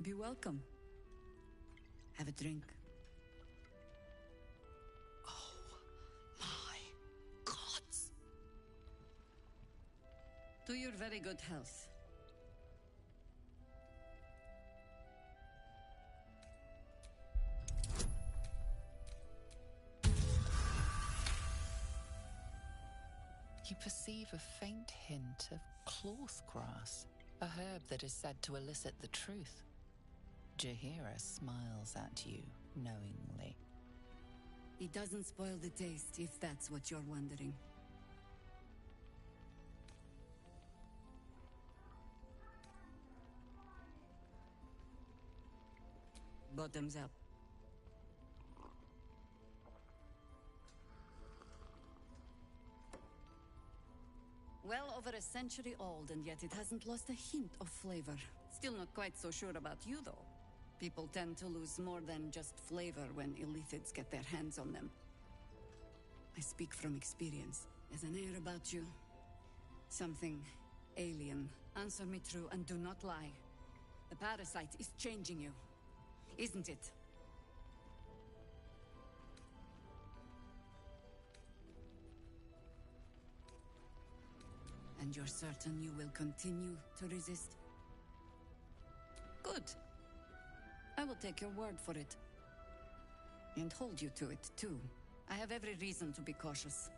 Be welcome. Have a drink. Oh, my gods! To your very good health. You perceive a faint hint of cloth grass, a herb that is said to elicit the truth. Jaheira smiles at you knowingly. It doesn't spoil the taste, if that's what you're wondering. Bottoms up. Well over a century old, and yet it hasn't lost a hint of flavor. Still not quite so sure about you, though. People tend to lose more than just flavor when illithids get their hands on them. I speak from experience. There's an air about you. Something alien. Answer me true and do not lie. The parasite is changing you, isn't it? And you're certain you will continue to resist? Good. I will take your word for it. And hold you to it, too. I have every reason to be cautious.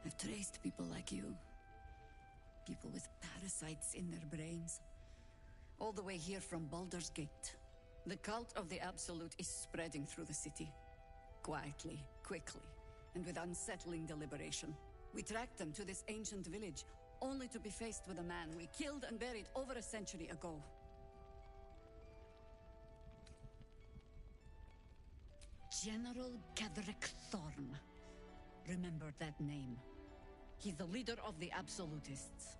I've traced people like you. People with parasites in their brains. All the way here from Baldur's Gate. The cult of the Absolute is spreading through the city. Quietly, quickly, and with unsettling deliberation. We tracked them to this ancient village, only to be faced with a man we killed and buried over a century ago. General Ketheric Thorm. Remember that name. He's the leader of the Absolutists.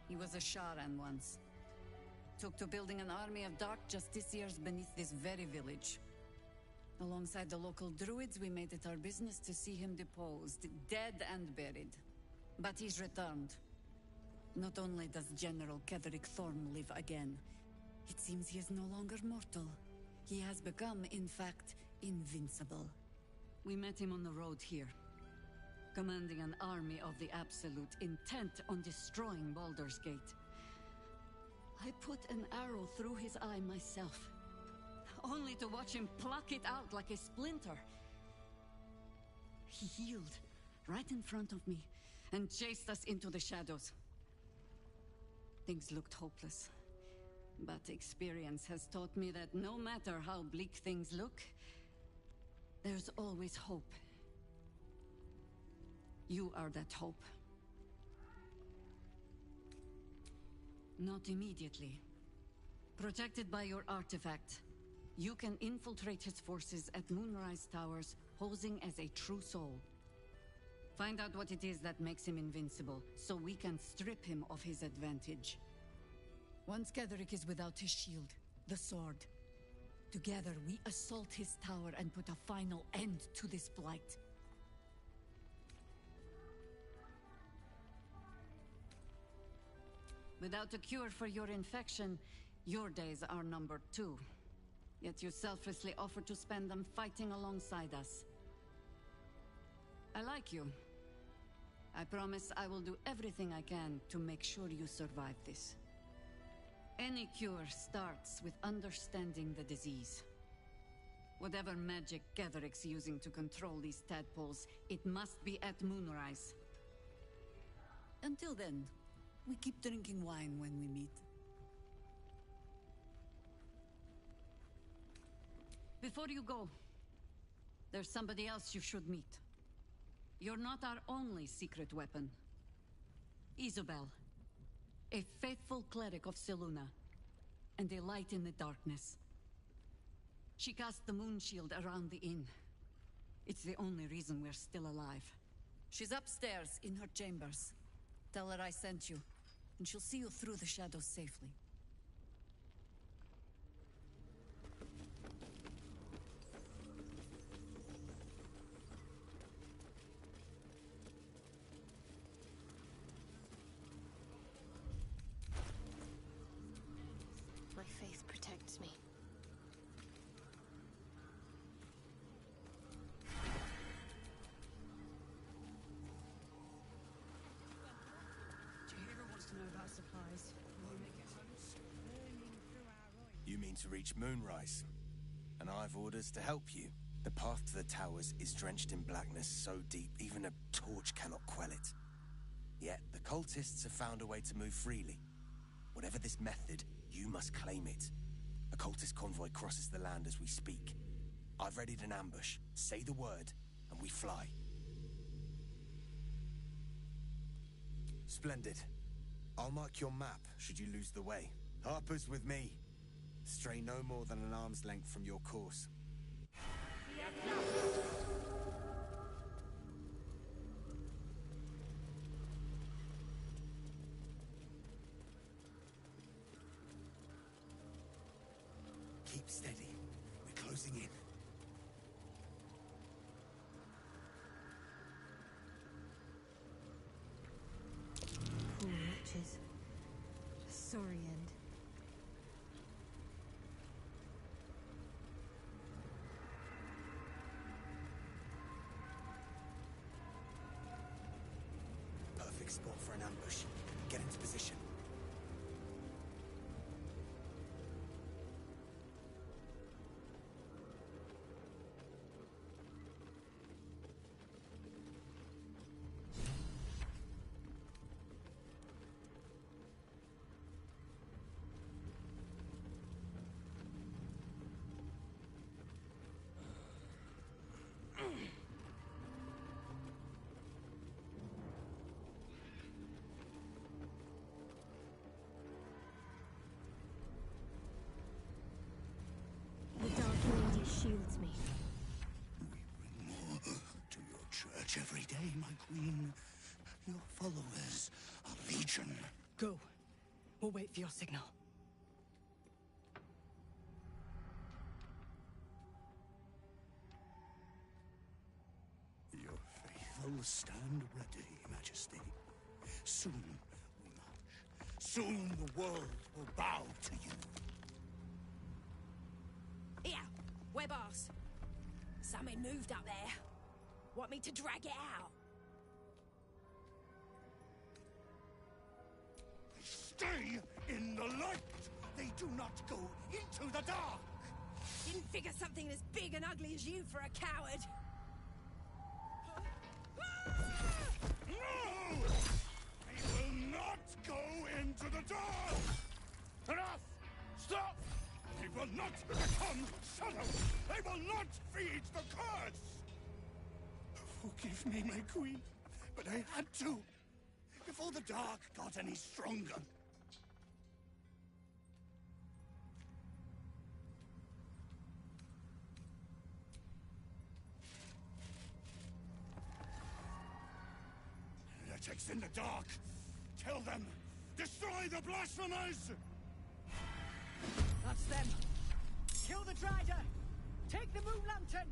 He was a Sharan once. Took to building an army of dark justiciars beneath this very village. Alongside the local druids, we made it our business to see him deposed, dead and buried. But he's returned. Not only does General Ketheric Thorm live again, it seems he is no longer mortal. He has become, in fact, invincible. We met him on the road here, commanding an army of the Absolute, intent on destroying Baldur's Gate. I put an arrow through his eye myself, only to watch him pluck it out like a splinter. He healed right in front of me and chased us into the shadows. Things looked hopeless, but experience has taught me that no matter how bleak things look, there's always hope. You are that hope. Not immediately. Protected by your artifact, you can infiltrate his forces at Moonrise Towers, posing as a true soul. Find out what it is that makes him invincible, so we can strip him of his advantage. Once Ketheric is without his shield, the sword, together we assault his tower and put a final end to this blight. Without a cure for your infection, your days are numbered too. Yet you selflessly offer to spend them fighting alongside us. I like you. I promise I will do everything I can to make sure you survive this. Any cure starts with understanding the disease. Whatever magic Ketheric's using to control these tadpoles, it must be at Moonrise. Until then, we keep drinking wine when we meet. Before you go, there's somebody else you should meet. You're not our only secret weapon. Isobel, a faithful cleric of Selûne, and a light in the darkness. She cast the moon shield around the inn. It's the only reason we're still alive. She's upstairs in her chambers. Tell her I sent you, and she'll see you through the shadows safely. mean to reach Moonrise, and I've orders to help you. The path to the towers is drenched in blackness so deep even a torch cannot quell it. Yet the cultists have found a way to move freely. Whatever this method, you must claim it. A cultist convoy crosses the land as we speak. I've readied an ambush. Say the word, and we fly. Splendid. I'll mark your map should you lose the way. Harper's with me. Stray no more than an arm's length from your course. Keep steady. We're closing in. Poor wretches. A sorry end. Perfect spot for an ambush. Get into position. The Dark Lady shields me. We bring more to your church every day, my queen. Your followers are legion. Go. We'll wait for your signal. Your faithful stand ready, Majesty. Soon we march. Soon the world will bow to you. Here, we're boss. Something moved up there. Want me to drag it out? Stay in the light! They do not go into the dark! Didn't figure something as big and ugly as you for a coward. No! They will not go into the dark! Enough! Stop! They will not become shadows! They will not feed the curse! Forgive me, my queen, but I had to. Before the dark got any stronger. Heretics in the dark! Kill them! Destroy the blasphemers! That's them. Kill the Drider. Take the Moon Lantern.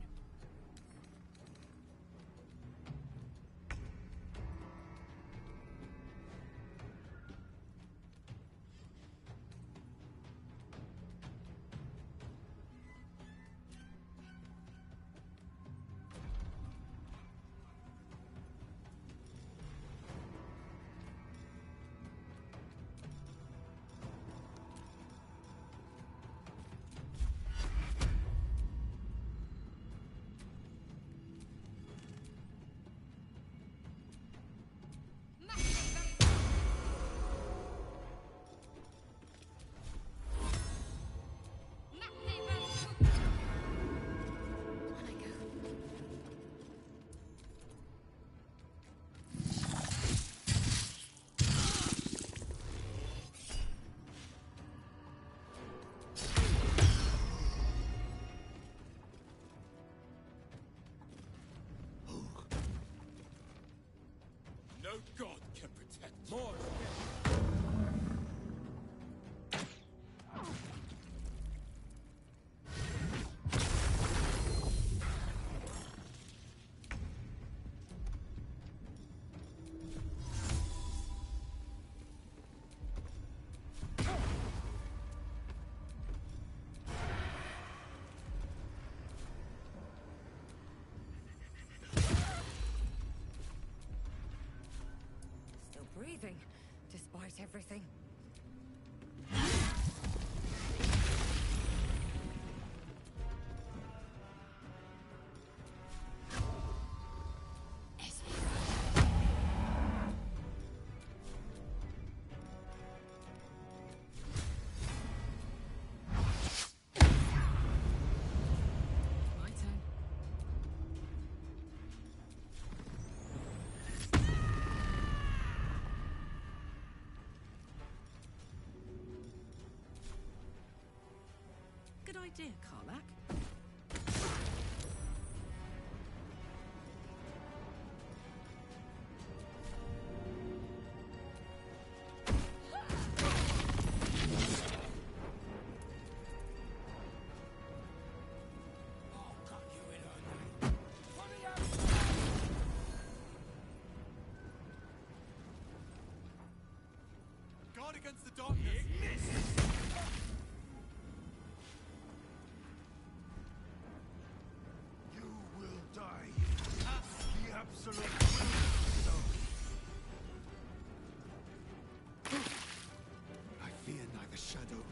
No god can protect. More! Breathing, despite everything. idea, Karlach. Guard against the darkness! You will die. The absolute will. I fear neither shadow.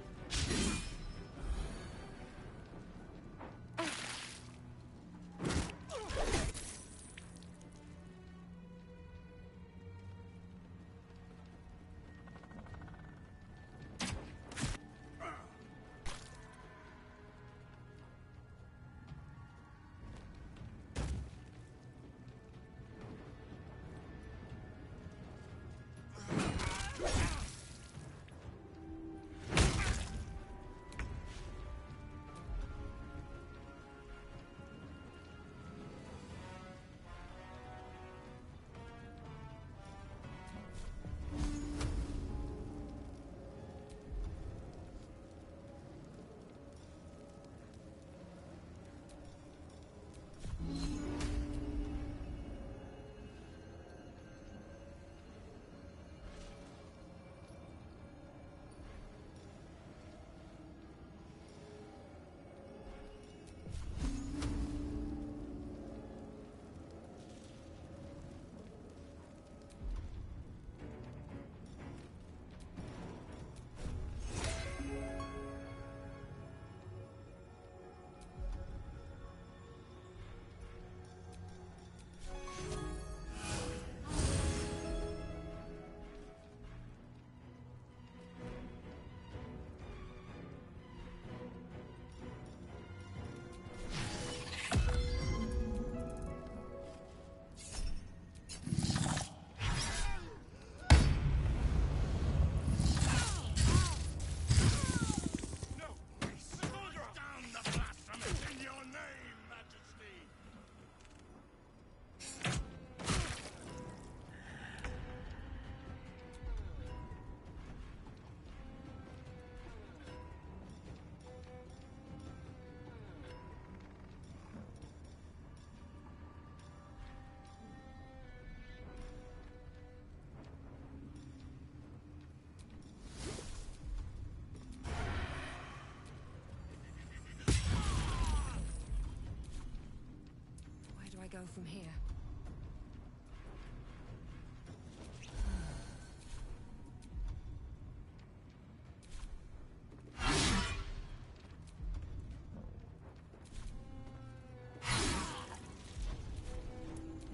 I go from here?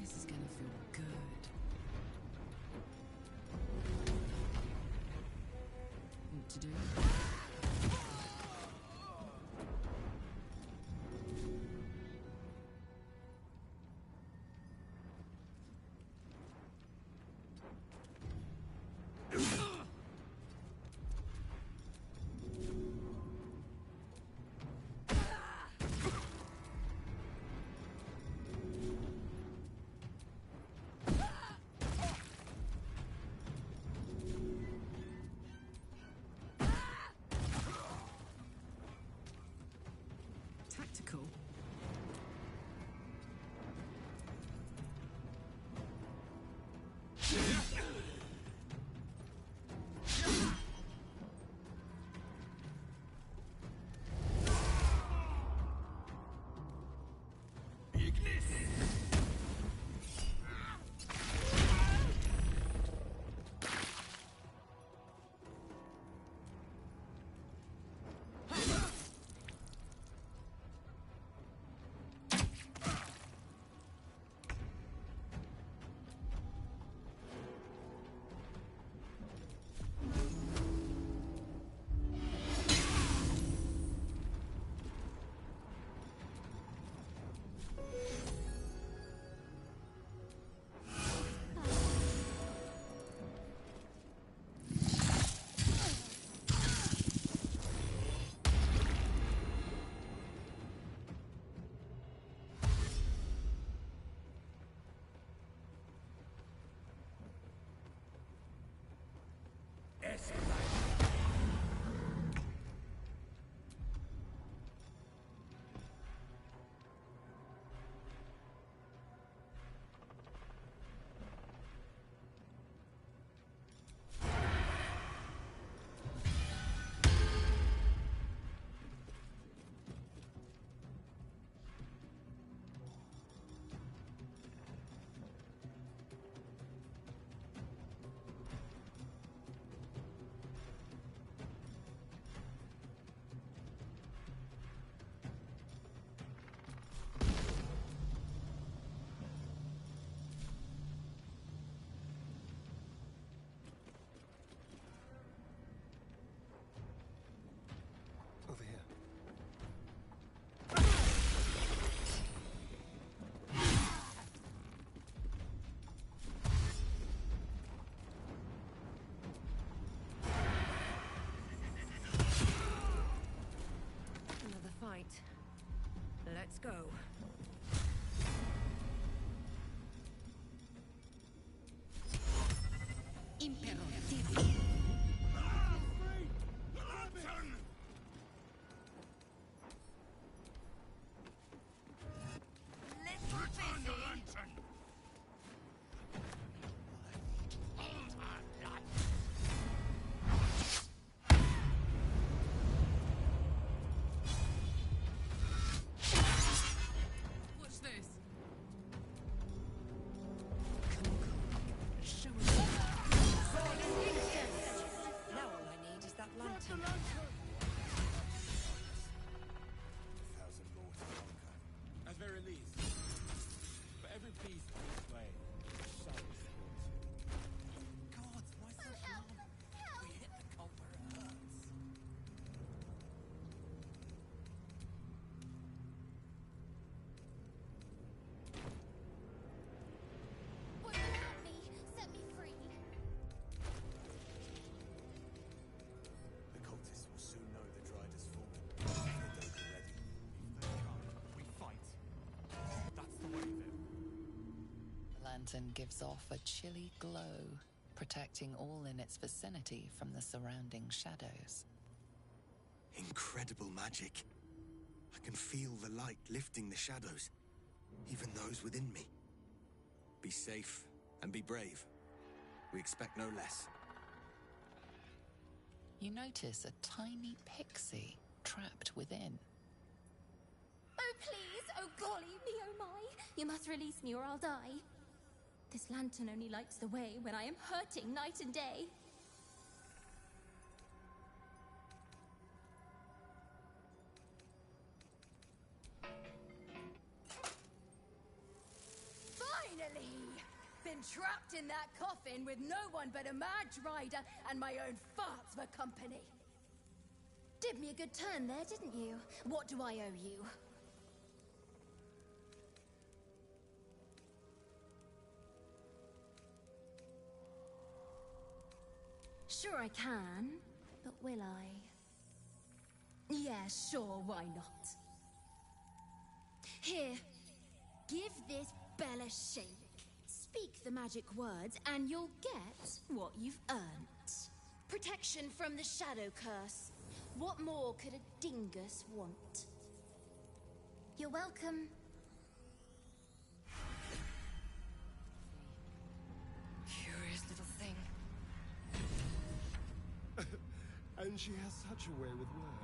This is gonna feel good. What to do? Tactical. go. Imperativo. Lantern! Return the lantern! What's this? Now all I need is that lantern. A thousand more to conquer. At very least, for every beast we slay, some is God, why so long? We hit the cult where it hurts. What about me? Set me free. The cultists will soon know the Dryad has fallen. If they don't already. If they come, we fight. That's the way of it. The lantern gives off a chilly glow, protecting all in its vicinity from the surrounding shadows. Incredible magic. I can feel the light lifting the shadows, even those within me. Be safe and be brave. We expect no less. You notice a tiny pixie trapped within. Oh, please! Oh, golly me, oh my! You must release me or I'll die. This lantern only lights the way when I am hurting night and day. Finally! Been trapped in that coffin with no one but a mad rider and my own farts for company. Did me a good turn there, didn't you? What do I owe you? Sure I can, but will I? Yeah, sure, why not? Here, give this bell a shake. Speak the magic words and you'll get what you've earned. Protection from the shadow curse. What more could a dingus want? You're welcome. Curious little thing. And she has such a way with words.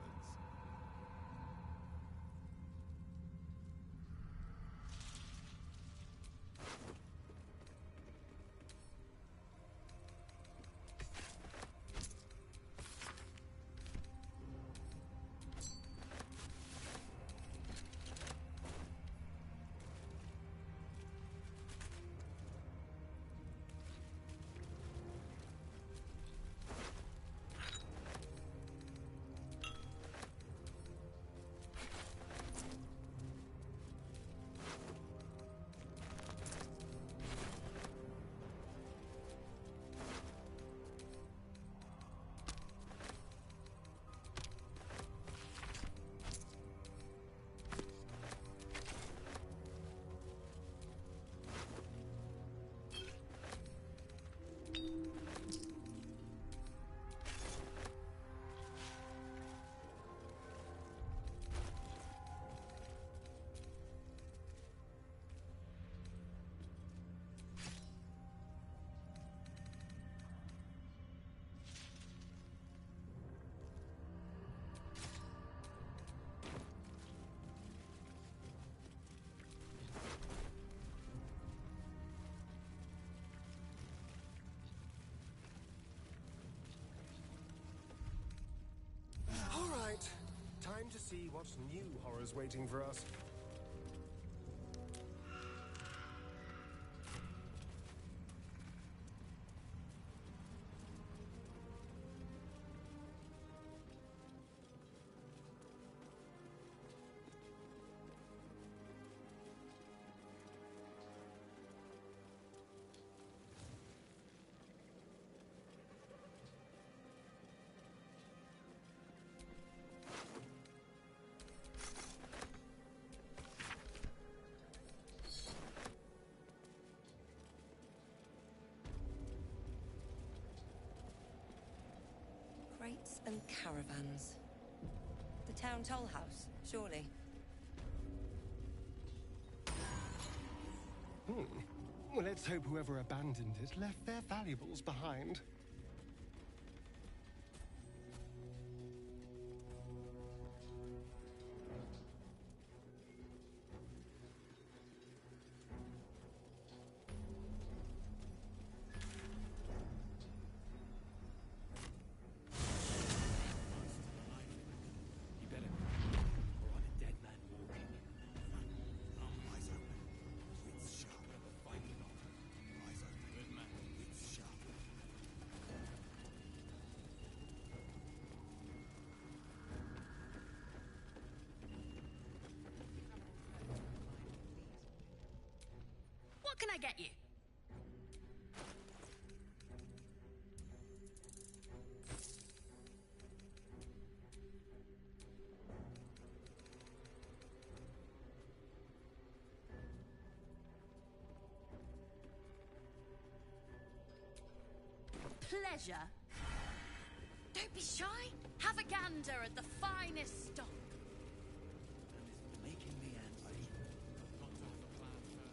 All right, time to see what new horror's waiting for us. Streets and caravans. The town toll house, surely. Well, let's hope whoever abandoned it left their valuables behind. You better, or I'm a dead man walking. Eyes open, wits sharp. Fight or not. Eyes open, good man, wits sharp. What can I get you? Pleasure? Don't be shy. Have a gander at the finest stock. And it's making me angry. I've got to have a plan first.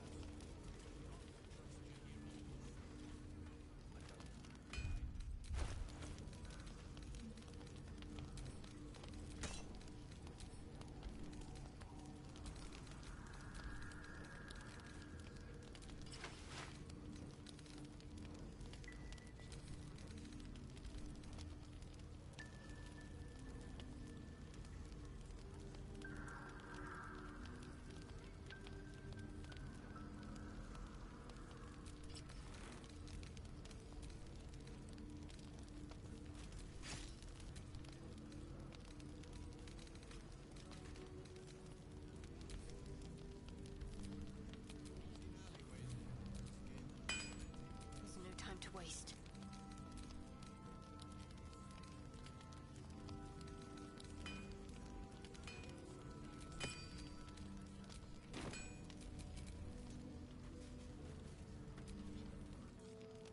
There's no time to waste.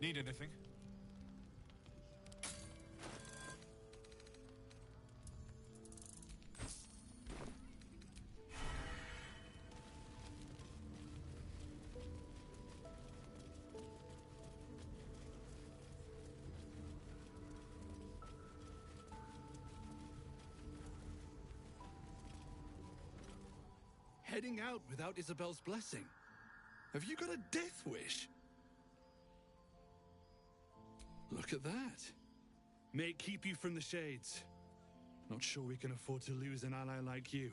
Need anything? Heading out without Isabel's blessing. Have you got a death wish? Look at that. May it keep you from the shades. Not sure we can afford to lose an ally like you.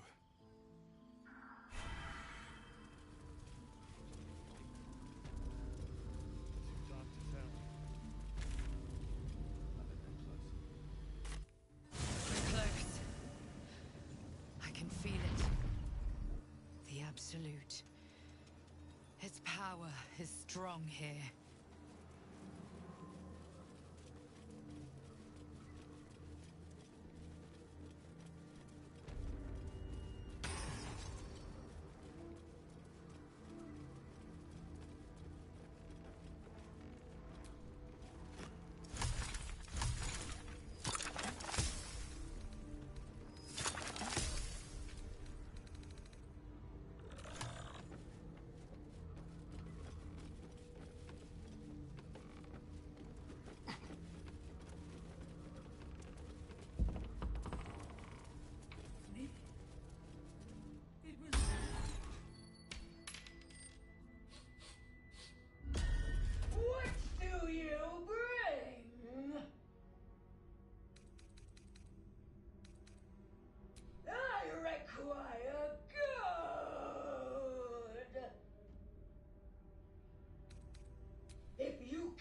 Too dark to tell. We're close. I can feel it. The Absolute. Its power is strong here.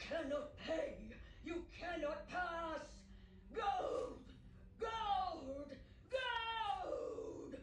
Cannot pay. You cannot pass. Gold! Gold! Gold!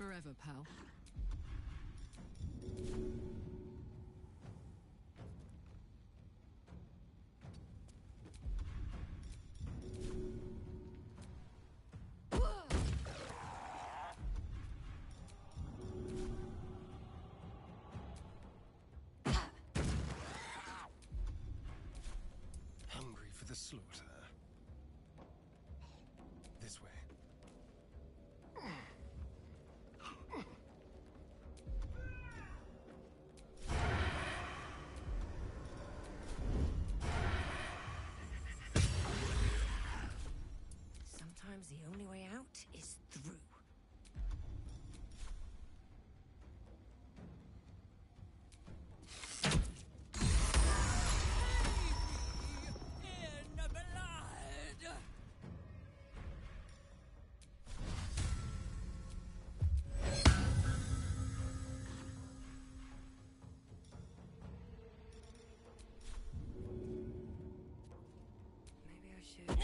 Forever, pal. Hungry for the slaughter. This way. Sometimes the only way out is through. In blood! Maybe I should.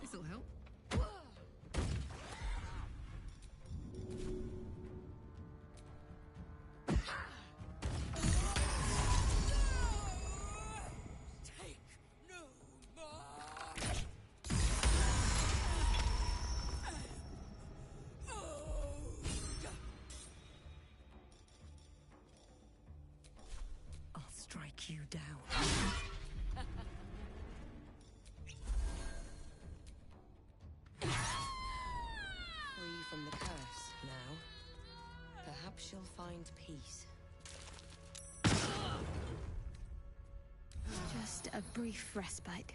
This'll help. Take no more! I'll strike you down. Free from the curse now. Perhaps you'll find peace. Just a brief respite.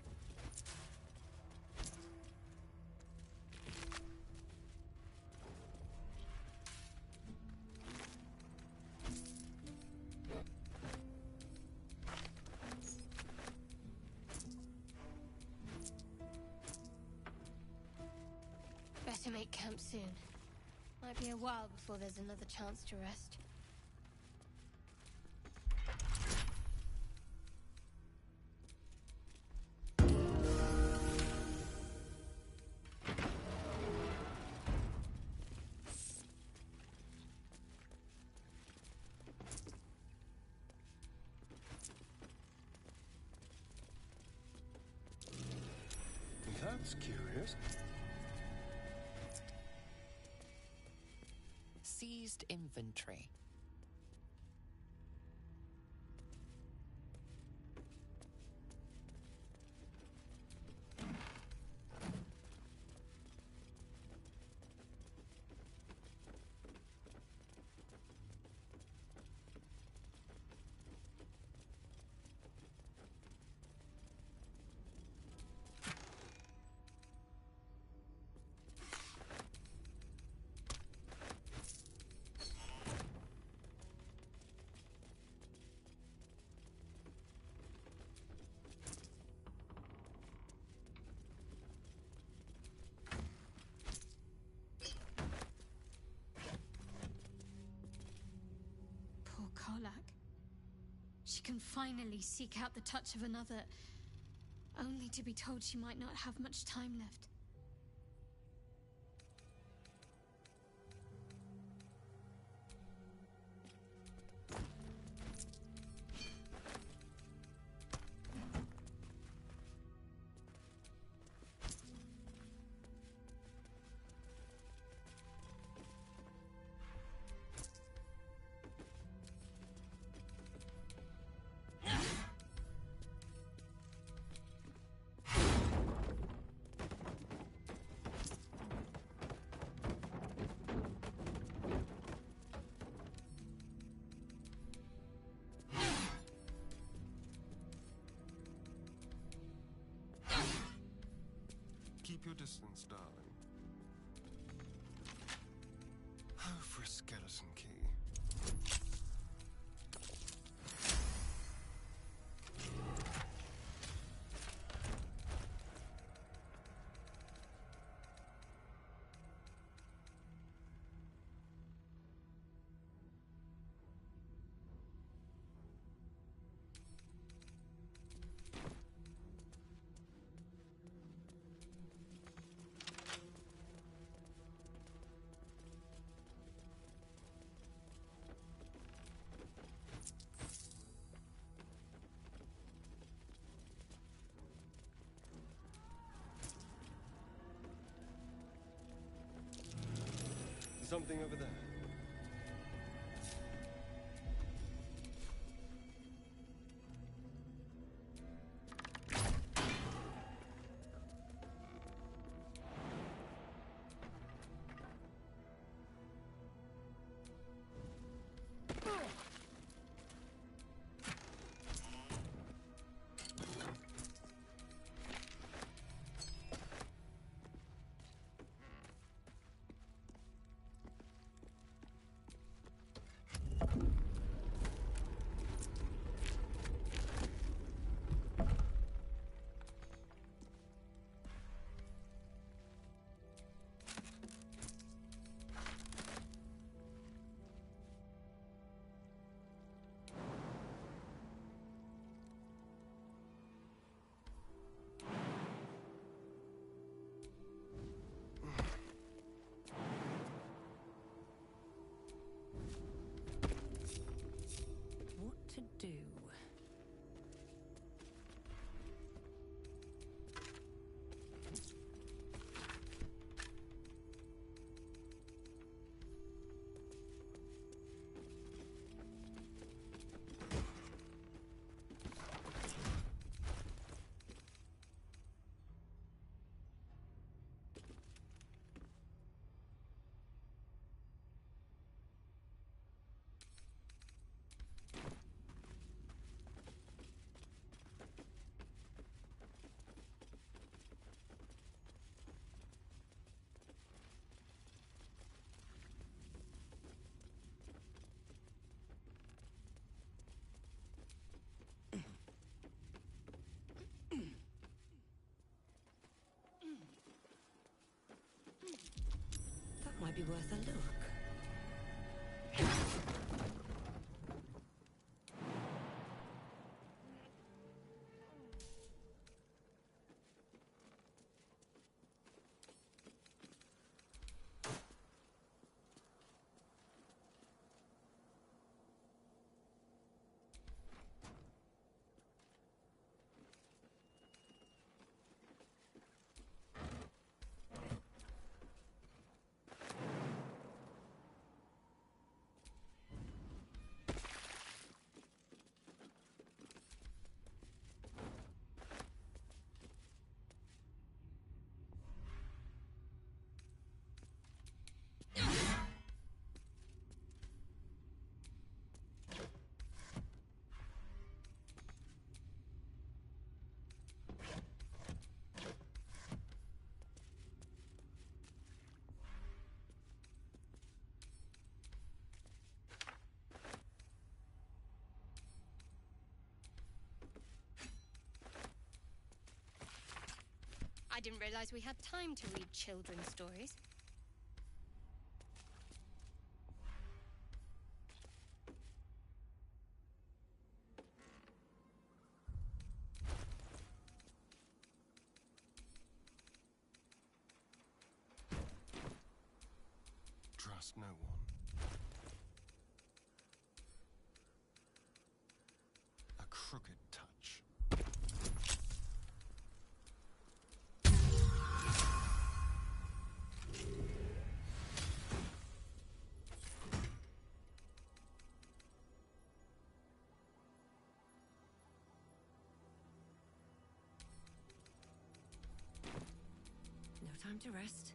Better make camp soon. Might be a while before there's another chance to rest. That's curious. Seized inventory. Poor Karlak. She can finally seek out the touch of another, only to be told she might not have much time left. Keep your distance, darling. Oh, for a skeleton key. Something over there. To do. That might be worth a look. I didn't realize we had time to read children's stories. Trust no one. A crooked touch. No time to rest.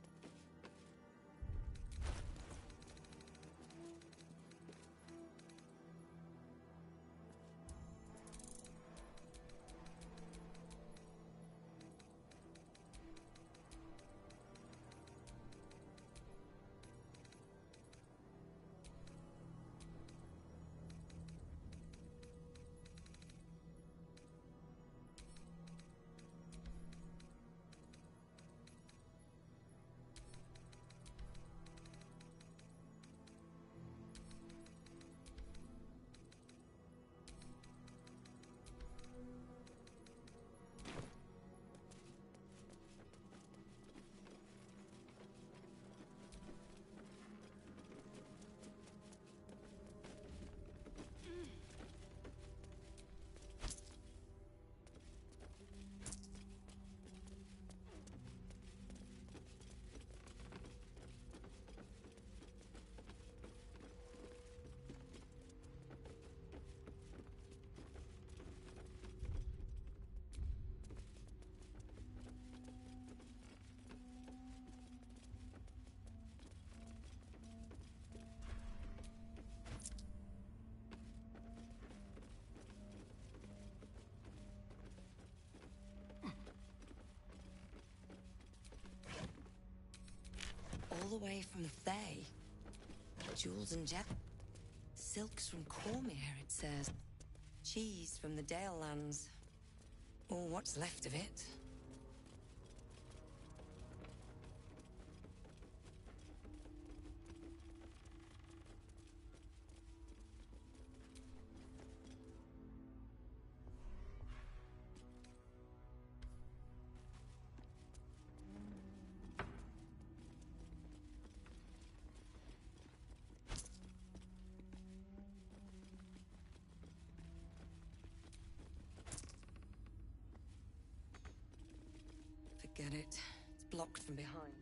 from the Fae. Jewels and jet. Silks from Cormyr, it says. Cheese from the Dale lands. Or what's left of it. Forget it. It's blocked from behind.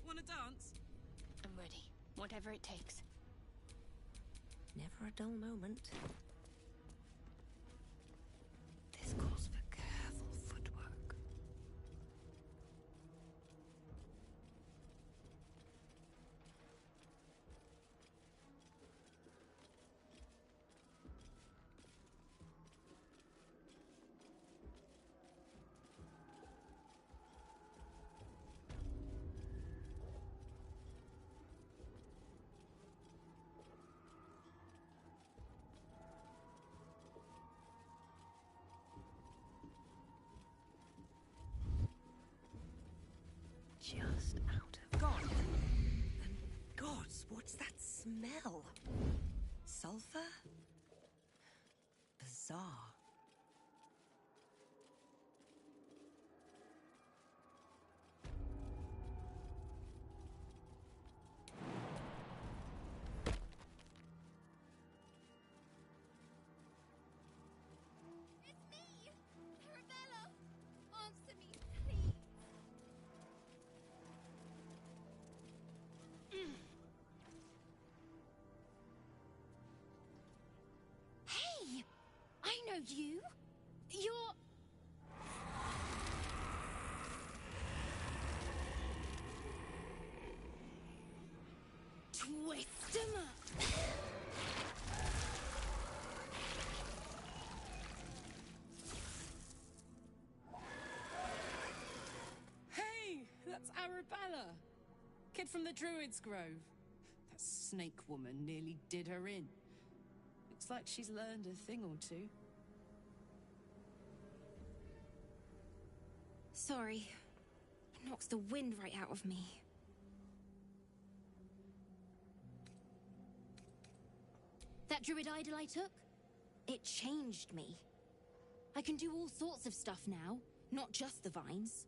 Wanna dance? I'm ready. Whatever it takes. Never a dull moment. This calls for careful footwork. Just out of gone. And gods, what's that smell? Sulfur? Bizarre. It's me! Arabella! Answer me, please! Hey! I know you! You're... Twist 'em up! Hey, that's Arabella. Kid from the Druid's Grove. That snake woman nearly did her in. Looks like she's learned a thing or two. Sorry. It knocks the wind right out of me. That druid idol I took? It changed me. I can do all sorts of stuff now, not just the vines.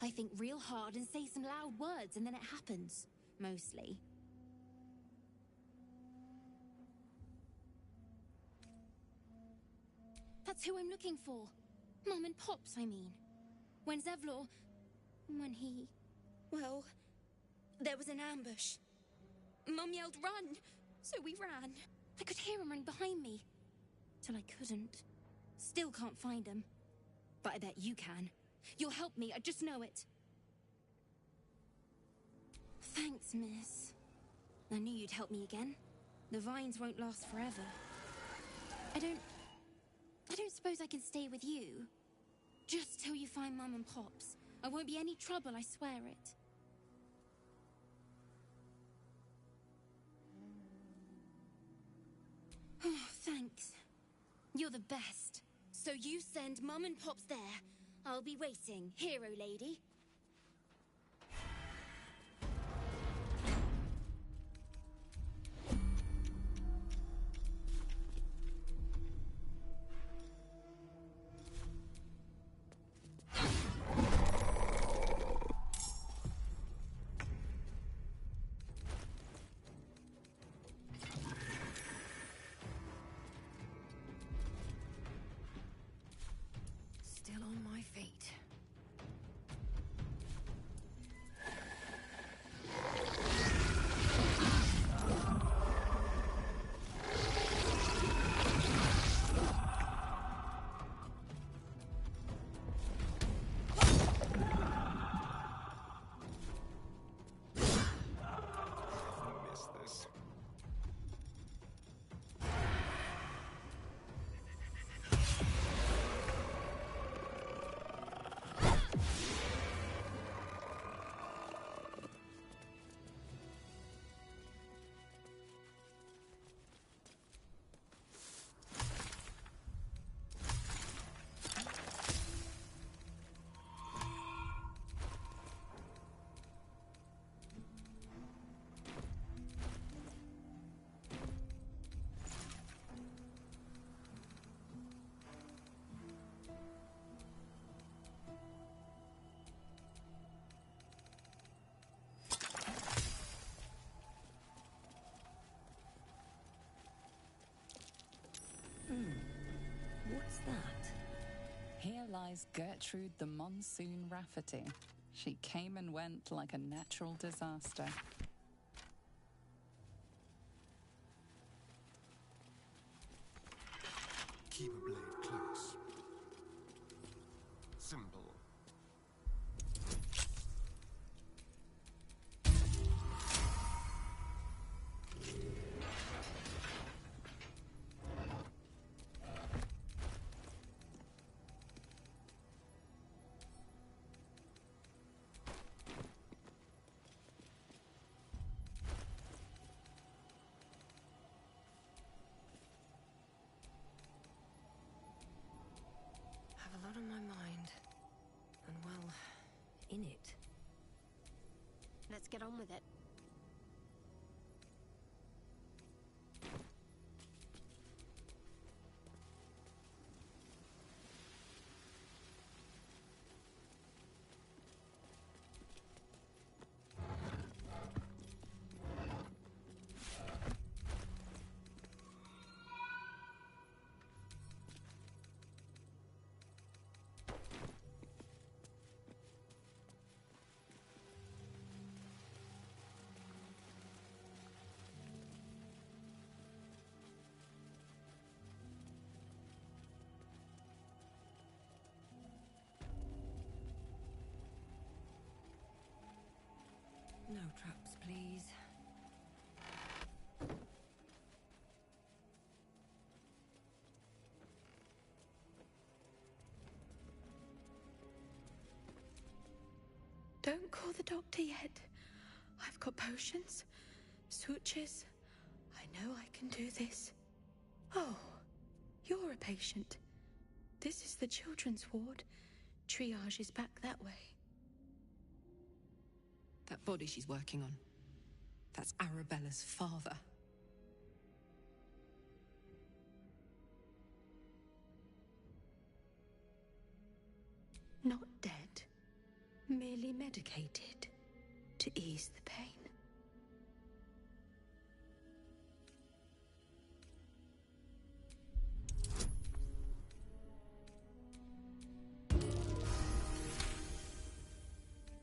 I think real hard and say some loud words and then it happens. Mostly. That's who I'm looking for. Mom and Pops, I mean. When Zevlor... When he... Well... There was an ambush. Mum yelled, "Run!" So we ran. I could hear him running behind me. Till I couldn't. Still can't find him. But I bet you can. You'll help me, I just know it. Thanks, miss. I knew you'd help me again. The vines won't last forever. I don't suppose I can stay with you. Just till you find Mum and Pops. I won't be any trouble, I swear it. Oh, thanks. You're the best. So you send Mum and Pops there. I'll be waiting, hero lady. Still on my feet. lies Gertrude the Monsoon Rafferty. She came and went like a natural disaster. Keep a blade close. Simple. Have a lot on my mind. And well, in it. Let's get on with it. No traps, please. Don't call the doctor yet. I've got potions, sutures. I know I can do this. Oh, you're a patient. This is the children's ward. Triage is back that way. That body she's working on, that's Arabella's father. Not dead, merely medicated to ease the pain.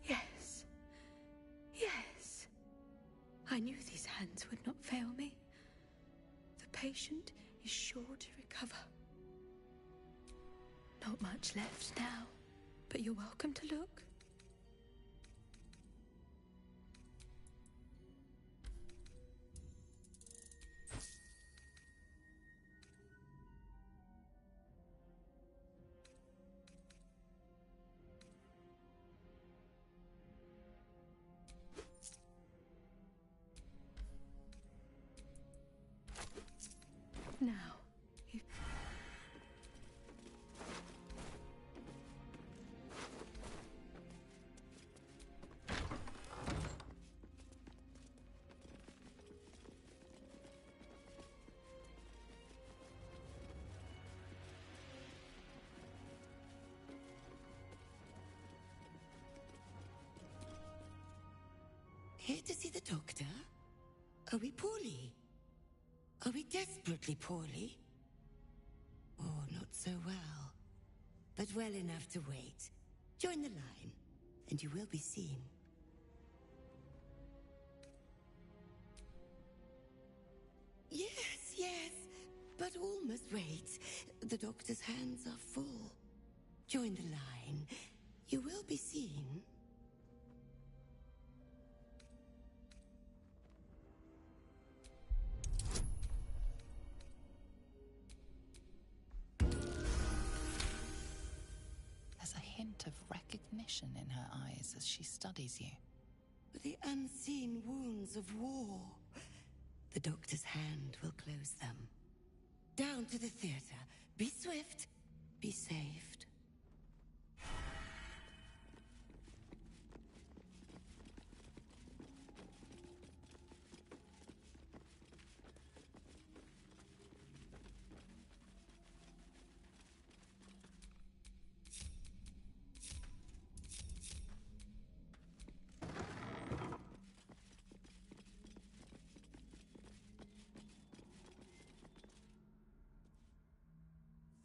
Yes. Yes. I knew these hands would not fail me. The patient is sure to recover. Not much left now, but you're welcome to look. Now, if... Here to see the doctor? Are we poorly? Are we desperately poorly? Oh, not so well. But well enough to wait. Join the line, and you will be seen. Yes, yes, but all must wait. The doctor's hands are full. Join the line. You will be seen. There's a hint of recognition in her eyes as she studies you. The unseen wounds of war. The doctor's hand will close them. Down to the theater. Be swift. Be saved.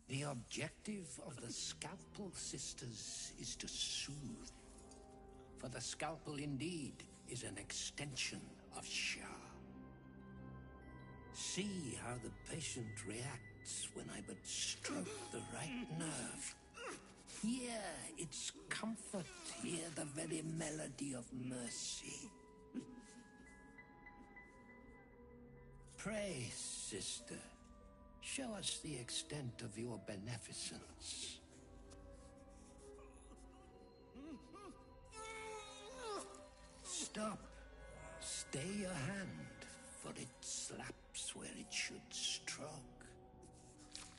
The objective of the Scalpel Sisters is to soothe. For the scalpel indeed is an extension of Shah. See how the patient reacts when I but stroke the right nerve. Hear its comfort, hear the very melody of mercy. Pray, sister, show us the extent of your beneficence. Stop. Stay your hand, for it slaps where it should stroke.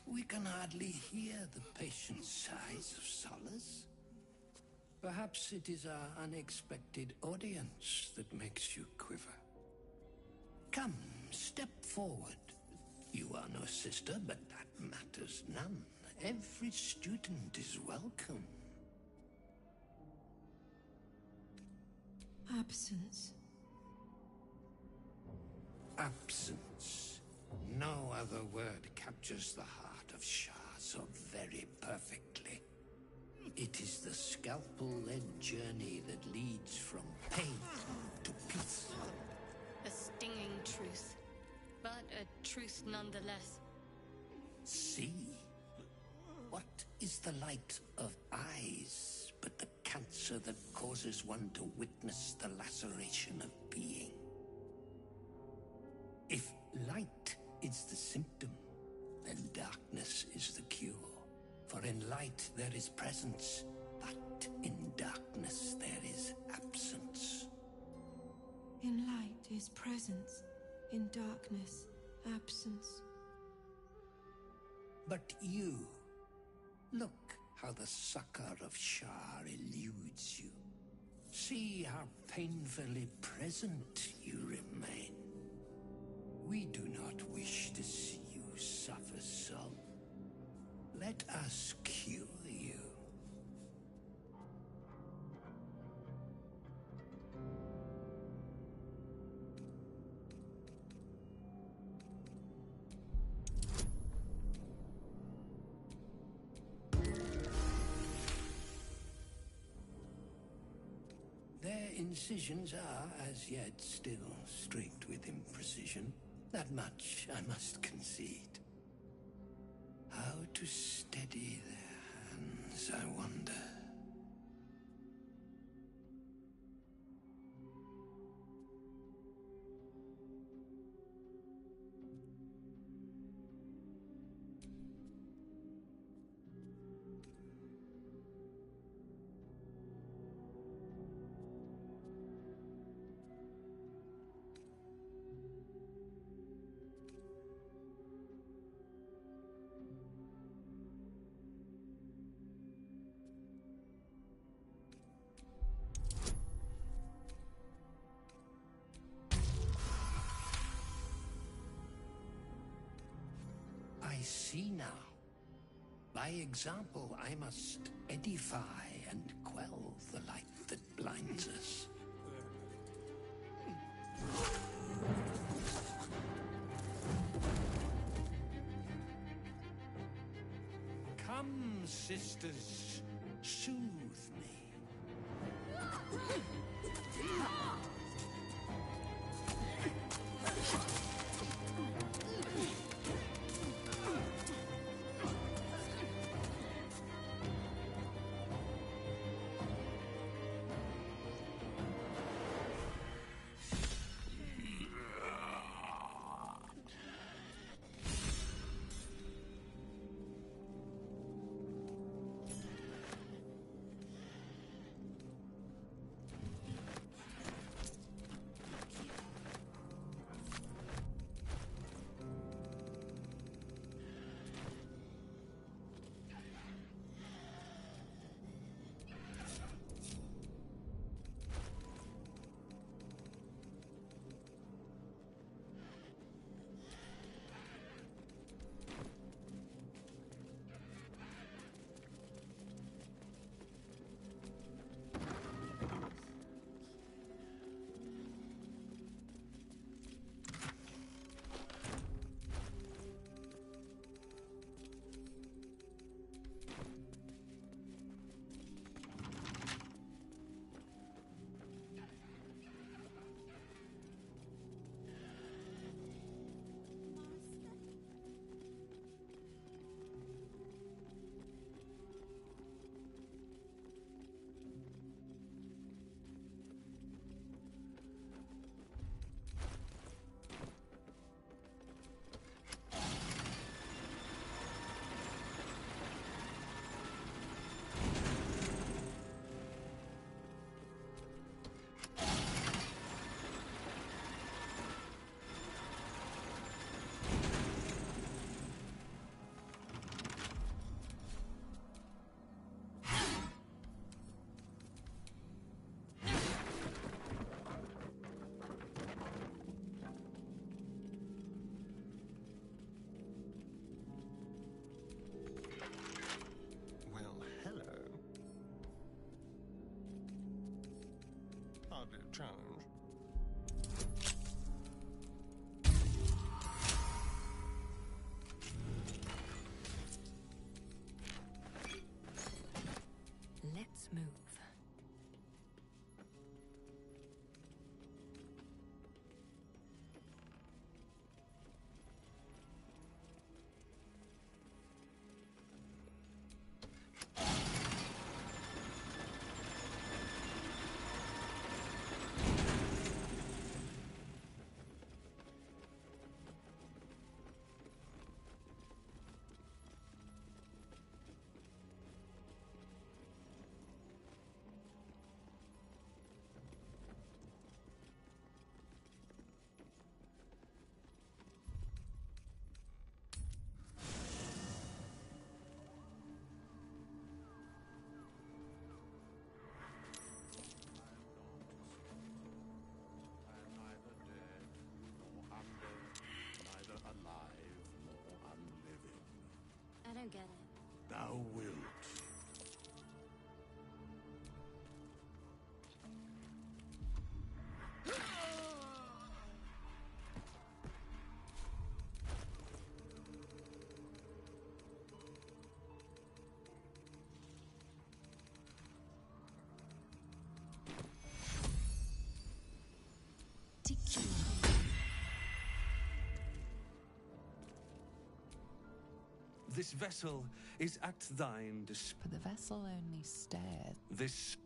We can hardly hear the patient's sighs of solace. Perhaps it is our unexpected audience that makes you quiver. Come, step forward. You are no sister, but that matters none. Every student is welcome. Absence. Absence. No other word captures the heart of Shah so very perfectly. It is the scalpel-led journey that leads from pain to peace. A stinging truth, but a truth nonetheless. See? What is the light of eyes but the cancer that causes one to witness the laceration of being? If light is the symptom, then darkness is the cure. For in light there is presence, but in darkness there is absence. In light is presence, in darkness, absence. But you, look how the succor of Shah eludes you. See how painfully present you remain. We do not wish to see you suffer so. Let us cure you. Their incisions are, as yet, still streaked with imprecision. That much I must concede. How to steady their hands, I wonder. I see now. By example, I must edify and quell the light that blinds us. Come, sisters, soothe me. hardly a challenge. Let's move. I don't get it. Thou wilt. This vessel is at thine disposal. But the vessel only stared. This...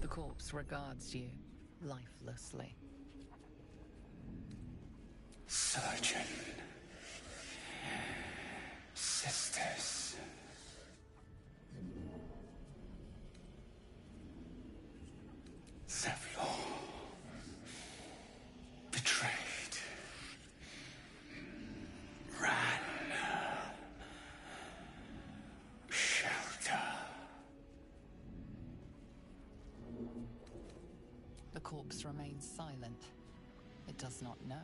The corpse regards you lifelessly. Surgeon. Sisters. Zevlor. Betrayed. Ran. Shelter. The corpse remains silent. It does not know.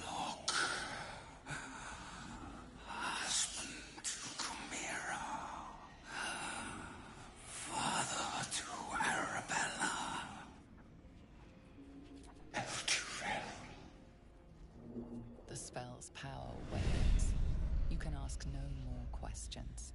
Look. Husband to Chimera. Father to Arabella. Elturel. The spell's power wanes. You can ask no more questions.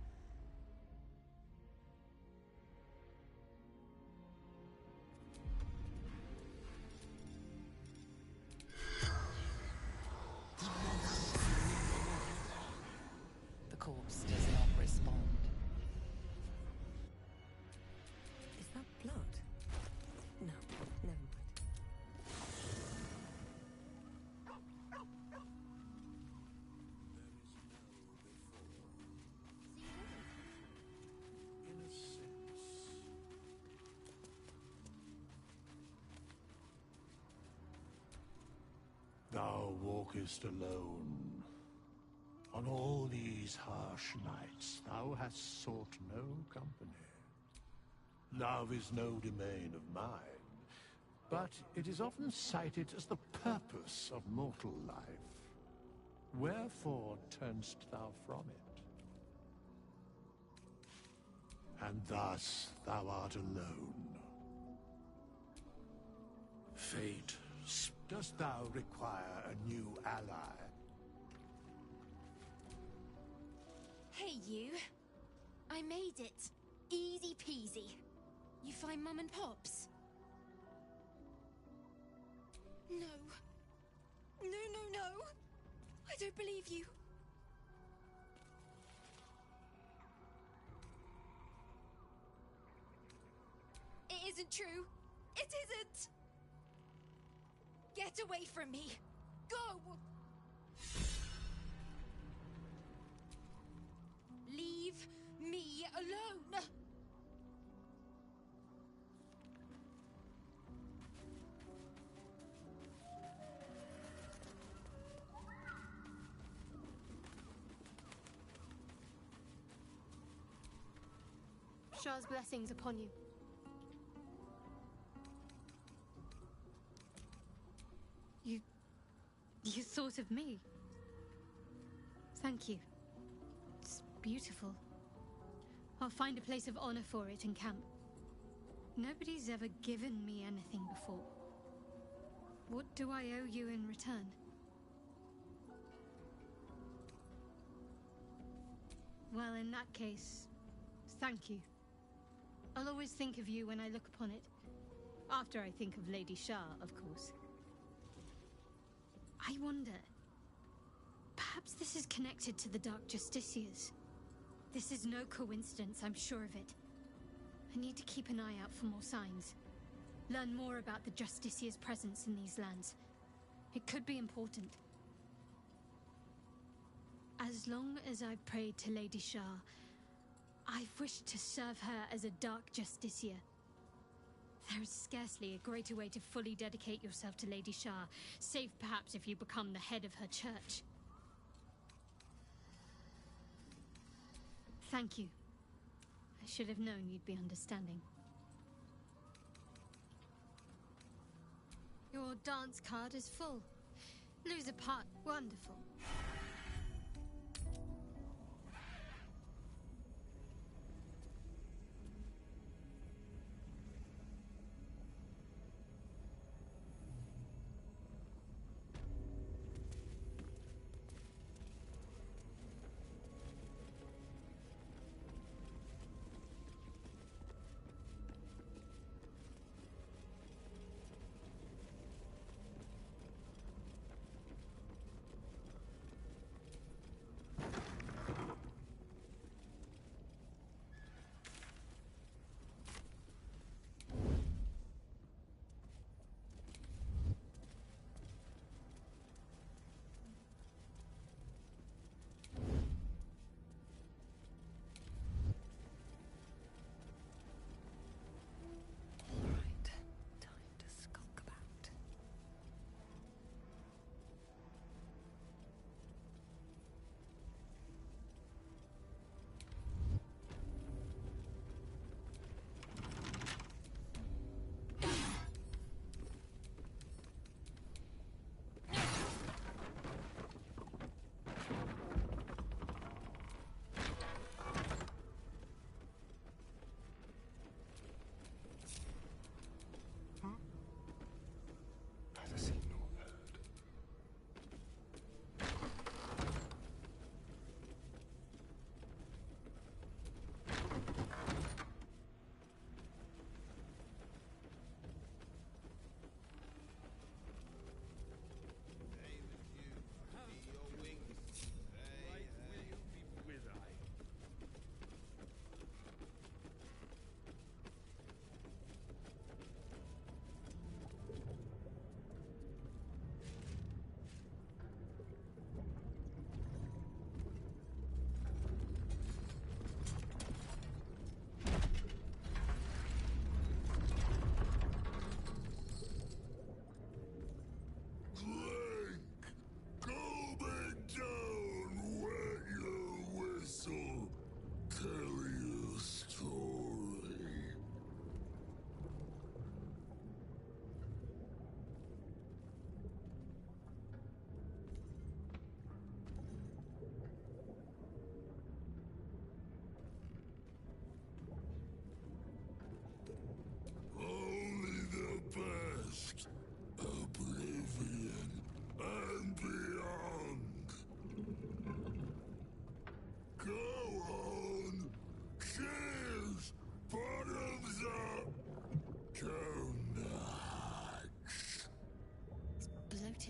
The corpse does not respond. Is that blood? No, never mind. Thou walkest alone. On all these harsh nights, thou hast sought no company. Love is no domain of mine, but it is often cited as the purpose of mortal life. Wherefore turnst thou from it? And thus thou art alone. Fate, dost thou require a new ally? Hey, you. I made it. Easy peasy. You find Mum and Pops? No. No, no, no. I don't believe you. isn't true. It isn't! Get away from me! Go! Leave me alone! Shah's blessings upon you. You thought of me. Thank you. It's beautiful. I'll find a place of honor for it in camp. Nobody's ever given me anything before. What do I owe you in return? Well, in that case, thank you. I'll always think of you when I look upon it. After I think of Lady Shah, of course. I wonder... perhaps this is connected to the Dark Justiciars. This is no coincidence, I'm sure of it. I need to keep an eye out for more signs. Learn more about the Justiciars' presence in these lands. It could be important. As long as I've prayed to Lady Shah, I've wished to serve her as a Dark Justiciar. There is scarcely a greater way to fully dedicate yourself to Lady Shah, save perhaps if you become the head of her church. Thank you. I should have known you'd be understanding. Your dance card is full. Lose a part. Wonderful.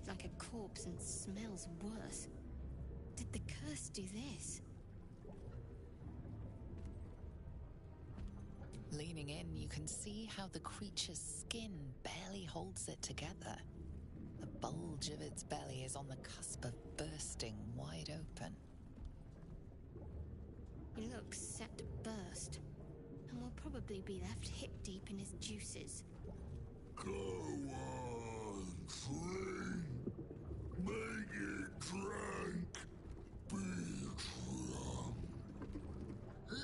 Like a corpse and smells worse. Did the curse do this? Leaning in, you can see how the creature's skin barely holds it together. The bulge of its belly is on the cusp of bursting wide open. He looks set to burst, and will probably be left hip-deep in his juices. Go on, drink. Make it drink. Be drunk. You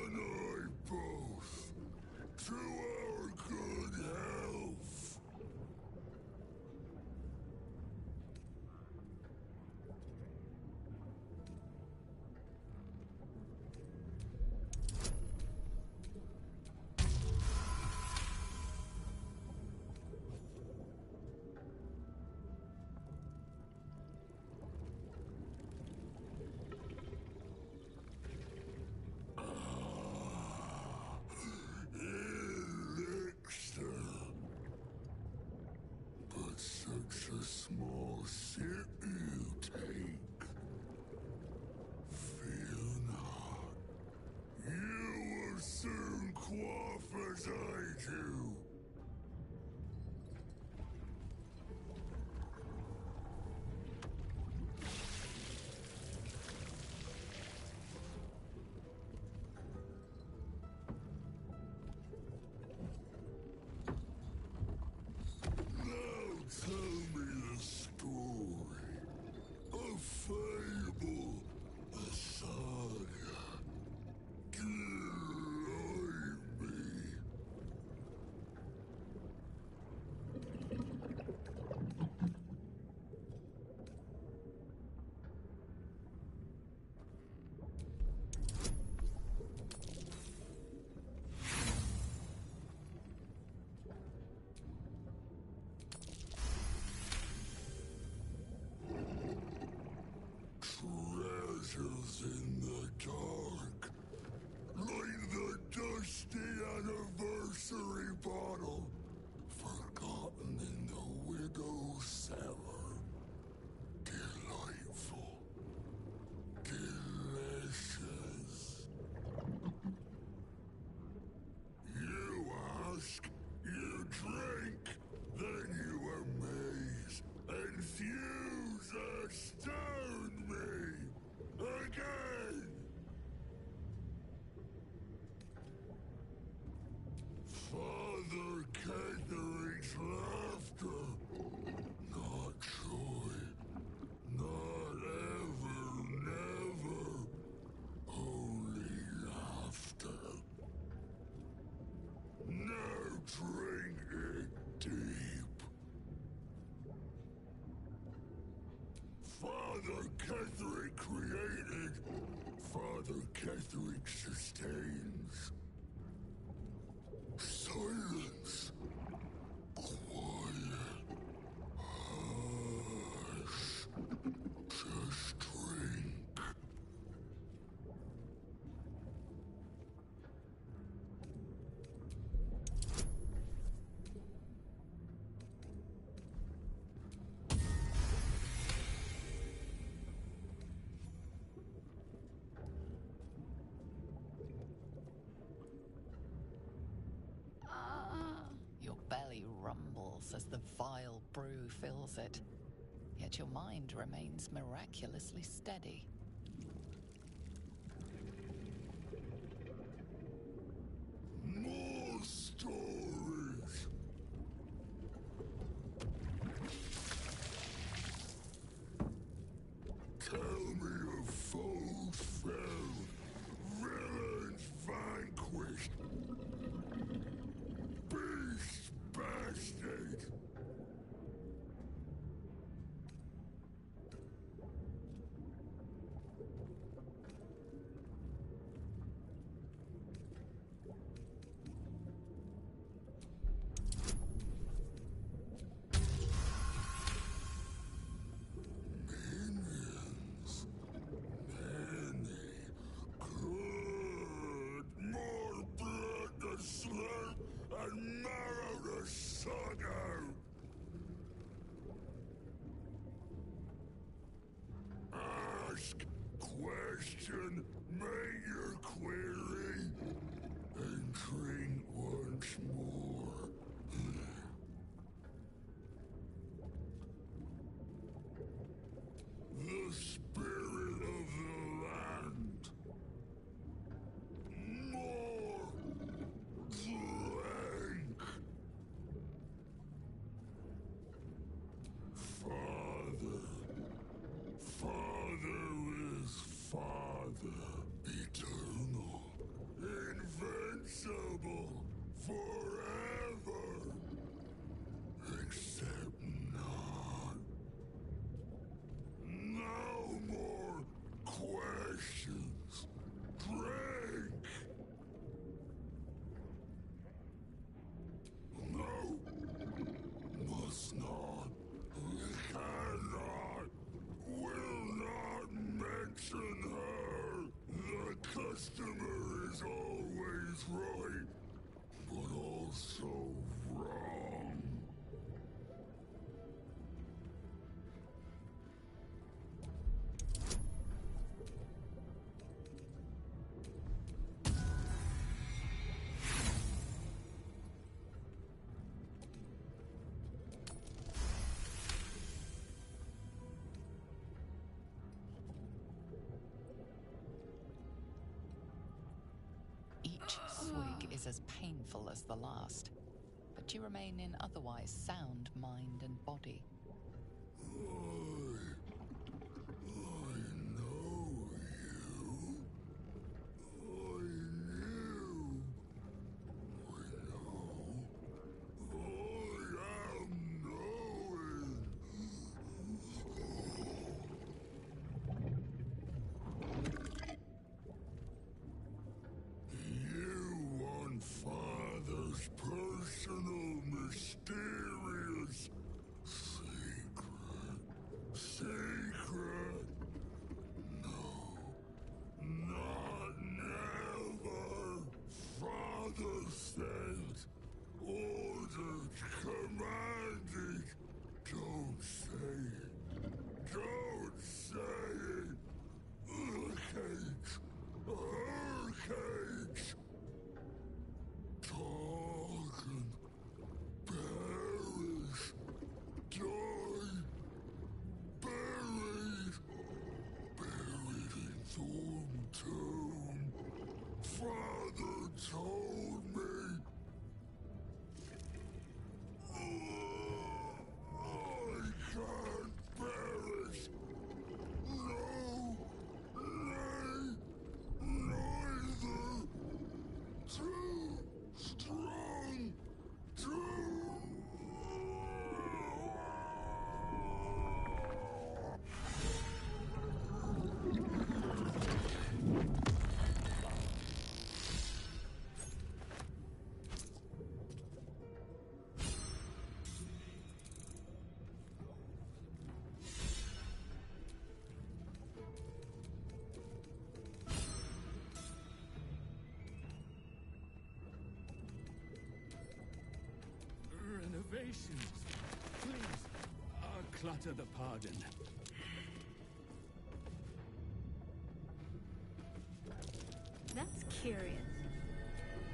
and I both. To our good health. Elixir. But such a small sip you take. Fear not. You will soon quaff as I do. Now tell me the story. A fable, a saga. Delight me. Treasures in the dark, like the dusty anniversary bottle, forgotten in the widow's cellar. Delightful. Delicious. You ask, you drink, then you amaze, enthuse, astound me. Again! Father Catherine's laughter. Not joy. Not ever, never. Only laughter. Now drink it deep. Father Catherick created, Father Catherick sustains. Silence. Quiet. Hush. Just drink. Your belly rumbles as the vile brew fills it, yet your mind remains miraculously steady. More stories. Tell me of foes felled, villains vanquished, beasts bastard. Minions. Many. Good. More blood to slurp and marrow to suck out. Ask, question, make your query, and drink forever. Except not. No more questions. Drink! No. Must not. Cannot. Will not mention her. The customer is always right, but also wrong. Each swig is as painful as the last, but you remain in otherwise sound mind and body. I know you. I knew. I know. I am knowing. You want Father's personal, mysterious secret. Secret. No. Not never. Father said. Ordered. Commanded. Don't say it. Don't say it. Hurricanes. Hurricanes. Talk and perish. Die. Buried. Buried in Thorn Tomb. Father told me. I can't perish. No. Nay. Neither. Too strong. Renovations. Please, clutter the pardon. That's curious.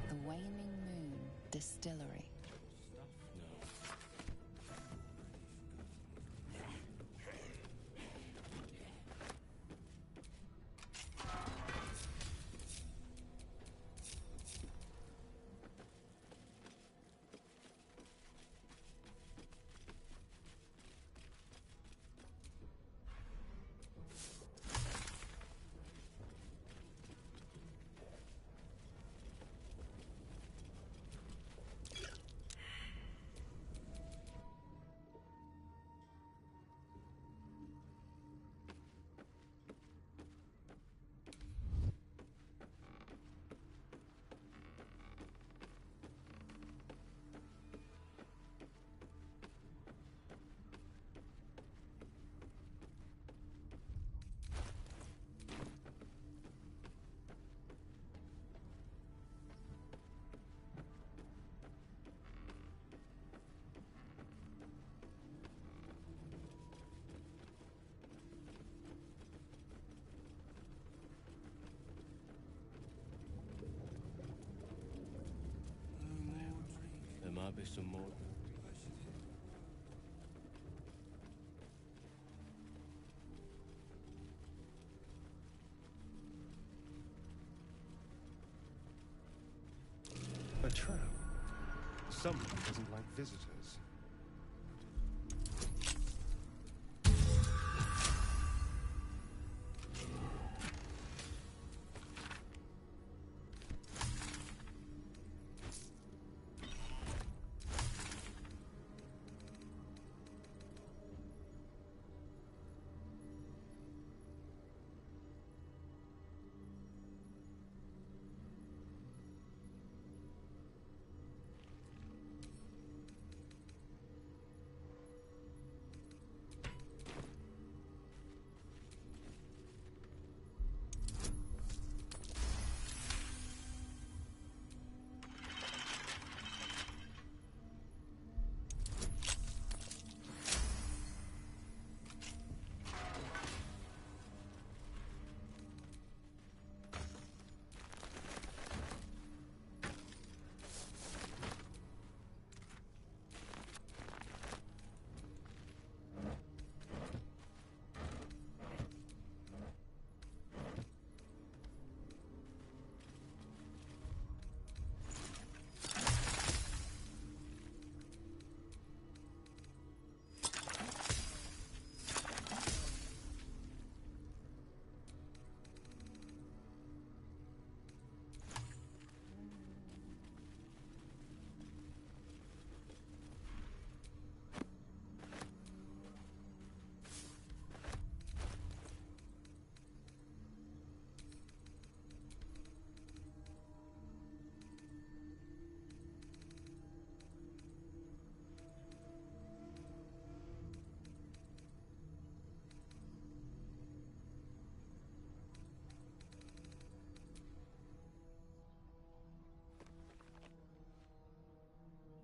The Waning Moon Distillery. There might be some more. A trap. Someone doesn't like visitors.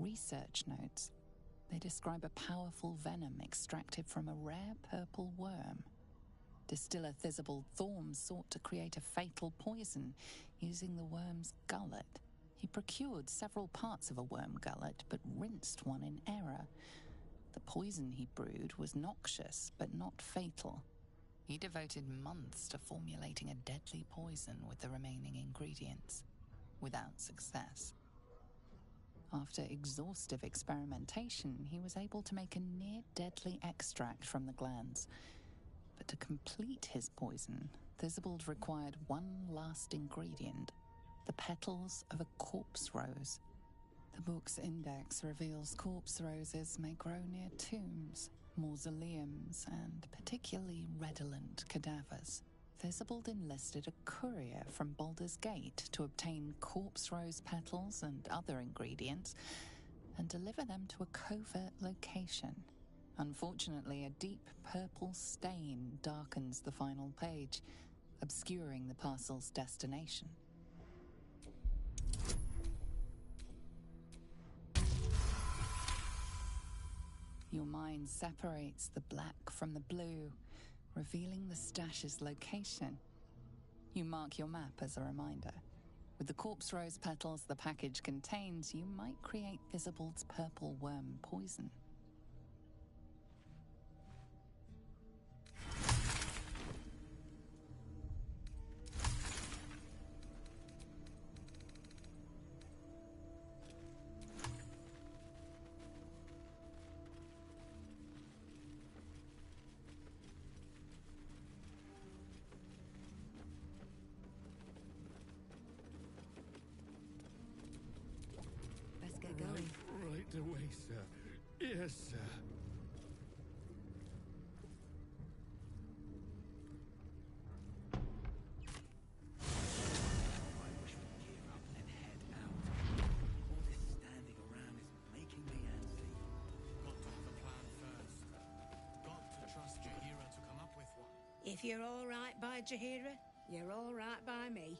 research notes. They describe a powerful venom extracted from a rare purple worm. Distiller Thisibald Thorm sought to create a fatal poison using the worm's gullet. He procured several parts of a worm gullet, but rinsed one in error. The poison he brewed was noxious, but not fatal. He devoted months to formulating a deadly poison with the remaining ingredients, without success. After exhaustive experimentation, he was able to make a near-deadly extract from the glands. But to complete his poison, Thisibald required one last ingredient, the petals of a corpse rose. The book's index reveals corpse roses may grow near tombs, mausoleums, and particularly redolent cadavers. Thisibald enlisted a courier from Baldur's Gate to obtain corpse rose petals and other ingredients and deliver them to a covert location. Unfortunately, a deep purple stain darkens the final page, obscuring the parcel's destination. Your mind separates the black from the blue, revealing the stash's location. You mark your map as a reminder. With the corpse rose petals the package contains, you might create Thisibald's purple worm poison. Right away, sir. Yes, sir. I wish we'd gear up and head out. All this standing around is making me antsy. Got to have a plan first. Got to trust Jaheira to come up with one. If you're all right by Jaheira, you're all right by me.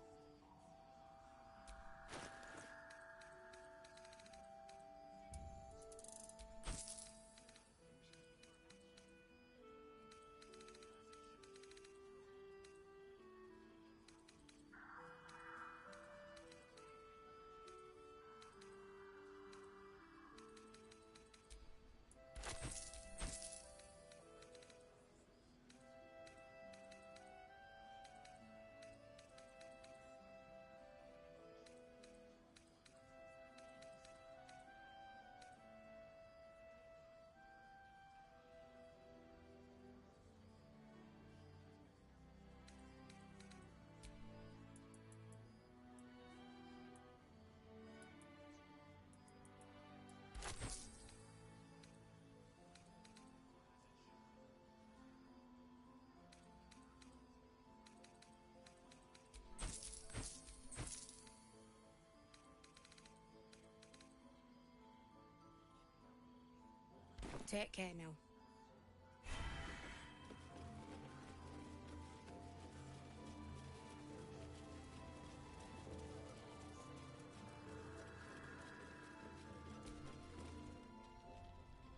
Take care now.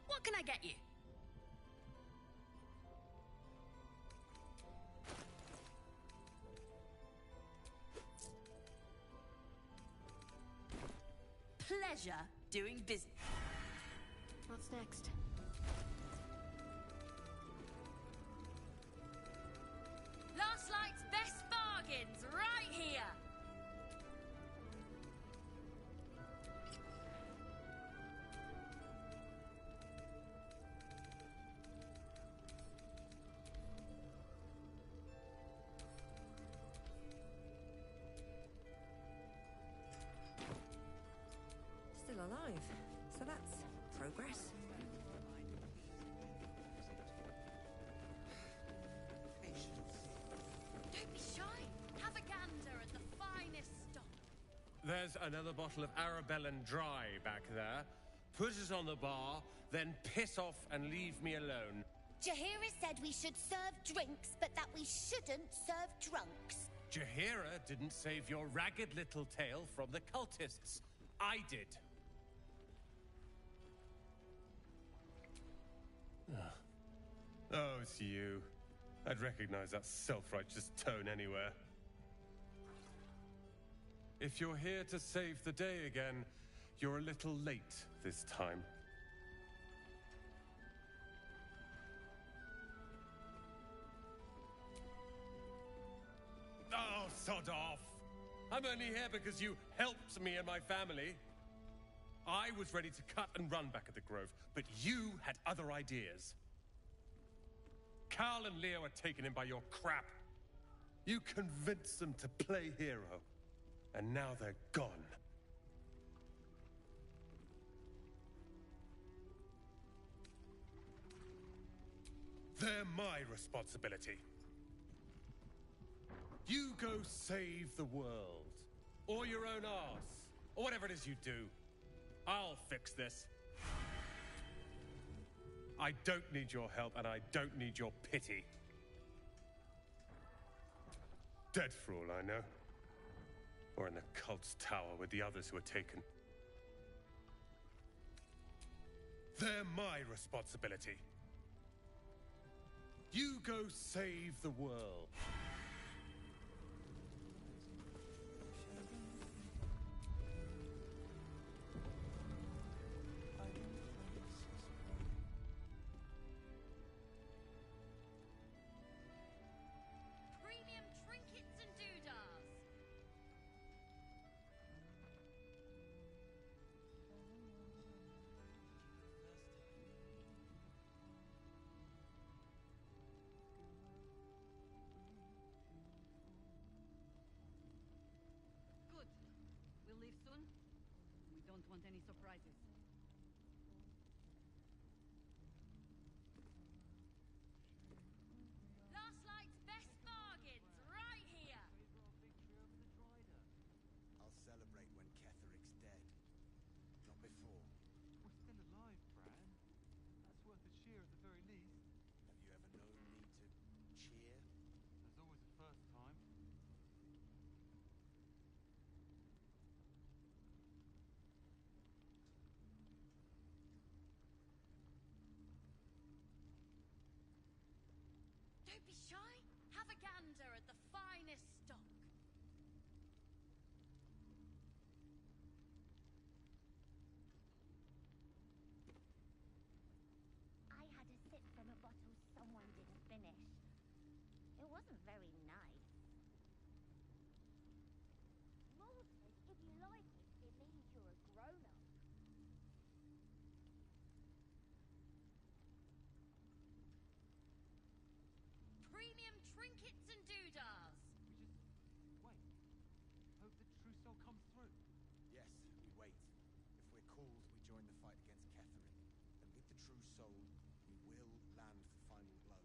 What can I get you? Pleasure doing business. What's next? Last Light's best bargains right here. Still alive, so that's progress. Don't be shy. Have a gander at the finest stock. There's another bottle of Arabellan Dry back there. Put it on the bar, then piss off and leave me alone. Jaheira said we should serve drinks, but that we shouldn't serve drunks. Jaheira didn't save your ragged little tail from the cultists. I did. it's you. I'd recognize that self-righteous tone anywhere. If you're here to save the day again, you're a little late this time. Oh, sod off! I'm only here because you helped me and my family. I was ready to cut and run back at the Grove, but you had other ideas. Carl and Leo were taken in by your crap. You convinced them to play hero, and now they're gone. They're my responsibility. You go save the world, or your own arse, or whatever it is you do. I'll fix this. I don't need your help, and I don't need your pity. Dead for all I know. Or in the cult's tower with the others who were taken. They're my responsibility. You go save the world. Premium trinkets and doodahs. Good. We'll leave soon. We don't want any surprises. Last night's best bargains, right here. I'll celebrate when Ketheric's dead. Not before. We're still alive, Bran. That's worth a cheer at the very least. Have you ever known me to cheer? There's always a first time. Don't be shy. Have a gander at the finest stock. I had a sip from a bottle someone didn't finish. It wasn't very nice. Mom says if you like it, it means you're a grown-up. Premium trinkets and doodahs. We just wait. Hope the true soul comes through. Yes, we wait. If we're called, we join the fight against Ketheric. And with the true soul, we will land the final blow.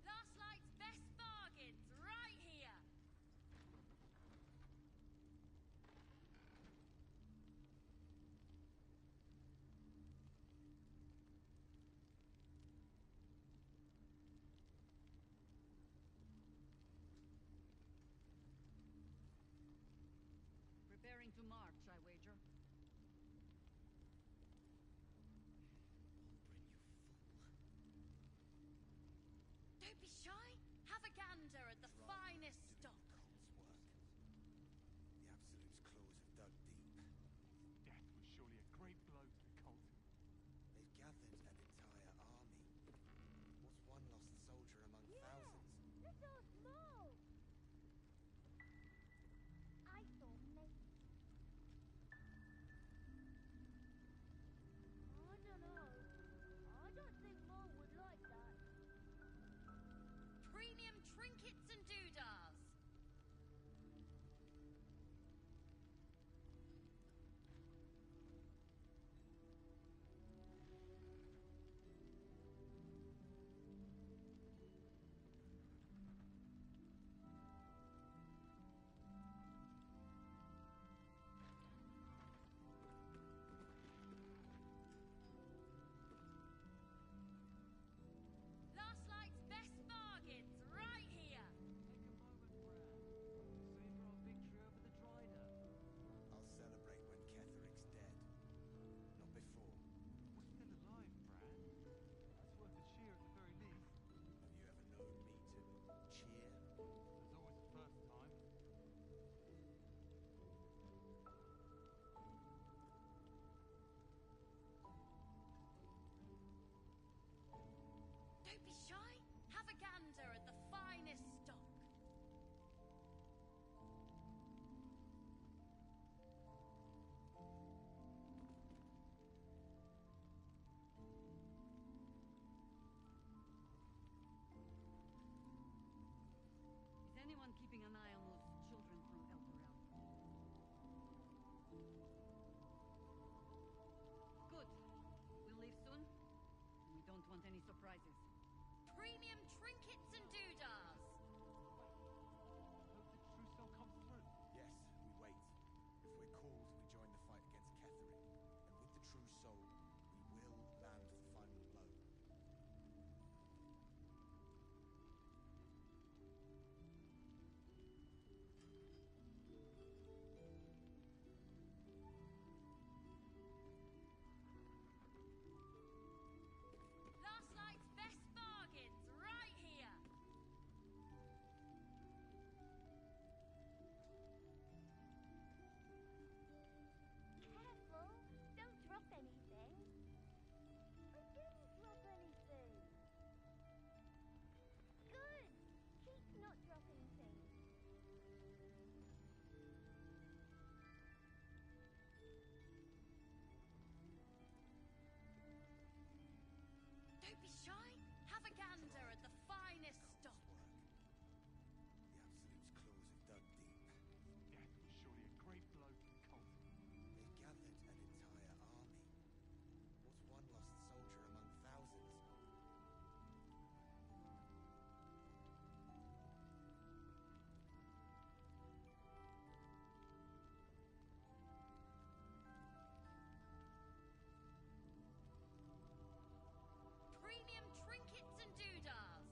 Last night's best bargains, right here. Preparing to march, I wager. Don't be shy. Have a gander at the finest stock. Cult's work. The Absolute's claws have dug deep. Death was surely a great blow to the cult. They've gathered an entire army. What's one lost soldier among thousands? Let us move! I thought maybe... I don't know. I don't think Mom would like that. Premium trinkets and doodahs. Last night's best bargains. don't want any surprises. Premium trinkets and doodahs! Hope the trousseau comes through. Yes, we wait. If we're called, we join the fight against Ketheric. And with the true soul, we will land the final blow. Last night's best bargains, right here! Careful! Don't drop anything! I didn't drop anything! Good! Keep not dropping things! Don't be shy! Have a gander at the finest stock! The Absolute's claws have dug deep. Death was surely a great blow for the cult. They gathered an entire army. What's one lost soldier among thousands? Premium trinkets and doodahs!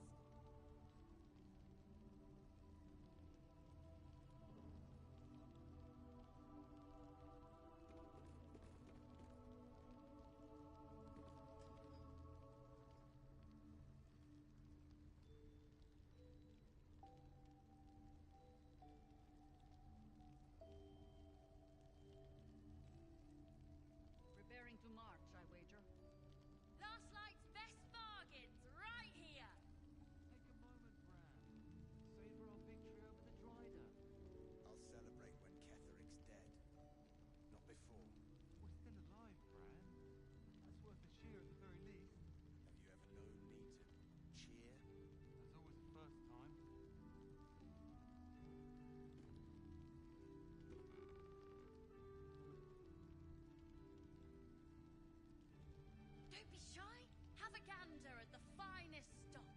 Preparing to march, I wager. Last night's best bargains, right here! Take a moment, Bran. Savor our victory over the Dryder. I'll celebrate when Ketheric's dead. Not before. We're still alive, Bran. That's worth a cheer at the very least. Have you ever known me to cheer? There's always a first time. Don't be shy! Have a gander at the finest stock!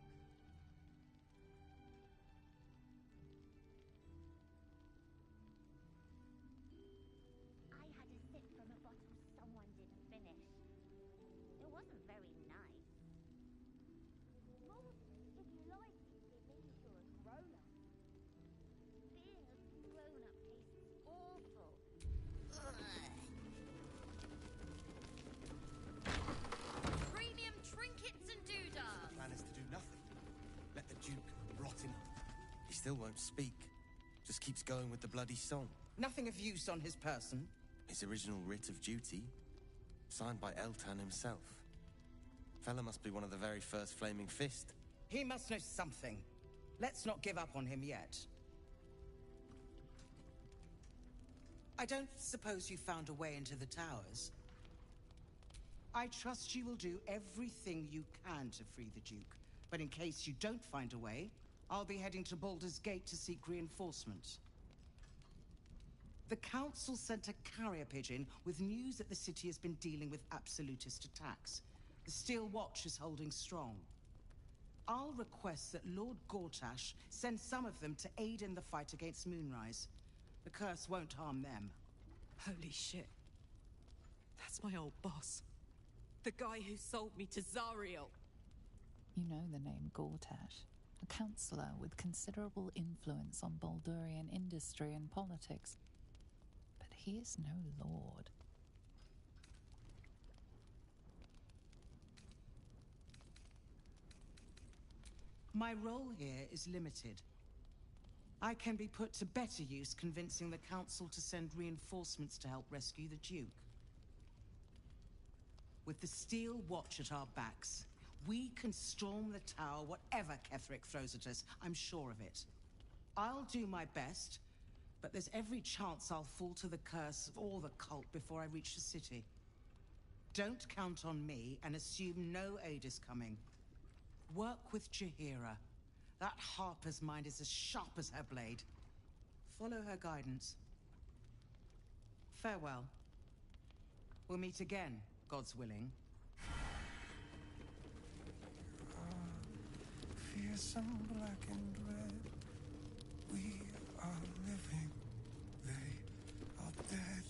I had a sip from a bottle someone didn't finish. It wasn't very nice. Well, if you like it, it means you're a grown-up. Being a grown-up tastes awful. Premium trinkets and doodahs! The plan is to do nothing. Let the Duke rot in. He still won't speak. Just keeps going with the bloody song. Nothing of use on his person. His original writ of duty, signed by Eltan himself. Fella must be one of the very first Flaming Fist. He must know something. Let's not give up on him yet. I don't suppose you found a way into the towers? I trust you will do everything you can to free the Duke. But in case you don't find a way, I'll be heading to Baldur's Gate to seek reinforcements. The Council sent a carrier pigeon with news that the city has been dealing with absolutist attacks. The Steel Watch is holding strong. I'll request that Lord Gortash send some of them to aid in the fight against Moonrise. The curse won't harm them. Holy shit. That's my old boss. The guy who sold me to Zariel. You know the name Gortash, a councillor with considerable influence on Baldurian industry and politics. But he is no lord. My role here is limited. I can be put to better use convincing the Council to send reinforcements to help rescue the Duke. With the Steel Watch at our backs, we can storm the tower whatever Ketheric throws at us, I'm sure of it. I'll do my best, but there's every chance I'll fall to the curse of all the cult before I reach the city. Don't count on me and assume no aid is coming. Work with Jaheira. That Harper's mind is as sharp as her blade. Follow her guidance. Farewell. We'll meet again, God's willing. some black and red. We are living, they are dead.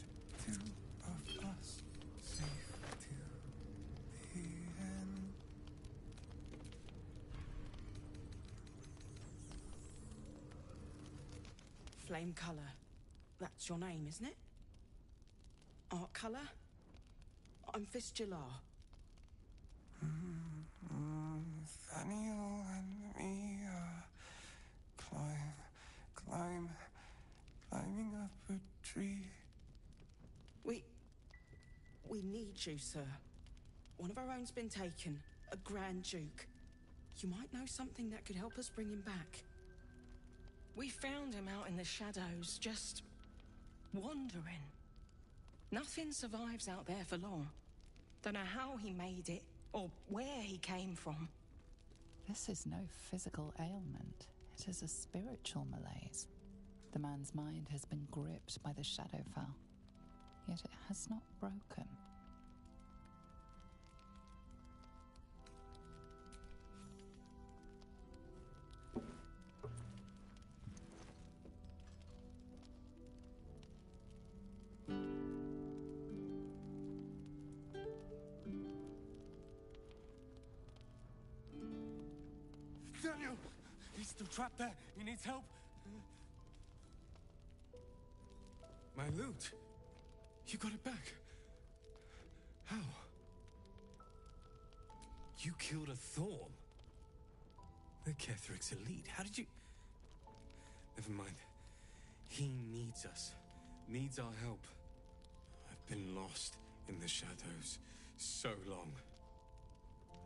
Two of us, safe till the end. Flame colour. That's your name, isn't it? Art colour? I'm Fistula. Nathaniel and me are climbing up a tree. We need you, sir. One of our own's been taken, a Grand Duke. You might know something that could help us bring him back. We found him out in the shadows, just wandering. Nothing survives out there for long. Don't know how he made it, or where he came from. This is no physical ailment. It is a spiritual malaise. The man's mind has been gripped by the Shadowfell, yet it has not broken. Daniel! He's still trapped there. He needs help. My loot. You got it back. How? You killed a Thorm. The Ketheric's elite. How did you... Never mind. He needs us. Needs our help. I've been lost in the shadows so long.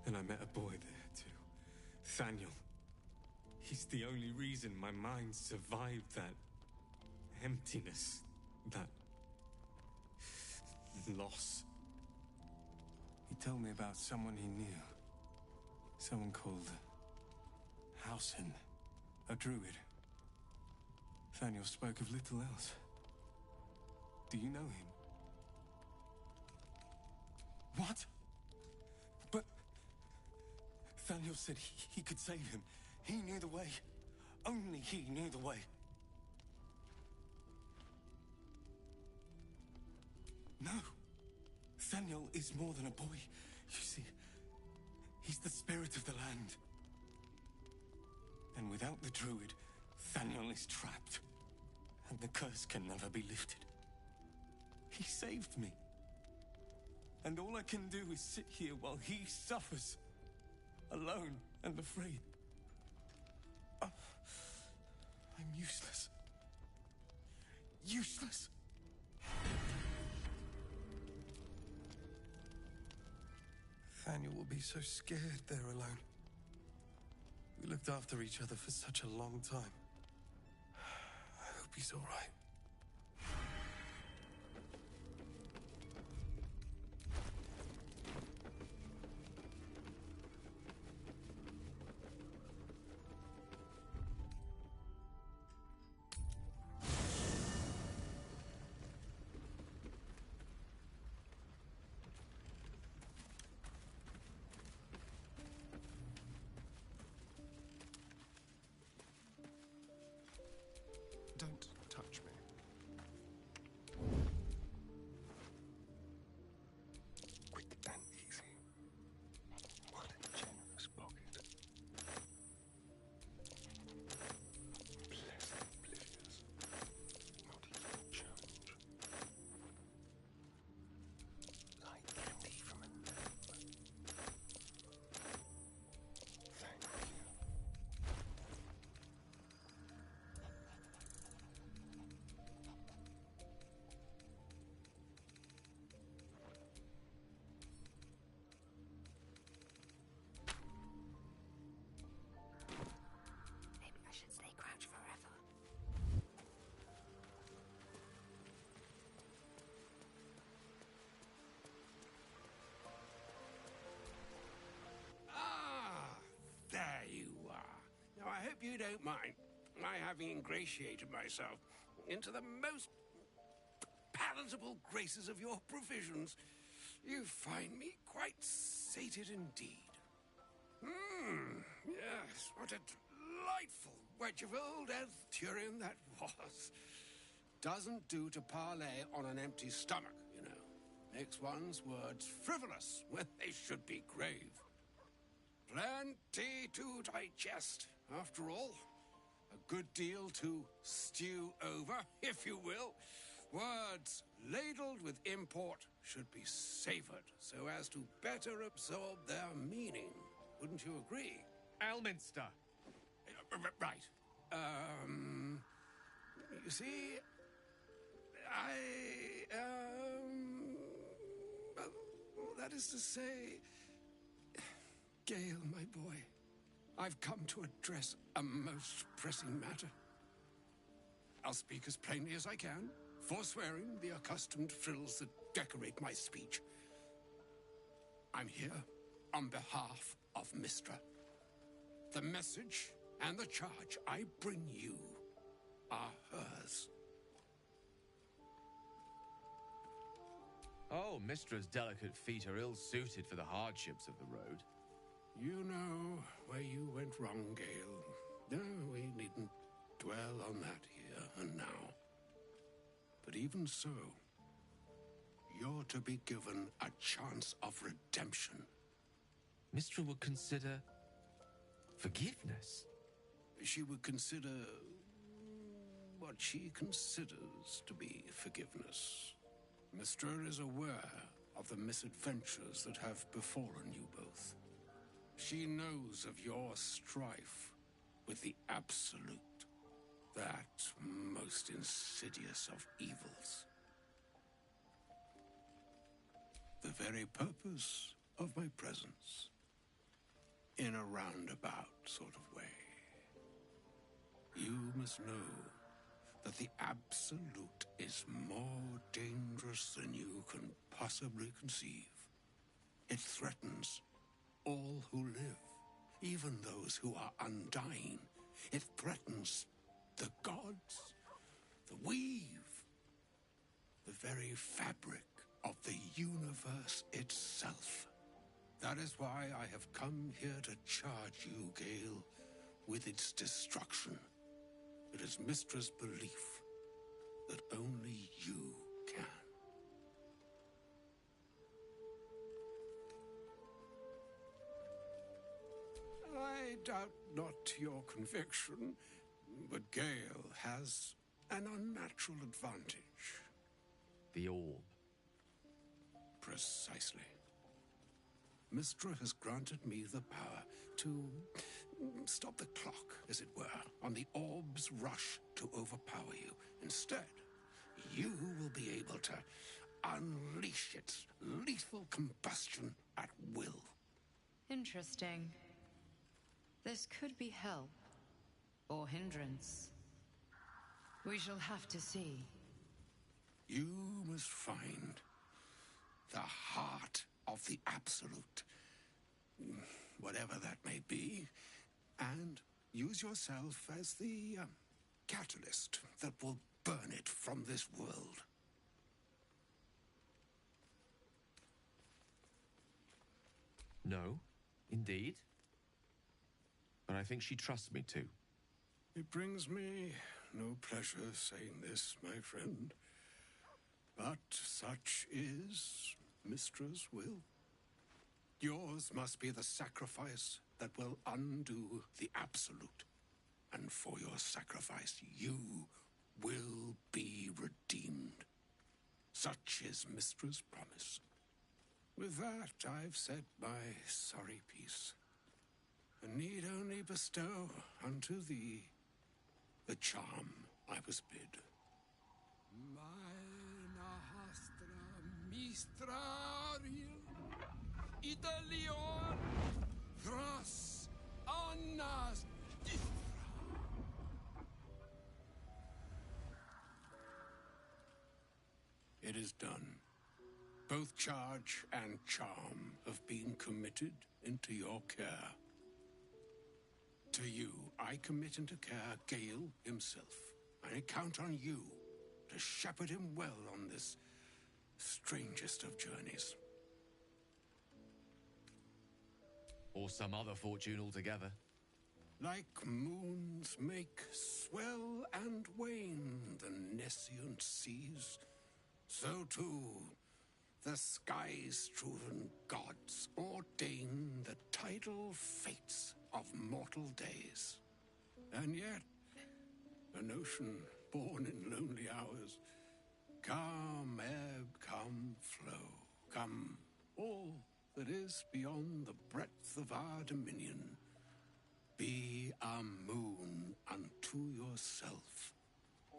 And I met a boy there, too. Thaniel. He's the only reason my mind survived that emptiness, that loss. He told me about someone he knew. Someone called Hausen, a druid. Thaniel spoke of little else. Do you know him? What? But Thaniel said he could save him. He knew the way. Only he knew the way. No. Thaniel is more than a boy. You see, he's the spirit of the land. And without the druid, Thaniel is trapped. And the curse can never be lifted. He saved me. And all I can do is sit here while he suffers. Alone and afraid. I'm useless. Useless. Thaniel will be so scared there alone. We looked after each other for such a long time. I hope he's all right. Don't touch me. Quick and easy. What a generous pocket. Blessed oblivious. Not even challenge. Like candy from a gnome. Thank you. Maybe I should stay crouched forever. Ah, there you are. Now, I hope you don't mind my having ingratiated myself into the most palatable graces of your provisions. You find me quite sated indeed. Yes, what a delightful wedge of old Arthurian that was. Doesn't do to parley on an empty stomach, you know. Makes one's words frivolous when they should be grave. Plenty to digest, after all. A good deal to stew over, if you will. Words ladled with import should be savored so as to better absorb their meaning. Wouldn't you agree? Elminster. Right. You see, that is to say, Gale, my boy, I've come to address a most pressing matter. I'll speak as plainly as I can, forswearing the accustomed frills that decorate my speech. I'm here on behalf of Mystra. The message and the charge I bring you are hers. Oh, Mistra's delicate feet are ill-suited for the hardships of the road. You know where you went wrong, Gale. No, we needn't dwell on that here and now. But even so, you're to be given a chance of redemption. Mistra would consider forgiveness. She would consider what she considers to be forgiveness. Mistra is aware of the misadventures that have befallen you both. She knows of your strife with the Absolute, that most insidious of evils. The very purpose of my presence, in a roundabout sort of way. You must know that the Absolute is more dangerous than you can possibly conceive. It threatens all who live, even those who are undying. It threatens the gods, the weave, the very fabric of the universe itself. That is why I have come here to charge you, Gale, with its destruction. It is Mistra's belief that only you can. I doubt not your conviction, but Gale has an unnatural advantage. The orb. Precisely. Mistra has granted me the power to stop the clock, as it were, on the orb's rush to overpower you. Instead, you will be able to unleash its lethal combustion at will. Interesting. This could be help or hindrance. We shall have to see. You must find the heart of the Absolute, whatever that may be, and use yourself as the catalyst that will burn it from this world. No, indeed. But I think she trusts me too. It brings me no pleasure saying this, my friend. But such is Mistra's will. Yours must be the sacrifice that will undo the Absolute. And for your sacrifice, you will be redeemed. Such is Mistra's promise. With that, I've said my sorry piece, and need only bestow unto thee the charm I was bid. Meine Hastra Mistrariel Idalion Thras Annas. It is done. Both charge and charm have been committed into your care. To you, I commit into care Gale himself. I count on you to shepherd him well on this strangest of journeys. Or some other fortune altogether. Like moons make swell and wane the nescient seas, so too the skies-striven gods ordain the tidal fates of mortal days. And yet, an ocean born in lonely hours, come ebb, come flow, come all that is beyond the breadth of our dominion. Be a moon unto yourself.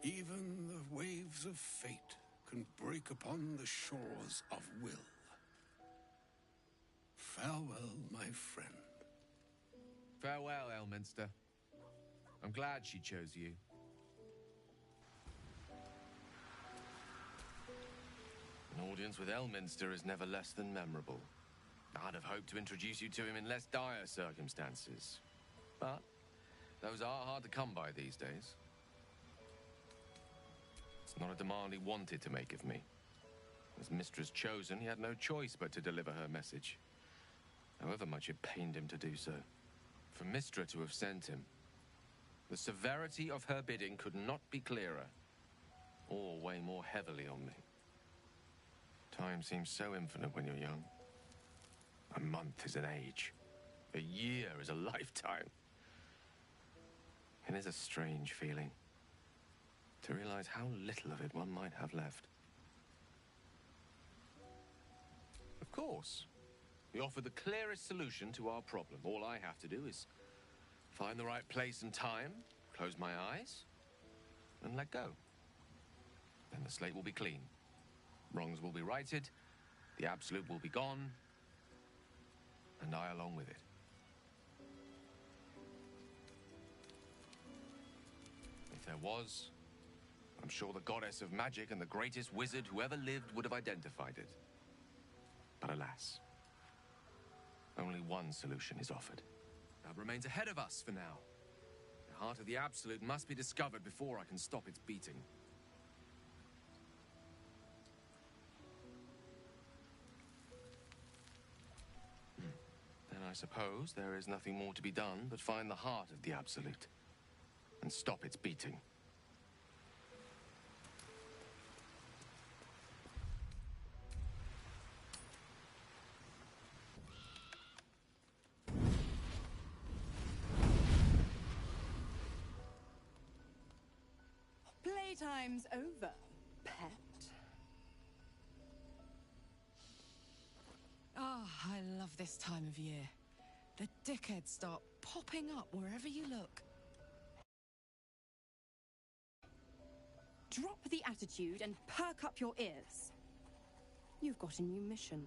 Even the waves of fate can break upon the shores of will. Farewell, my friend. Farewell, Elminster. I'm glad she chose you. An audience with Elminster is never less than memorable. I'd have hoped to introduce you to him in less dire circumstances. But those are hard to come by these days. It's not a demand he wanted to make of me. As Mistress chosen, he had no choice but to deliver her message, however much it pained him to do so. For Mistra to have sent him, the severity of her bidding could not be clearer, or weigh more heavily on me. Time seems so infinite when you're young. A month is an age. A year is a lifetime. It is a strange feeling to realize how little of it one might have left. Of course, we offer the clearest solution to our problem. All I have to do is find the right place and time, close my eyes, and let go. Then the slate will be clean. Wrongs will be righted, the absolute will be gone, and I along with it. If there was, I'm sure the goddess of magic and the greatest wizard who ever lived would have identified it. But alas, only one solution is offered. That remains ahead of us for now. The heart of the Absolute must be discovered before I can stop its beating. Then I suppose there is nothing more to be done but find the heart of the Absolute and stop its beating. Playtime's over, pet. Ah, I love this time of year. The dickheads start popping up wherever you look. Drop the attitude and perk up your ears. You've got a new mission.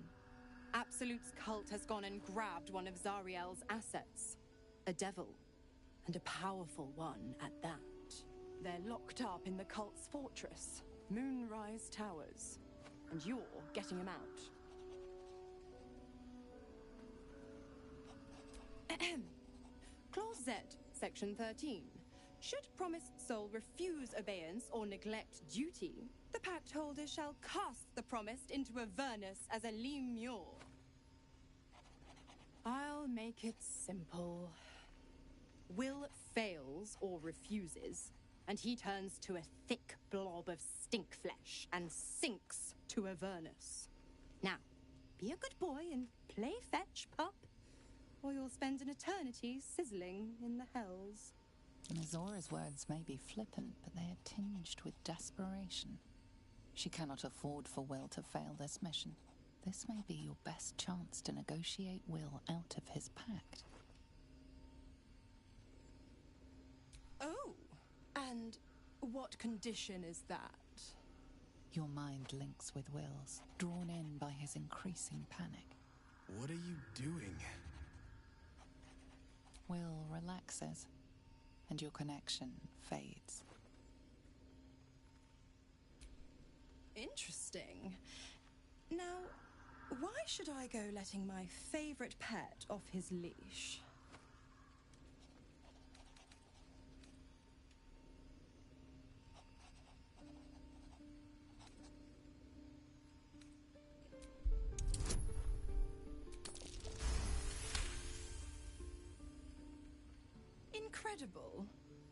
Absolute's cult has gone and grabbed one of Zariel's assets. A devil. And a powerful one at that. They're locked up in the cult's fortress, Moonrise Towers. And you're getting them out. Clause Z, Section 13. Should promised soul refuse obeyance or neglect duty, the pact holder shall cast the promised into Avernus as a lemure. I'll make it simple. Will fails or refuses, and he turns to a thick blob of stink flesh and sinks to Avernus. Now, be a good boy and play fetch, pup, or you'll spend an eternity sizzling in the hells. Zora's words may be flippant, but they are tinged with desperation. She cannot afford for Will to fail this mission. This may be your best chance to negotiate Will out of his pact. Oh, and what condition is that? Your mind links with Will's, drawn in by his increasing panic. What are you doing? Will relaxes, and your connection fades. Interesting. Now, why should I go letting my favorite pet off his leash? Incredible.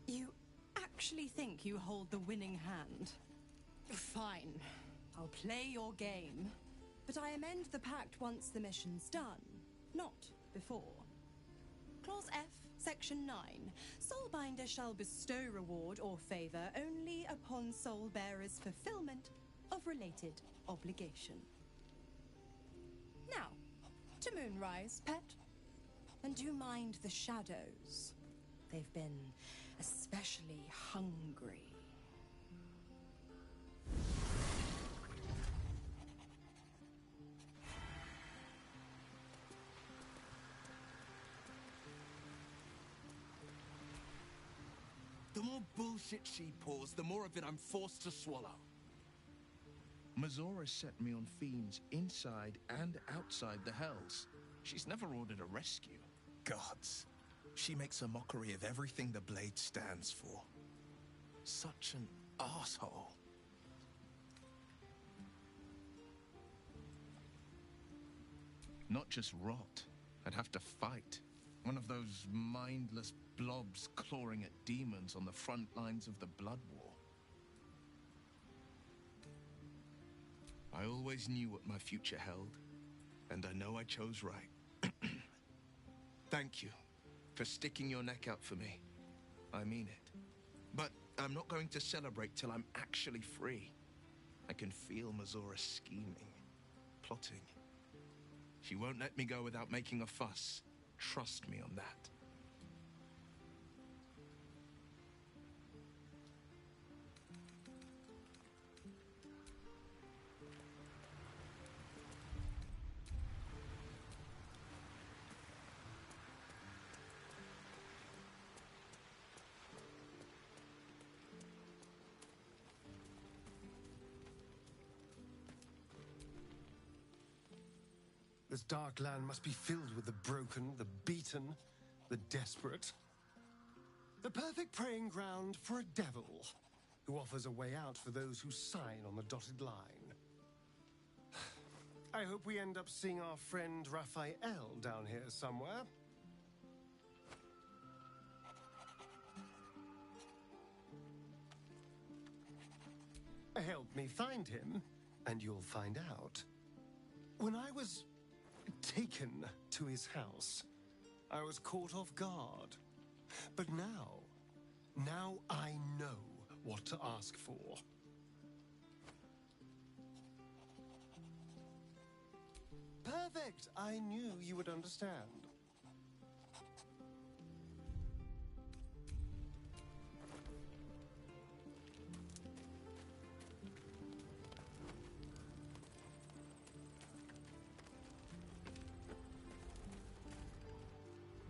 You actually think you hold the winning hand? Fine. I'll play your game. But I amend the pact once the mission's done, not before. Clause F, Section 9. Soulbinder shall bestow reward or favor only upon soul bearer's fulfillment of related obligation. Now, to Moonrise, pet. And do mind the shadows. They've been especially hungry. The more bullshit she pours, the more of it I'm forced to swallow. Mazora set me on fiends inside and outside the Hells. She's never ordered a rescue. Gods. She makes a mockery of everything the Blade stands for. Such an asshole. Not just rot. I'd have to fight. One of those mindless blobs clawing at demons on the front lines of the Blood War. I always knew what my future held, and I know I chose right. Thank you for sticking your neck out for me. I mean it. But I'm not going to celebrate till I'm actually free. I can feel Mazora scheming, plotting. She won't let me go without making a fuss. Trust me on that. This dark land must be filled with the broken, the beaten, the desperate. The perfect preying ground for a devil who offers a way out for those who sign on the dotted line. I hope we end up seeing our friend Raphael down here somewhere. Help me find him, and you'll find out. When I was taken to his house, I was caught off guard. But now I know what to ask for. Perfect! I knew you would understand.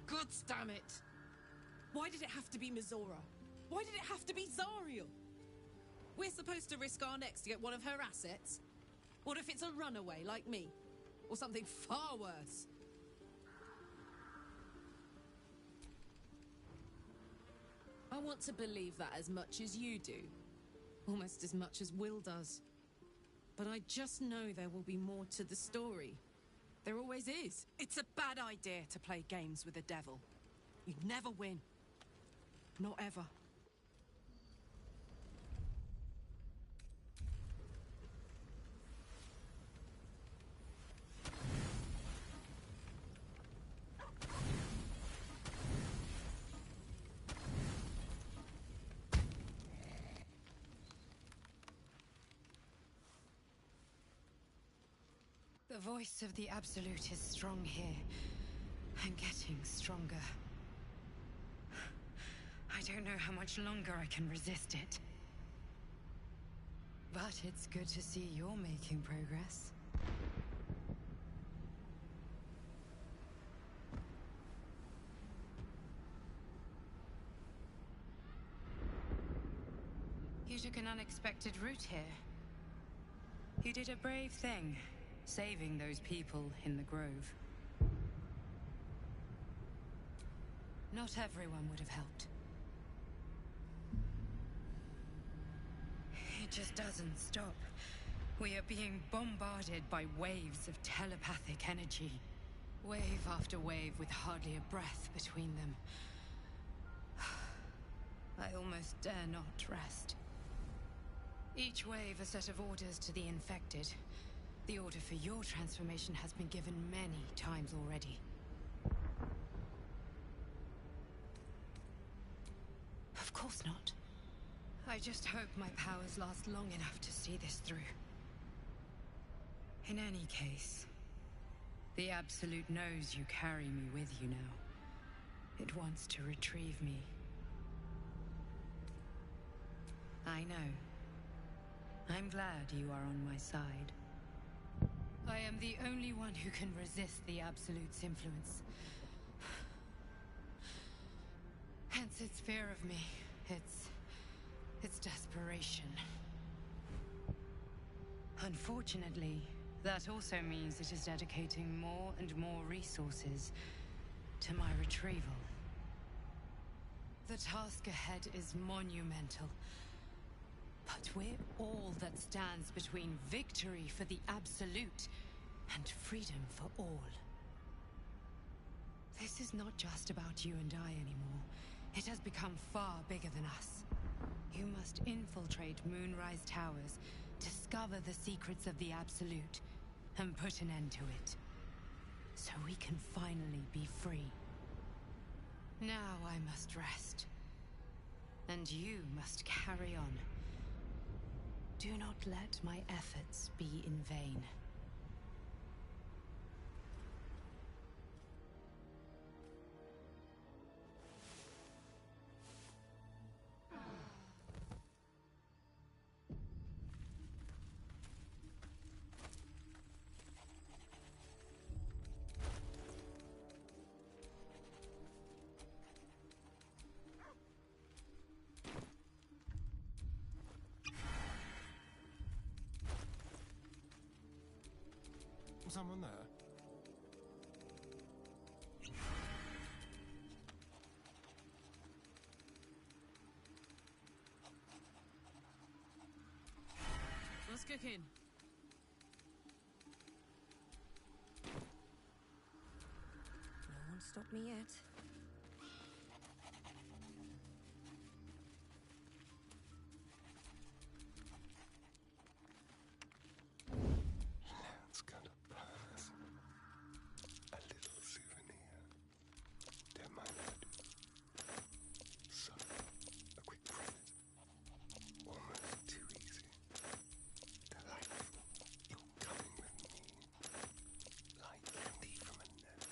Gods damn it! Why did it have to be Mazora? Why did it have to be Zariel? We're supposed to risk our necks to get one of her assets? What if it's a runaway like me? Or something far worse? I want to believe that as much as you do. Almost as much as Will does. But I just know there will be more to the story. There always is. It's a bad idea to play games with the devil. You'd never win. Not ever. The voice of the Absolute is strong here, and getting stronger. I don't know how much longer I can resist it. But it's good to see you're making progress. You took an unexpected route here. You did a brave thing, saving those people in the Grove. Not everyone would have helped. It just doesn't stop. We are being bombarded by waves of telepathic energy. Wave after wave with hardly a breath between them. I almost dare not rest. Each wave a set of orders to the infected. The order for your transformation has been given many times already. Of course not. I just hope my powers last long enough to see this through. In any case, the Absolute knows you carry me with you now. It wants to retrieve me. I know. I'm glad you are on my side. I am the only one who can resist the Absolute's influence. Hence its fear of me. Its desperation. Unfortunately, that also means it is dedicating more and more resources to my retrieval. The task ahead is monumental. But we're all that stands between victory for the Absolute and freedom for all. This is not just about you and I anymore. It has become far bigger than us. You must infiltrate Moonrise Towers, discover the secrets of the Absolute, and put an end to it. So we can finally be free. Now I must rest. And you must carry on. Do not let my efforts be in vain. Someone there? What's cooking? No one stopped me yet. It's gonna pass. A little souvenir. Don't mind I do. So, a quick present. Almost too easy. Delightful. You're coming with me. Like candy from a gnome.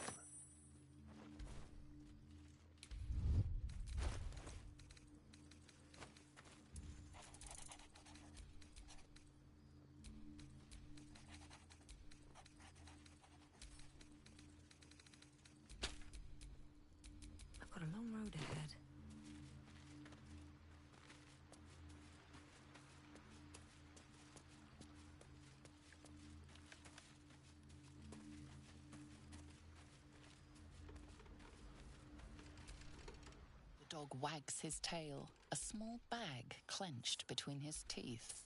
I've got a long road ahead. The dog wags his tail, a small bag clenched between his teeth.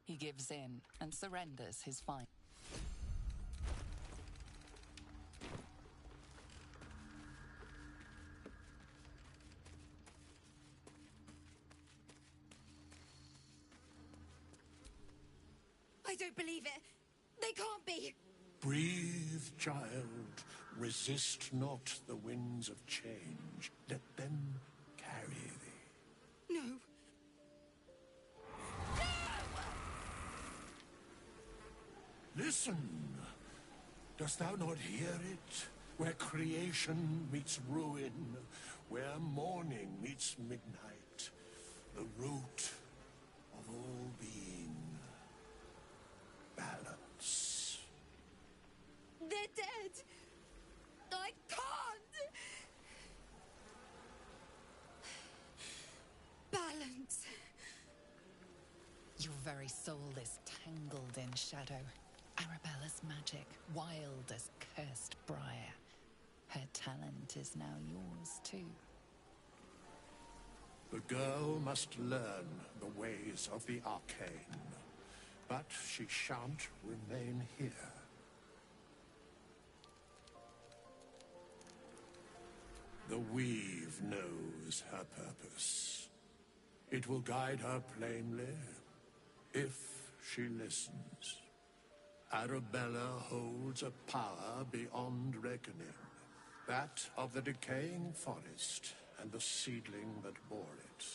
He gives in and surrenders his find. I don't believe it. They can't be. Breathe, child. Resist not the winds of change. Let them carry thee. No. Listen. Dost thou not hear it? Where creation meets ruin, where morning meets midnight, the root of all being. Balance. They're dead. I can't. Balance. Your very soul is tangled in shadow. Arabella's magic, wild as cursed briar. Her talent is now yours, too. The girl must learn the ways of the arcane, but she shan't remain here. The Weave knows her purpose. It will guide her plainly, if she listens. Arabella holds a power beyond reckoning, that of the decaying forest and the seedling that bore it.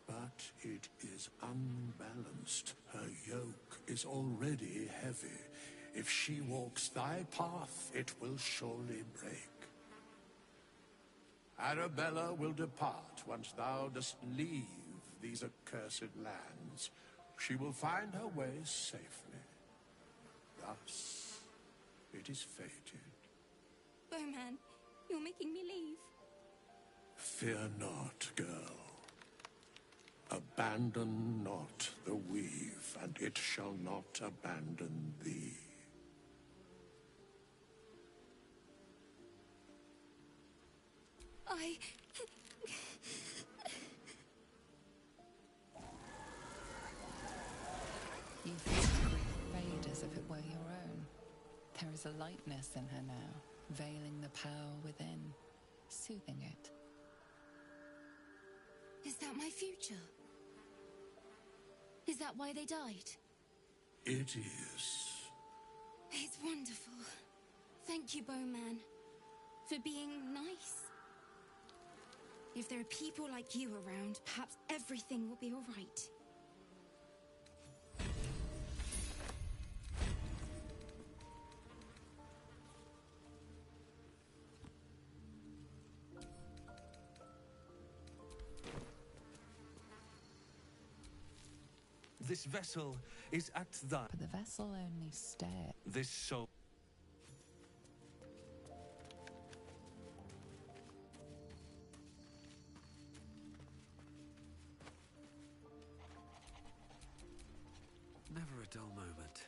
But it is unbalanced. Her yoke is already heavy. If she walks thy path, it will surely break. Arabella will depart once thou dost leave these accursed lands. She will find her way safely. Thus, it is fated. Bowman, you're making me leave. Fear not, girl. Abandon not the weave, and it shall not abandon thee. You feel the grief fade as if it were your own. There is a lightness in her now, veiling the power within, soothing it. Is that my future? Is that why they died? It is. It's wonderful. Thank you, Bowman, for being nice. If there are people like you around, perhaps everything will be all right. This vessel is at thy... But the vessel only stared. This soul... Never a dull moment.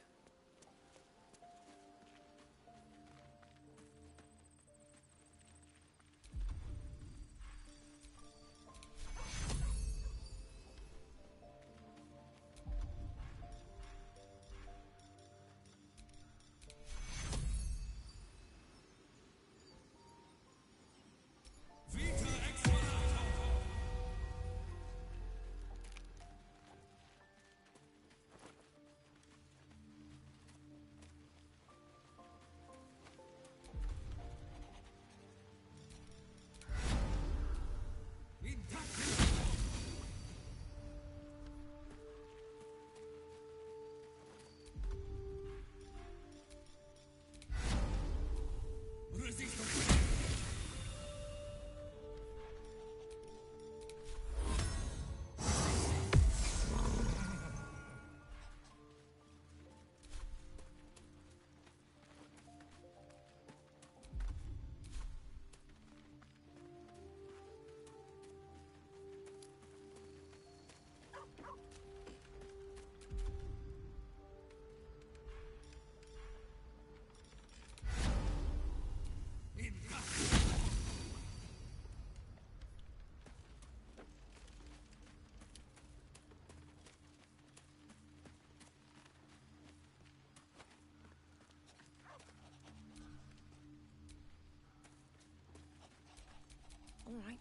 All right,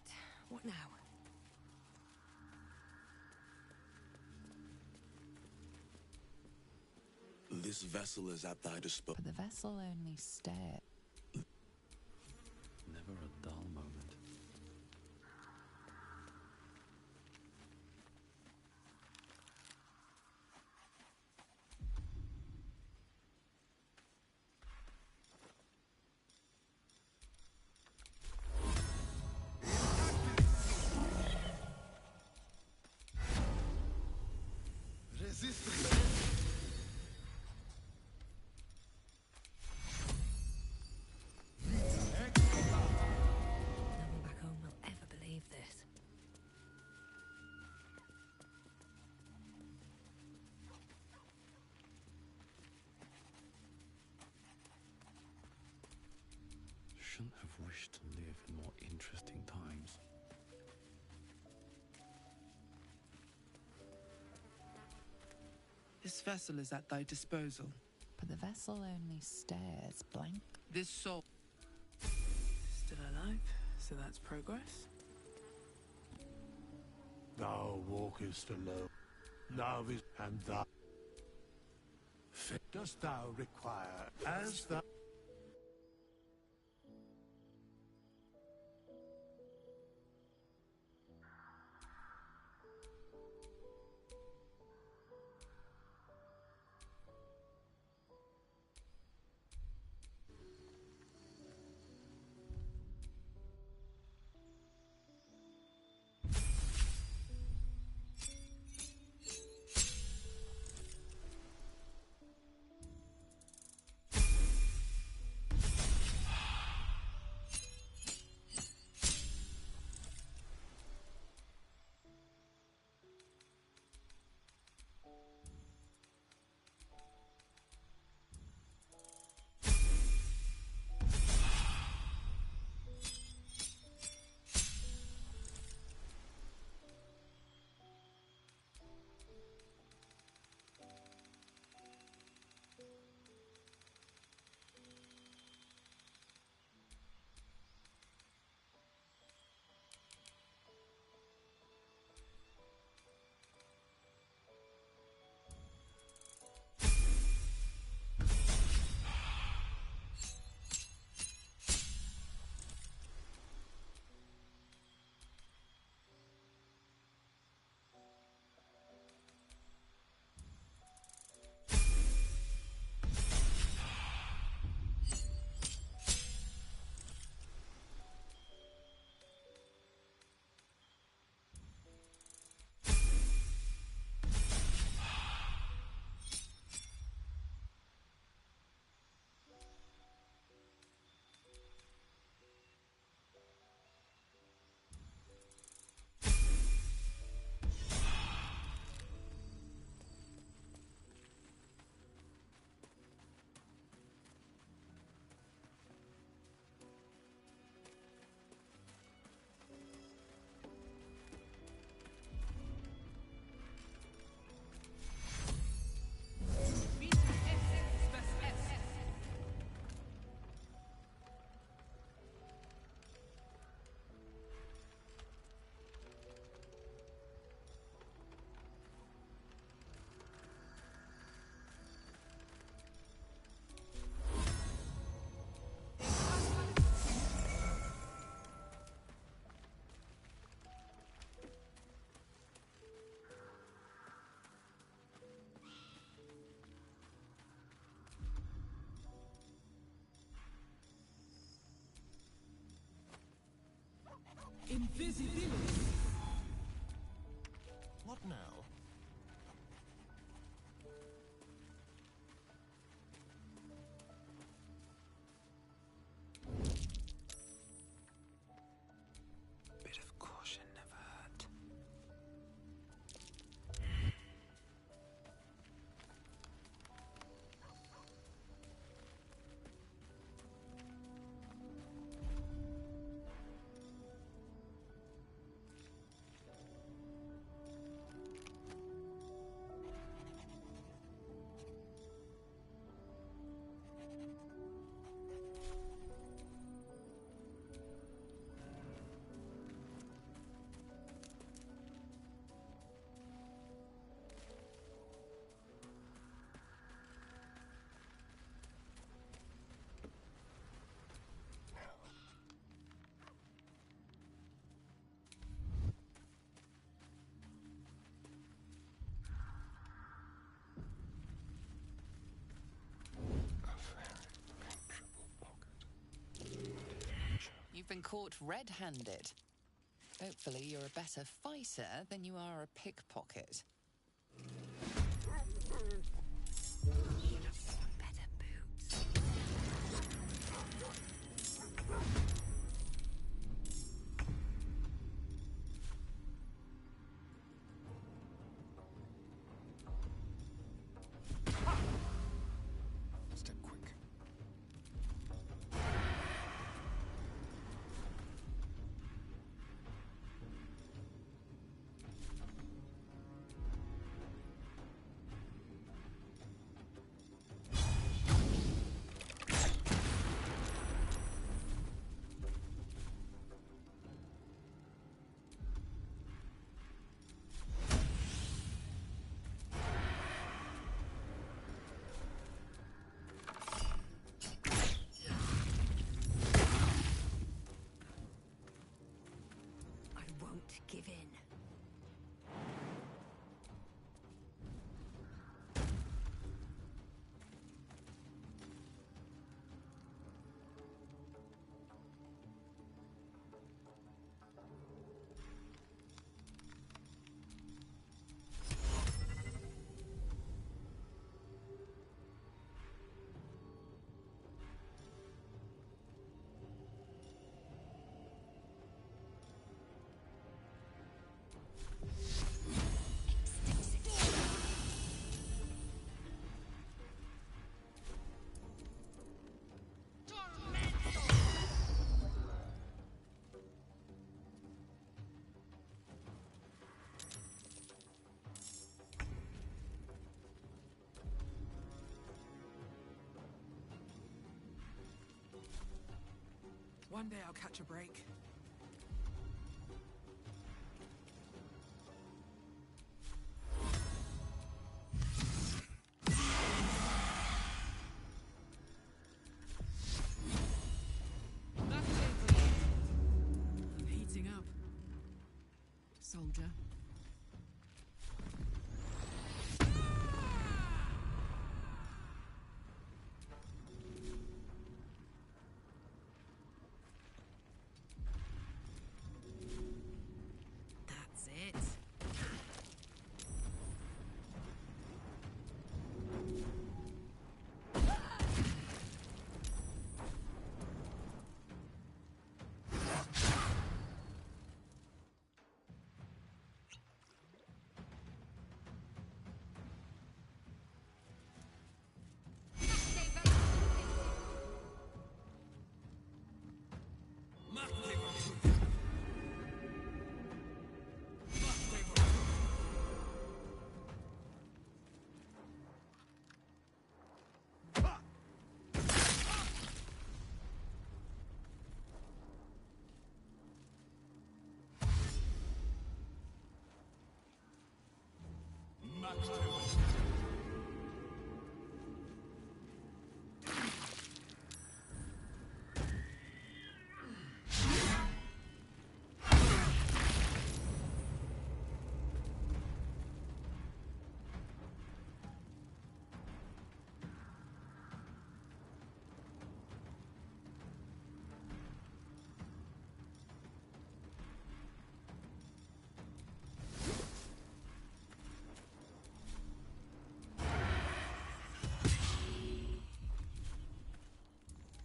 what now? This vessel is at thy disposal. But the vessel only stared. Never a dull moment. No one back home will ever believe this. Shouldn't have wished to live in more interesting times. This vessel is at thy disposal. But the vessel only stares blank. This soul... Still alive, so that's progress. Thou walkest alone. Love is and thou. Dost thou require as thou. Invisibility. What now? Bit of caution never hurt. You've been caught red-handed. Hopefully you're a better fighter than you are a pickpocket. Better boots. Step quick. Don't give in. One day I'll catch a break. I'm heating up. Soldier. That's it.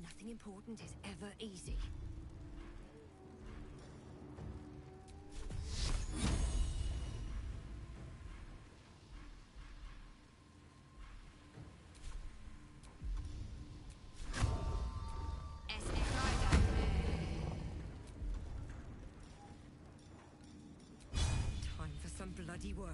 Nothing important is ever easy. Time for some bloody work.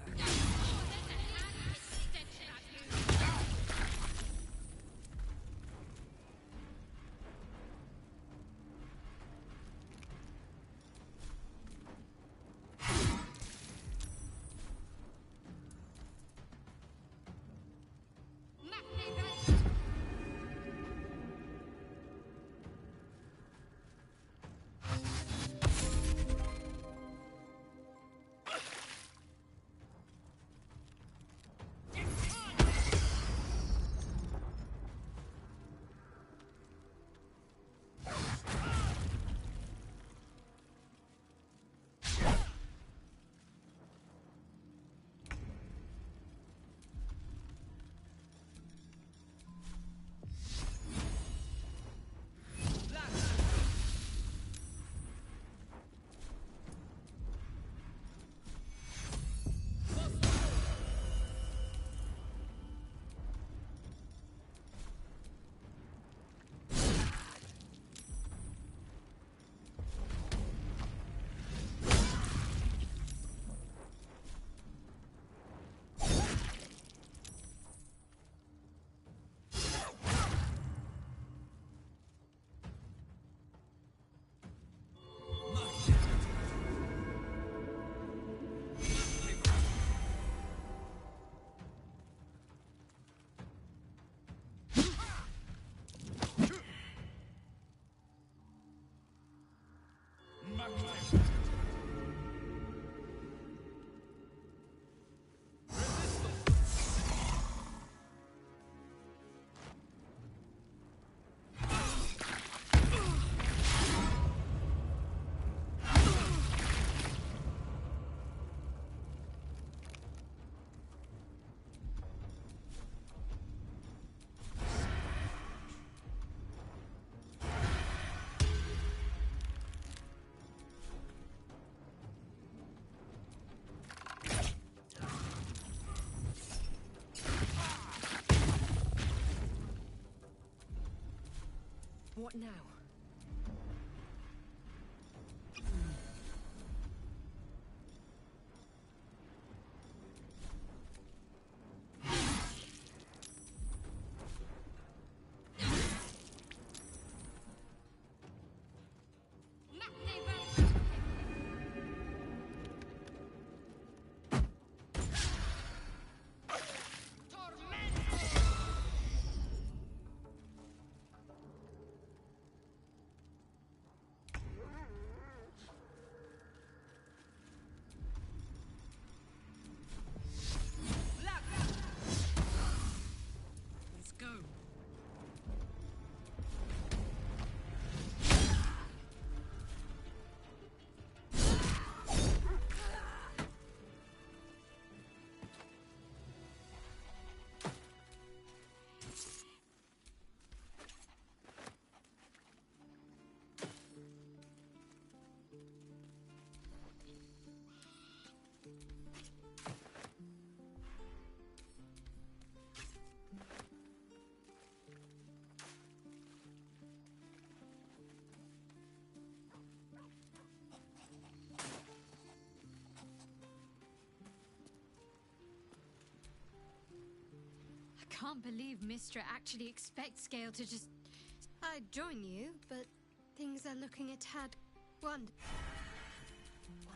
What now? Let's go. I can't believe Mistra actually expects Gale to just... I'd join you, but things are looking a tad... What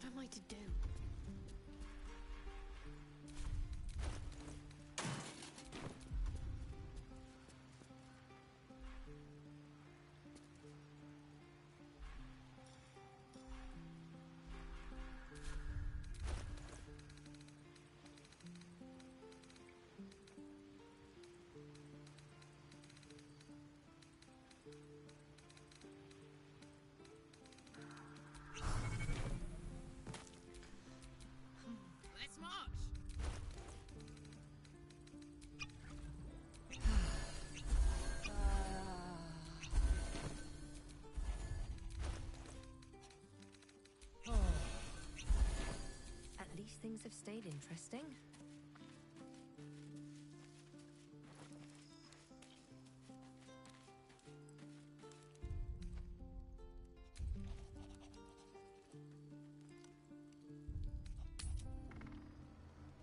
am I to do? Let's march. At least things have stayed interesting.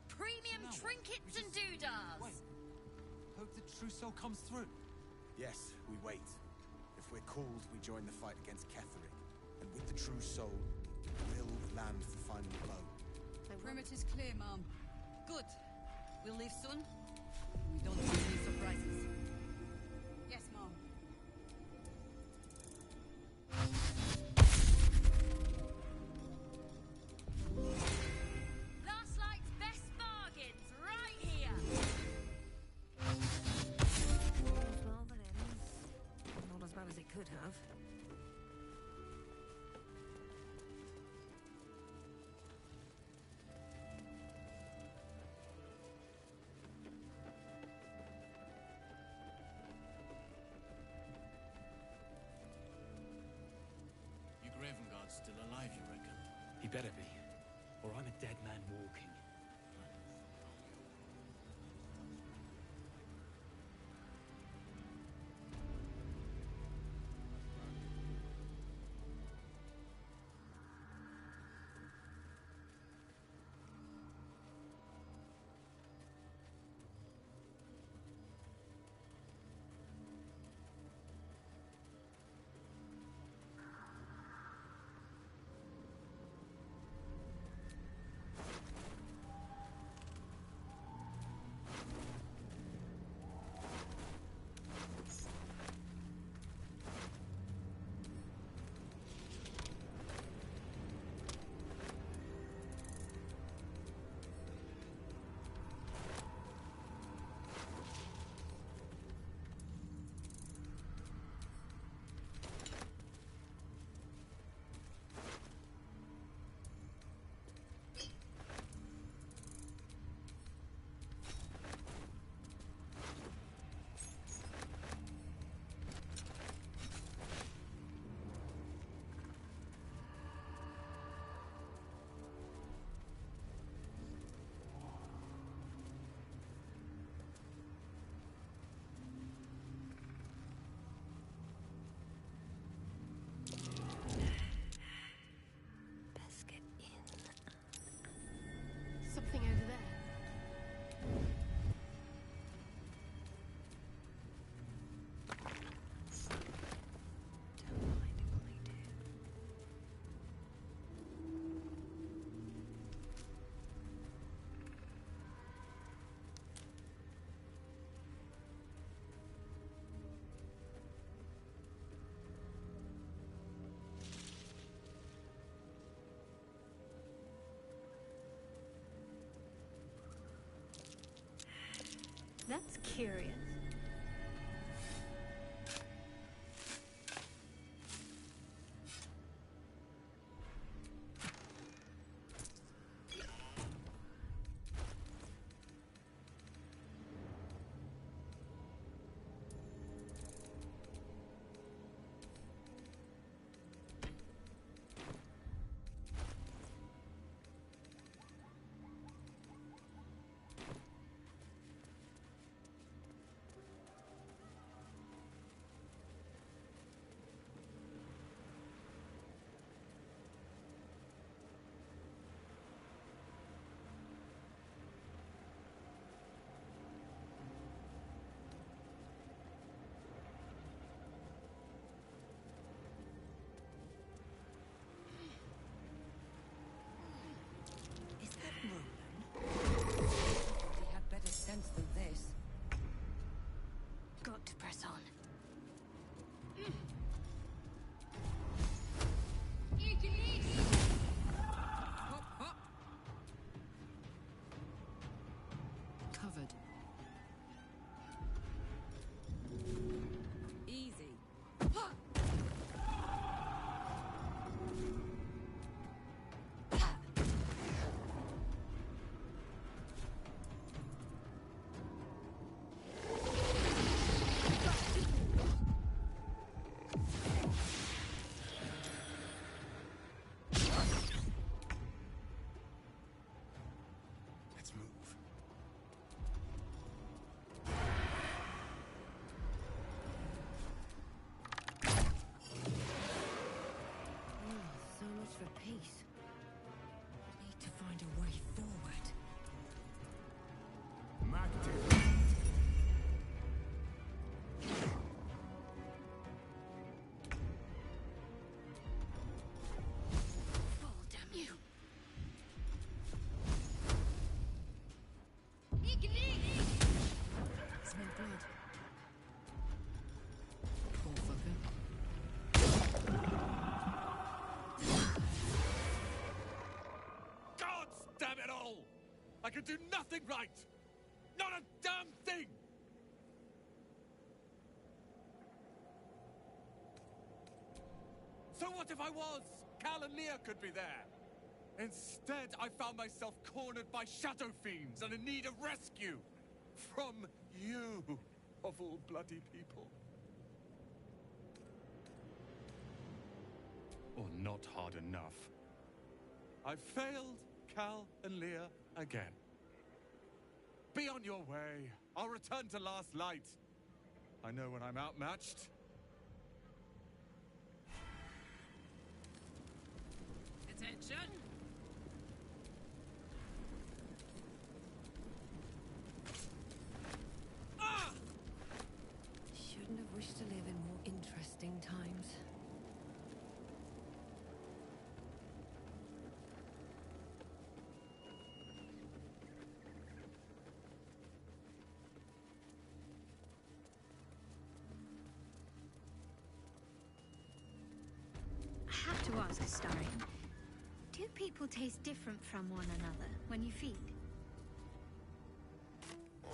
Premium trinkets and doodads! Wait. Hope the trousseau comes through. Yes, we wait. If we're called, we join the fight against Ketheric. And with the true soul, we'll land the final blow. Perimeter's clear, Mom. Good. We'll leave soon. We don't need any surprises. Yes, Mom. Last Light's best bargains, right here! Well, that ends. Not as bad as it could have. Your Graven Guard's still alive, you reckon? He better be, or I'm a dead man walking. curious. He had better sense than this. Got to press on. Covered. Easy. Let's move. So much for peace. Need to find a way forward. Fall, damn you! Smell blood. Poor fucker. Gods damn it all! I can do nothing right! Not a damn thing! So what if I was? Cal and Leah could be there. Instead, I found myself cornered by shadow fiends and in need of rescue. From you, of all bloody people. Or not hard enough. I've failed Cal and Leah again. Be on your way. I'll return to Last Light. I know when I'm outmatched. Attention! Shouldn't have wished to live in more interesting times. I have to ask, Starry, do people taste different from one another when you feed? All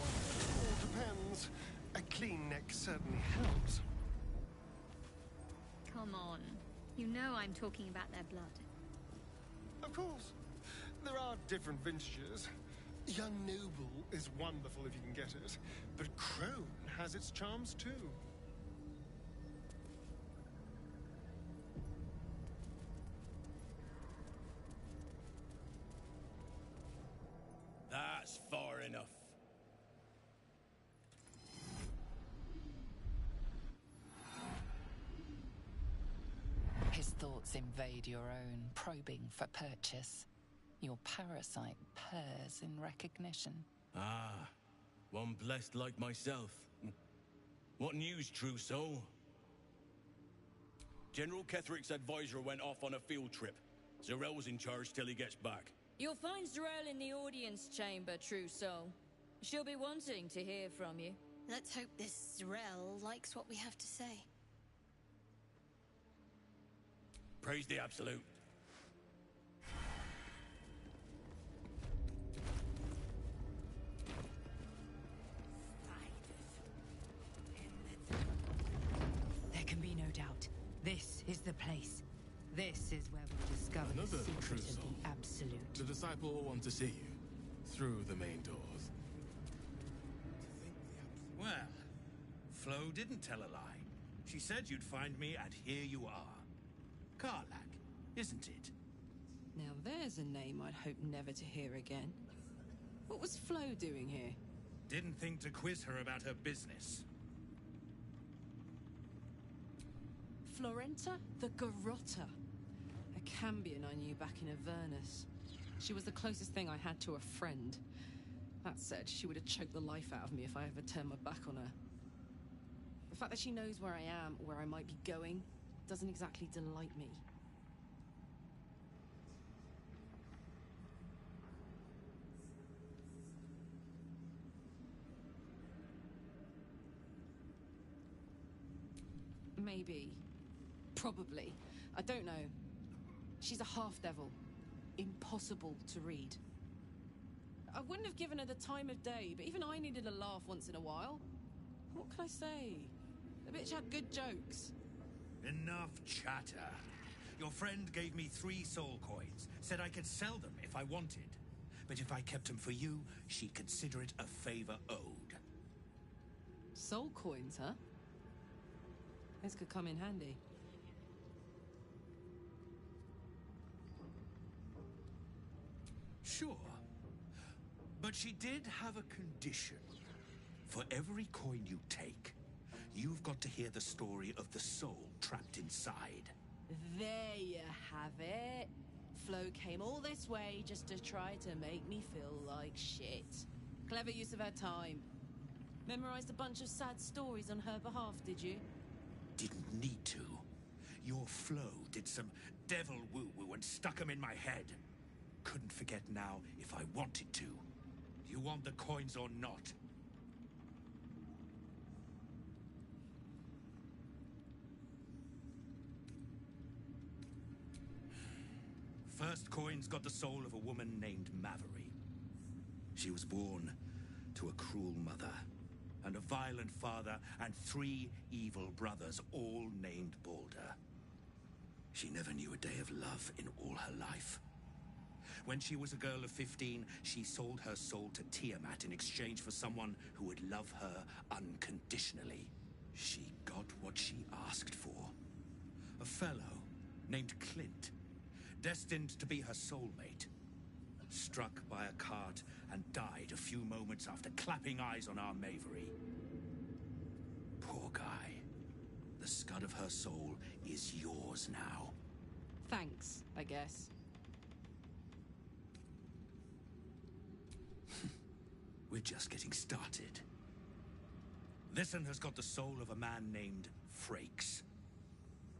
depends. A clean neck certainly helps. Come on. You know I'm talking about their blood. Of course. There are different vintages. Young Noble is wonderful if you can get it, but Crone has its charms too. That's far enough. His thoughts invade your own, probing for purchase. Your parasite purrs in recognition. Ah, one blessed like myself. What news, true soul? General Ketherick's advisor went off on a field trip. Zarel's in charge till he gets back. You'll find Zarel in the audience chamber, true soul. She'll be wanting to hear from you. Let's hope this Zarel likes what we have to say. Praise the Absolute. place. This is where we discover Another the secret true of soul. the Absolute. The disciple will want to see you. Through the main doors. Well, Flo didn't tell a lie. She said you'd find me, and here you are. Karlak, isn't it? Now there's a name I'd hope never to hear again. What was Flo doing here? Didn't think to quiz her about her business. Florenta the Garotta. A Cambion I knew back in Avernus. She was the closest thing I had to a friend. That said, she would have choked the life out of me if I ever turned my back on her. The fact that she knows where I am, where I might be going, doesn't exactly delight me. Maybe. Probably. I don't know. She's a half-devil. Impossible to read. I wouldn't have given her the time of day, but even I needed a laugh once in a while. What can I say? The bitch had good jokes. Enough chatter. Your friend gave me 3 soul coins, said I could sell them if I wanted. But if I kept them for you, she'd consider it a favor owed. Soul coins, huh? This could come in handy. Sure. But she did have a condition. For every coin you take, you've got to hear the story of the soul trapped inside. There you have it. Flo came all this way just to try to make me feel like shit. Clever use of her time. Memorized a bunch of sad stories on her behalf, did you? Didn't need to. Your Flo did some devil woo-woo and stuck 'em in my head. Couldn't forget now if I wanted to. You want the coins or not? First coin's got the soul of a woman named Maveri. She was born to a cruel mother and a violent father and 3 evil brothers, all named Baldur. She never knew a day of love in all her life. When she was a girl of 15, she sold her soul to Tiamat in exchange for someone who would love her unconditionally. She got what she asked for. A fellow named Clint, destined to be her soulmate. Struck by a cart and died a few moments after clapping eyes on our Mavery. Poor guy. The scud of her soul is yours now. Thanks, I guess. We're just getting started. This one has got the soul of a man named Frakes.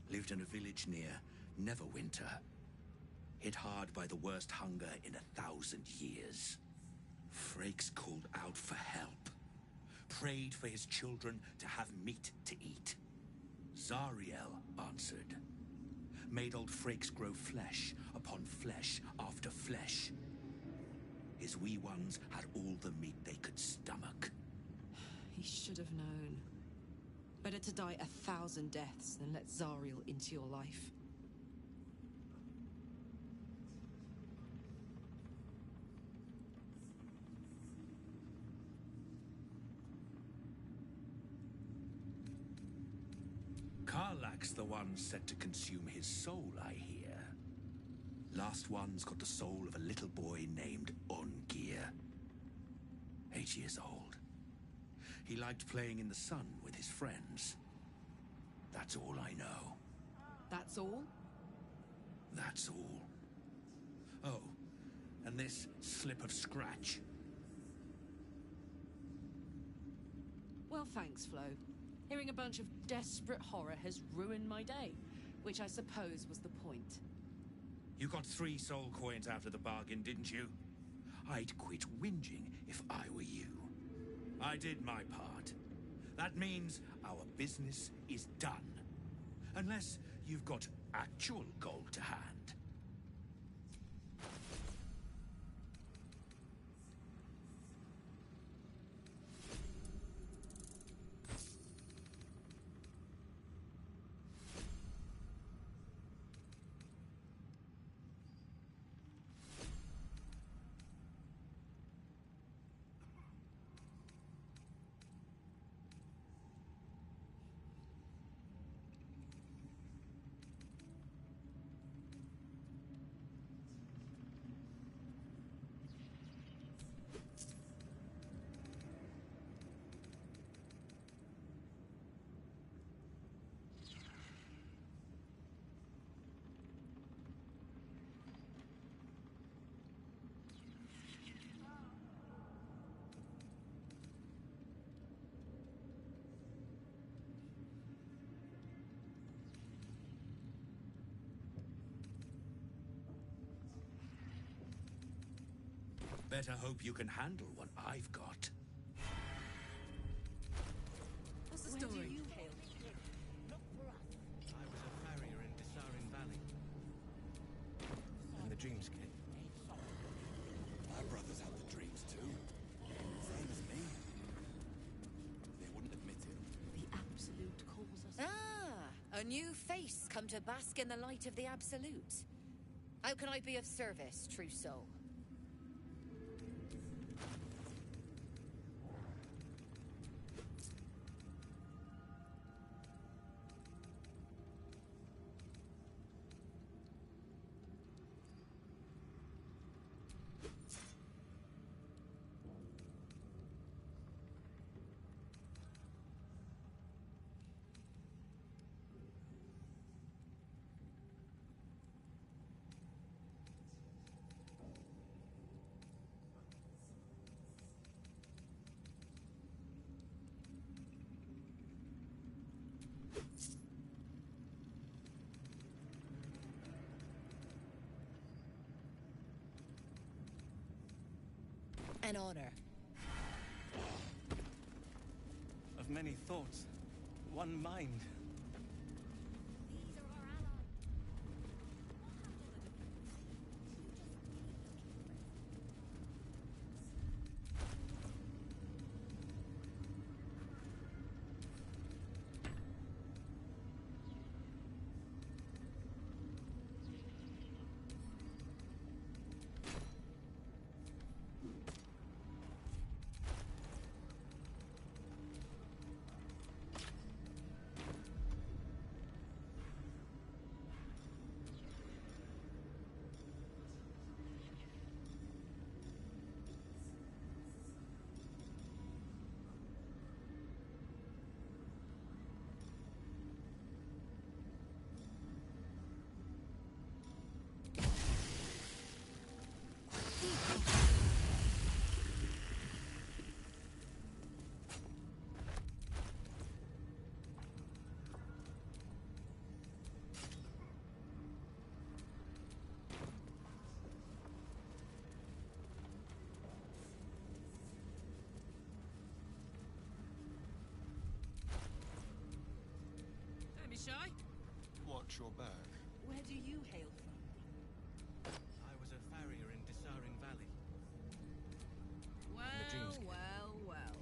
Lived in a village near Neverwinter. Hit hard by the worst hunger in 1,000 years. Frakes called out for help. Prayed for his children to have meat to eat. Zariel answered. Made old Frakes grow flesh upon flesh after flesh. His wee ones had all the meat they could stomach. He should have known. Better to die 1,000 deaths than let Zariel into your life. Karlak's the one set to consume his soul, I hear. Last one's got the soul of a little boy named Ungir. 8 years old. He liked playing in the sun with his friends. That's all I know. That's all? That's all. Oh, and this slip of scratch. Well, thanks, Flo. Hearing a bunch of desperate horror has ruined my day, which I suppose was the point. You got 3 soul coins after the bargain, didn't you? I'd quit whinging if I were you. I did my part. That means our business is done. Unless you've got actual gold to hand. Better hope you can handle what I've got. What's the story? I was a farrier in Desarin Valley. And the dreams came. My brothers had the dreams too. Same as me. They wouldn't admit it. The Absolute calls us. Ah, a new face come to bask in the light of the Absolute. How can I be of service, true soul? An honor. Of many thoughts, one mind. Shy? Watch your back. Where do you hail from? I was a farrier in Desarin Valley. Well, dreams came. well.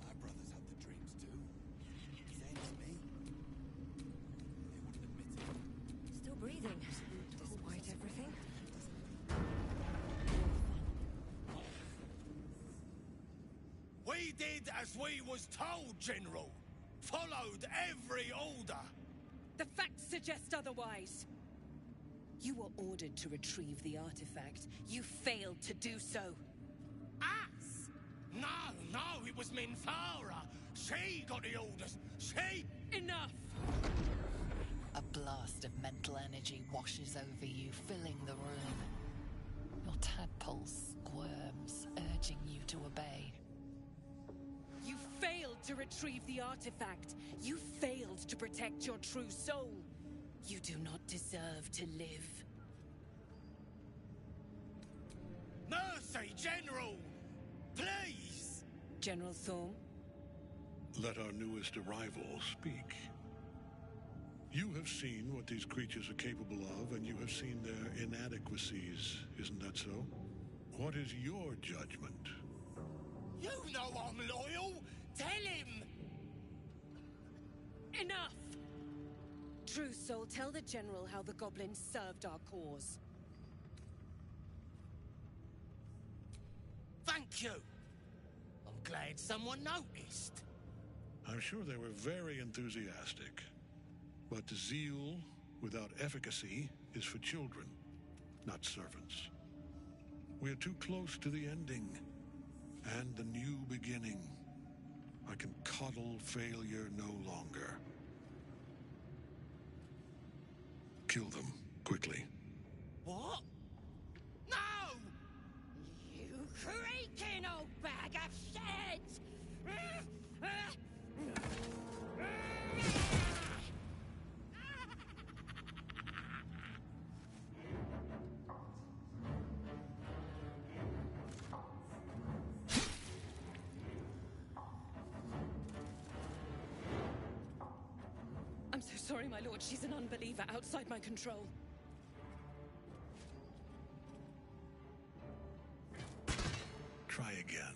My brothers had the dreams too. Same as me. They wouldn't admit it. Still breathing, despite everything. We did as we was told, General. Followed every order. The facts suggest otherwise. You were ordered to retrieve the artifact. You failed to do so. Us? No, it was Minthara. She got the orders. She... Enough! A blast of mental energy washes over you, filling the room. Your tadpole squirms, urging you to obey. You failed to retrieve the artifact. You failed to protect your true soul. You do not deserve to live. Mercy, General! Please! General Thorm? Let our newest arrival speak. You have seen what these creatures are capable of, and you have seen their inadequacies, isn't that so? What is your judgment? You know I'm loyal! Tell him! Enough! True Soul, tell the General how the goblins served our cause. Thank you! I'm glad someone noticed. I'm sure they were very enthusiastic. But zeal without efficacy is for children, not servants. We are too close to the ending, and the new beginning. I can coddle failure no longer. Kill them, quickly. What? No! You creaking old bag of shit! sorry, my lord. She's an unbeliever outside my control. Try again.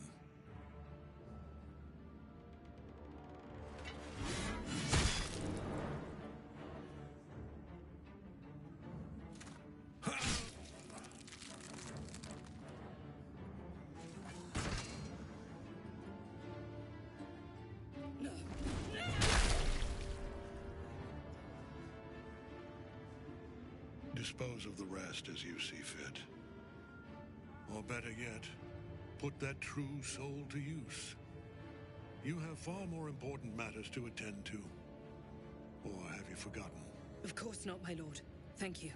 Dispose of the rest as you see fit. Or better yet, put that true soul to use. You have far more important matters to attend to. Or have you forgotten? Of course not, my lord. Thank you.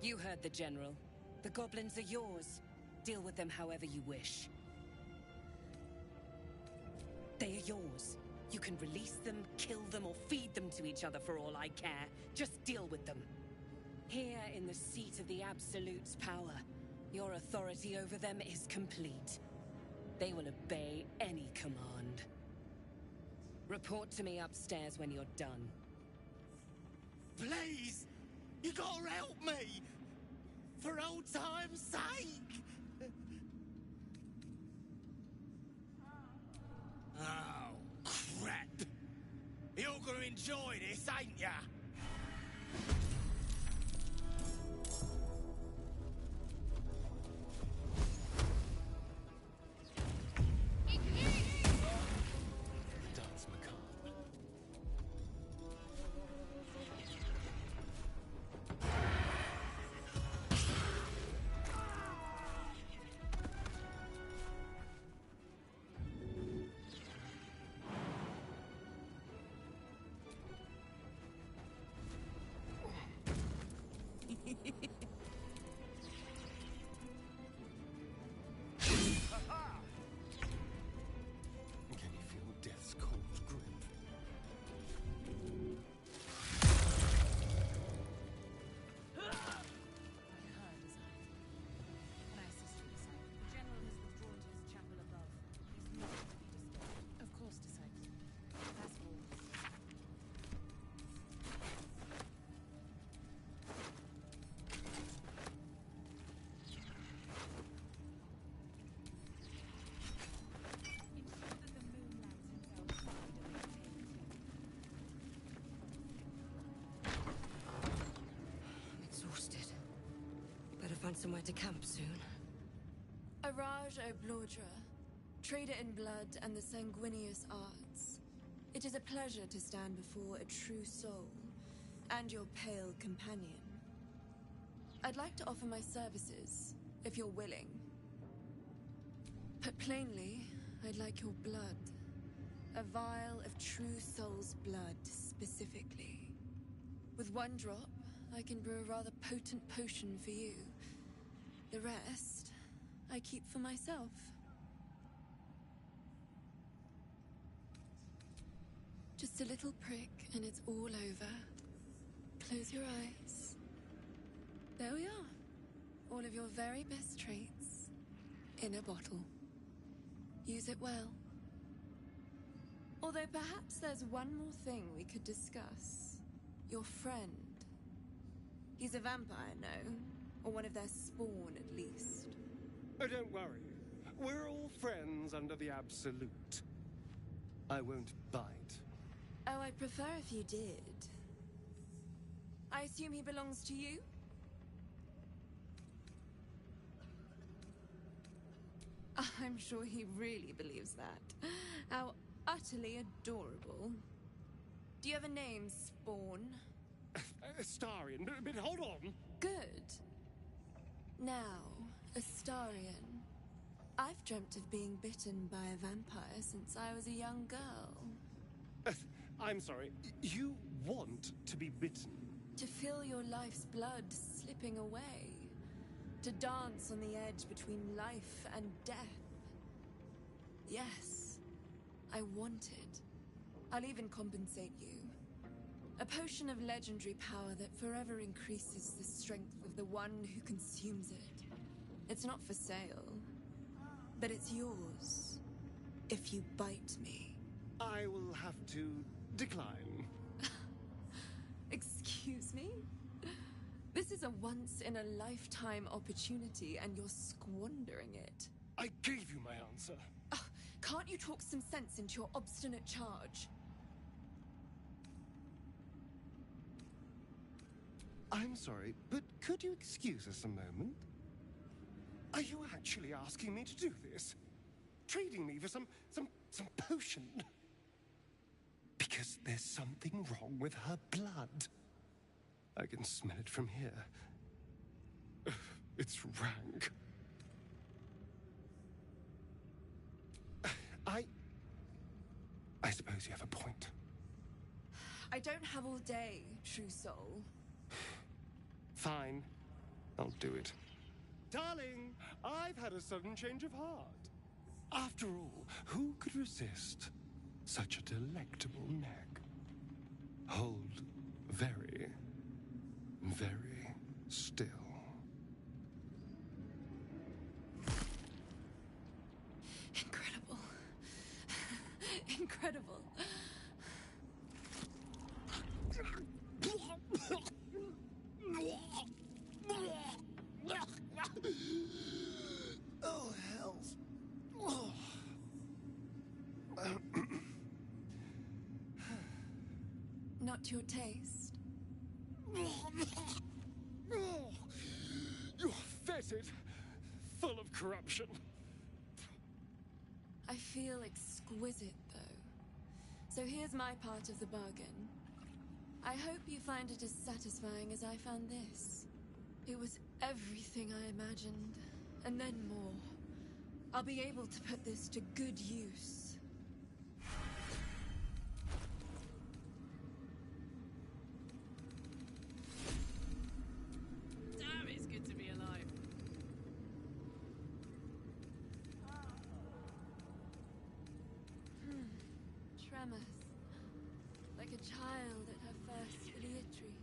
You heard the General. The goblins are yours. Deal with them however you wish. They are yours. You can release them, kill them, or feed them to each other for all I care. Just deal with them. Here in the seat of the Absolute's power, your authority over them is complete. They will obey any command. Report to me upstairs when you're done. Please! You gotta help me! For old time's sake! Oh, crap! You're gonna enjoy this, ain't ya? Dance macabre. Can you feel death's cold grip? Of course, disciple. As always. I'm exhausted. Better find somewhere to camp soon. Araj Oblordra, trader in blood and the sanguineous arts. It is a pleasure to stand before a true soul, and your pale companion. I'd like to offer my services, if you're willing. Put plainly, I'd like your blood. A vial of true soul's blood, specifically. With one drop, I can brew a rather potent potion for you. The rest, I keep for myself. Just a little prick and it's all over. Close your eyes. There we are. All of your very best traits in a bottle. Use it well. Although perhaps there's one more thing we could discuss. Your friend. He's a vampire, no? Or one of their spawn, at least. Oh, don't worry. We're all friends under the Absolute. I won't bite. Oh, I'd prefer if you did. I assume he belongs to you? I'm sure he really believes that. How utterly adorable. Do you have a name, Spawn? Astarion, but hold on. Good. Now, Astarion. I've dreamt of being bitten by a vampire since I was a young girl. I'm sorry. You want to be bitten? To feel your life's blood slipping away. To dance on the edge between life and death. Yes, I want it. I'll even compensate you. A potion of legendary power that forever increases the strength of the one who consumes it. It's not for sale. but it's yours if you bite me. I will have to decline. Excuse me? This is a once-in-a-lifetime opportunity, and you're squandering it. I gave you my answer. Can't you talk some sense into your obstinate charge? I'm sorry, but could you excuse us a moment? Are you actually asking me to do this? Trading me for some potion? Because there's something wrong with her blood. I can smell it from here. It's rank. I suppose you have a point. I don't have all day, true soul. Fine. I'll do it. Darling, I've had a sudden change of heart. After all, who could resist such a delectable neck? Hold very, very still. Incredible. Incredible. Oh, hells. Oh. Not to your taste. You're fetid, full of corruption. I feel exquisite, though. So here's my part of the bargain. I hope you find it as satisfying as I found this. It was everything I imagined, and then more. I'll be able to put this to good use. Damn, it's good to be alive. Tremors. Like a child at her first filiatry.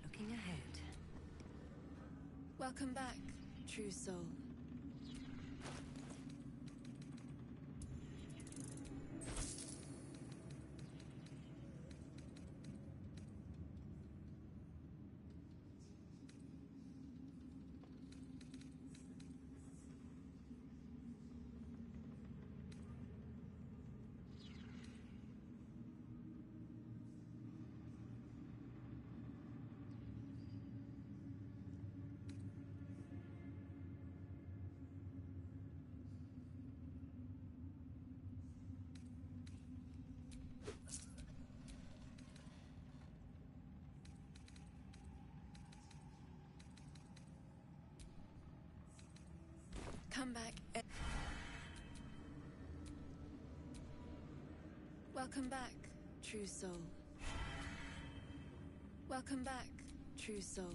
Looking ahead. Welcome back, true soul. Come back. Welcome back, true soul. Welcome back, true soul.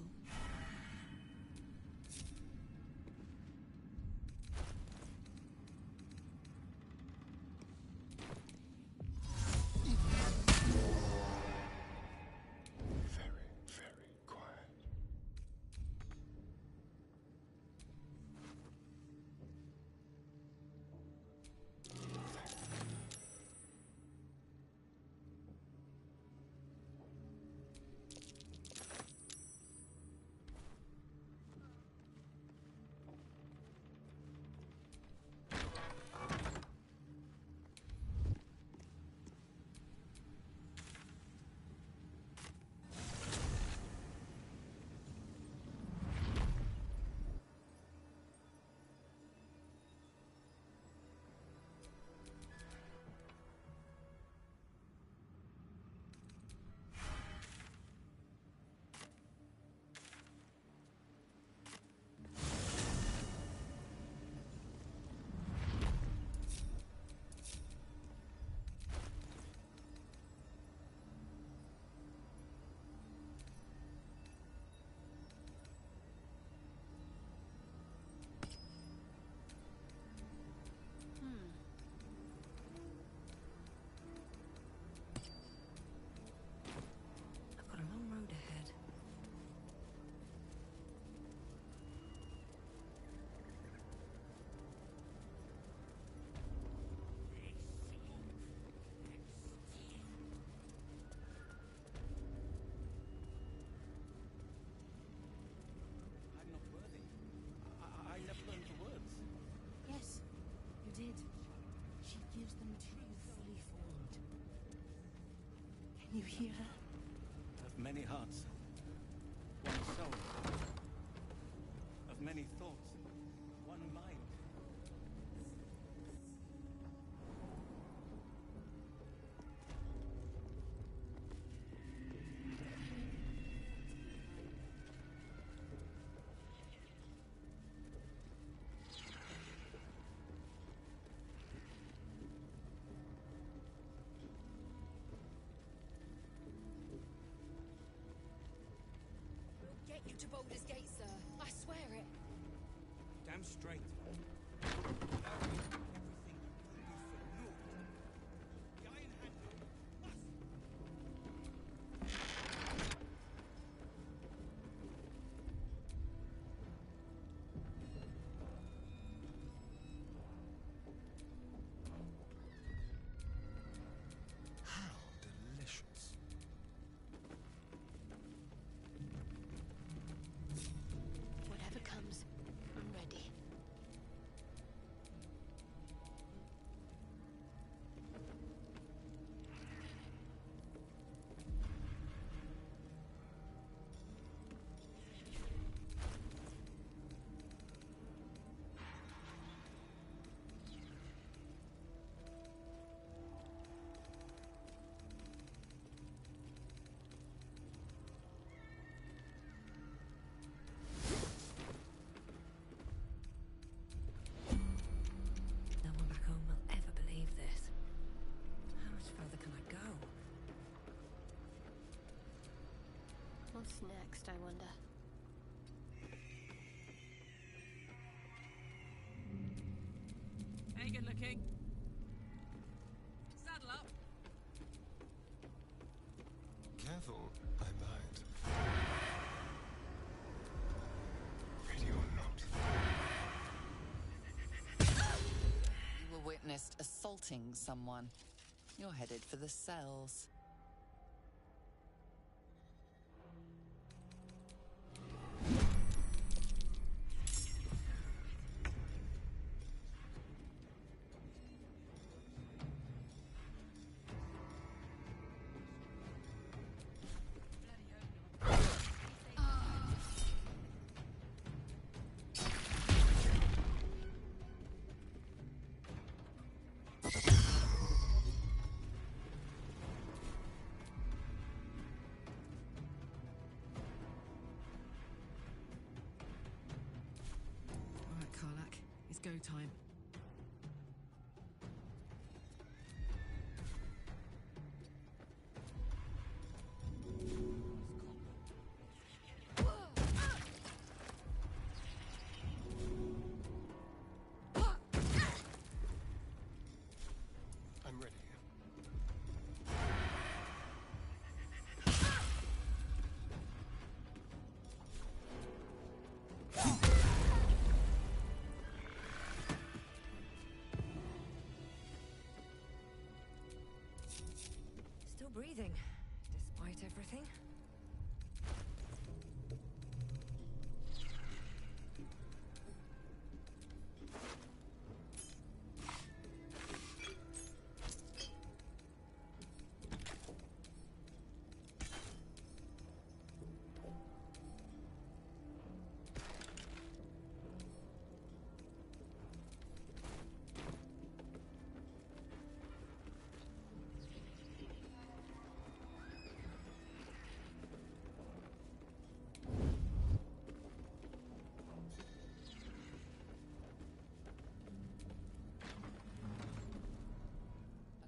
You hear her? Of many hearts, one soul. Of many thoughts, one mind. We'll get you to Baldur's Gate, sir. I swear it. Damn straight. How delicious. Whatever comes, I'm ready. No one back home will ever believe this. How much further can I go? What's next, I wonder? Hey, good looking. Saddle up. Careful, I might. Ready or not. You were witnessed assaulting someone. You're headed for the cells. All right, Karlak. It's go time. I'm ready. Still breathing, despite everything.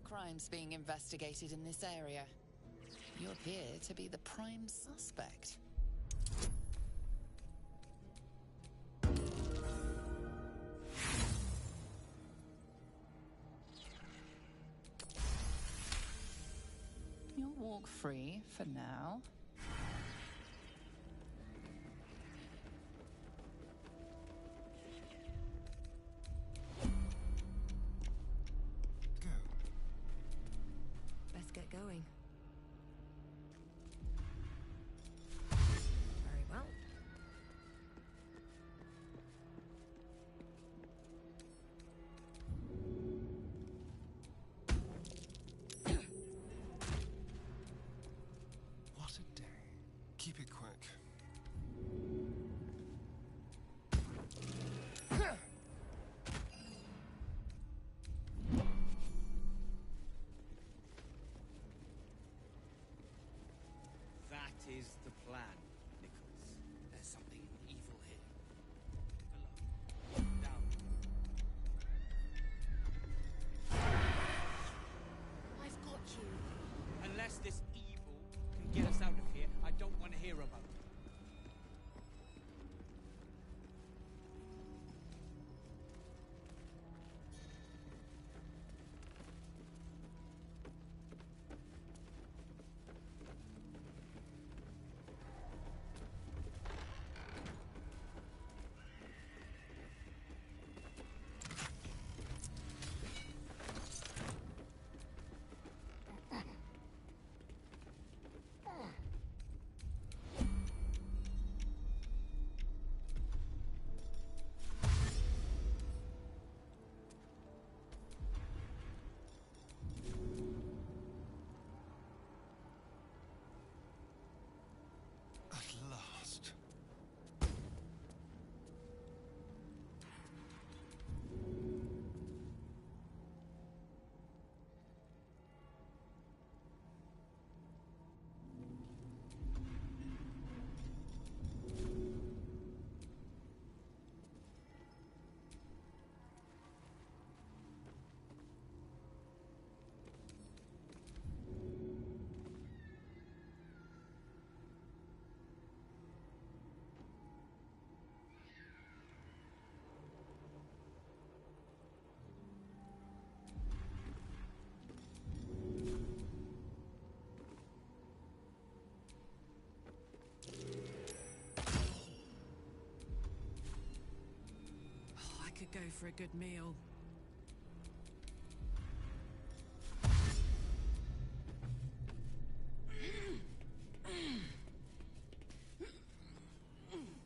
A crime's being investigated in this area. You appear to be the prime suspect. You'll walk free for now. Let's get going. Very well. Unless this evil can get us out of here, I don't want to hear about it. At last. I could go for a good meal.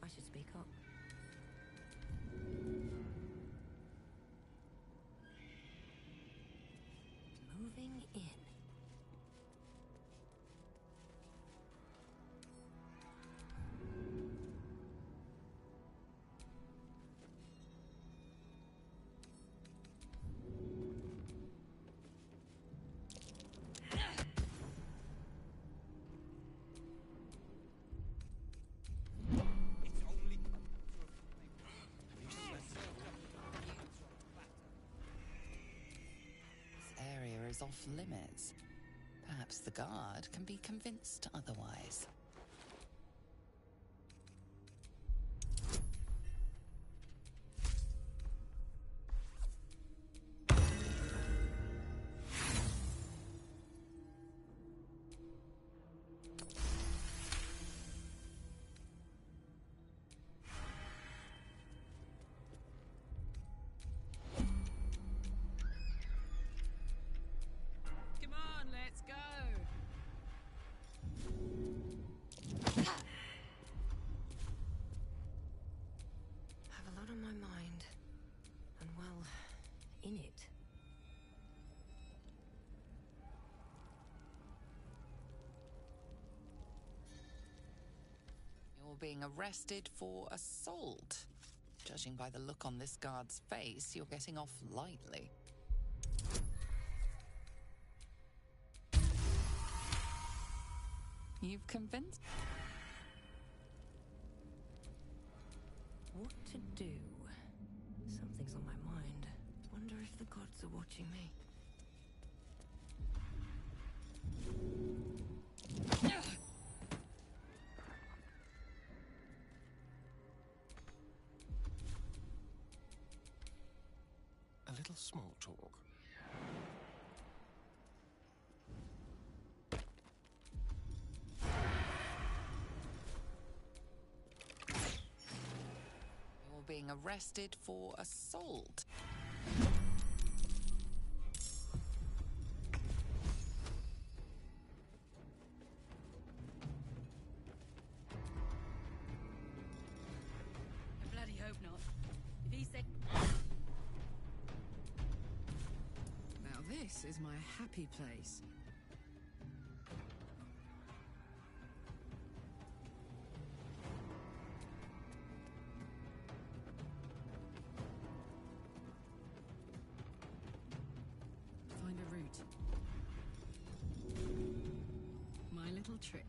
I should speak up. Moving in. This area is off limits. Perhaps the guard can be convinced otherwise. Come on, let's go. I have a lot on my mind. And well, in it. You're being arrested for assault. Judging by the look on this guard's face, you're getting off lightly. You've convinced... What to do? Something's on my mind. Wonder if the gods are watching me. A little small talk. You're being arrested for assault. I bloody hope not. If he said... Now this is my happy place. Find a route. My little trick.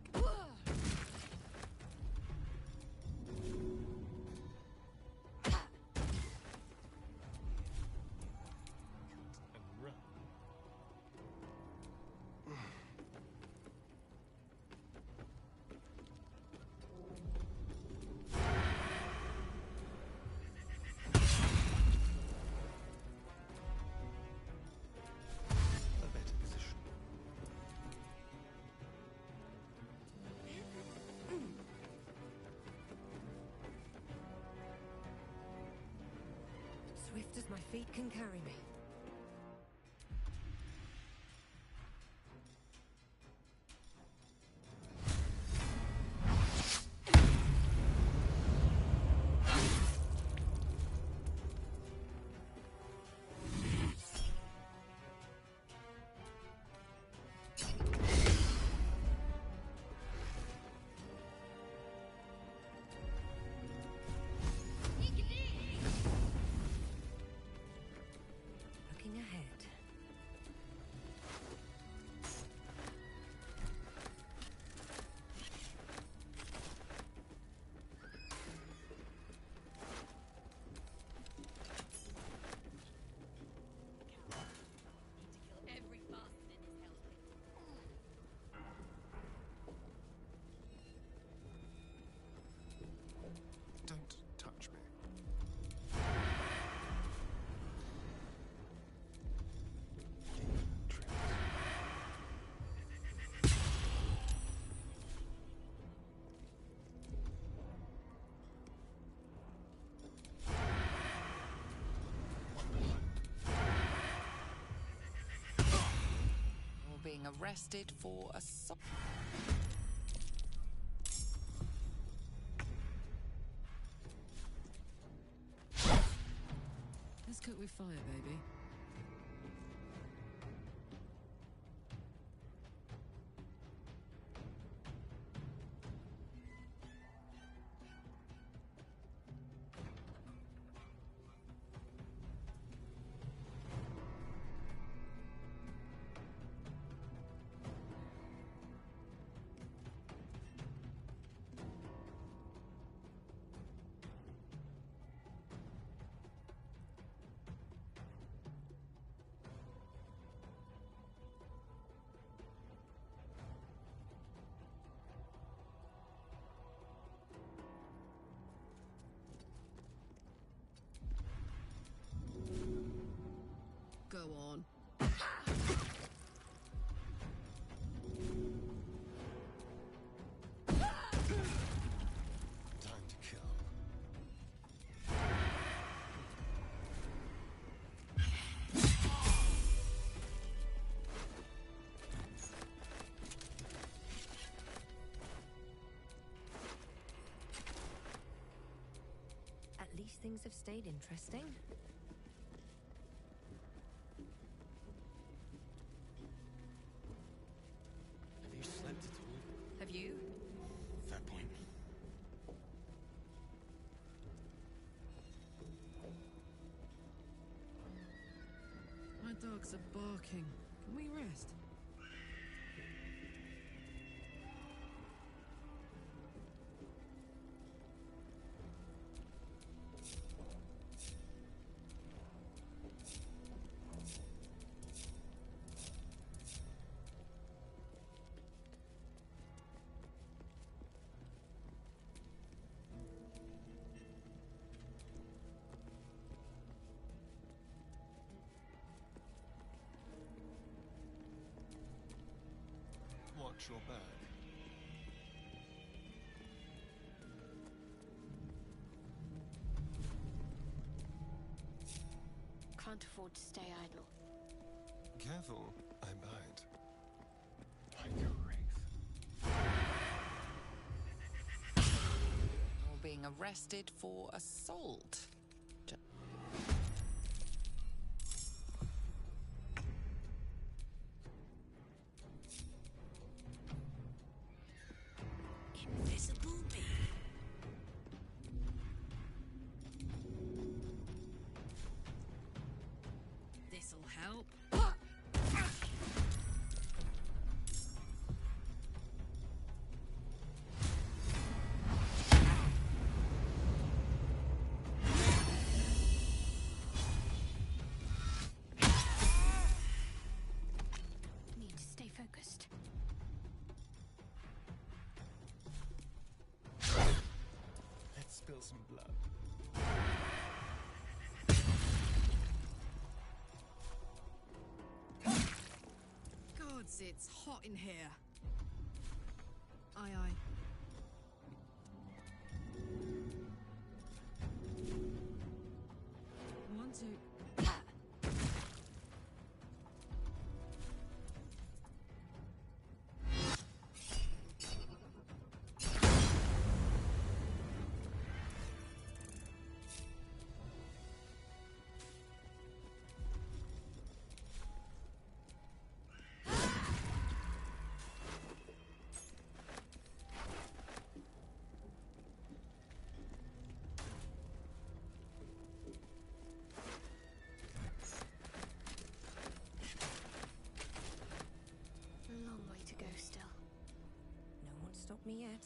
Swift as my feet can carry me. Looking ahead. Don't touch me. You're being arrested for assault. Let's cook with fire, baby. Go on. Time to kill. At least things have stayed interesting. Have you slept at all? Have you? Fair point. My dogs are barking. Can we rest? Watch your back. Can't afford to stay idle. Careful, I bite. Like a wraith. You're being arrested for assault. Invisible bee. This'll help. Need to stay focused. Let's spill some blood. Gods, it's hot in here. Aye, aye. One, two. got me yet.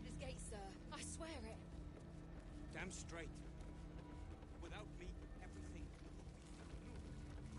This gate, sir. I swear it. Damn straight. Without me, everything would be for naught.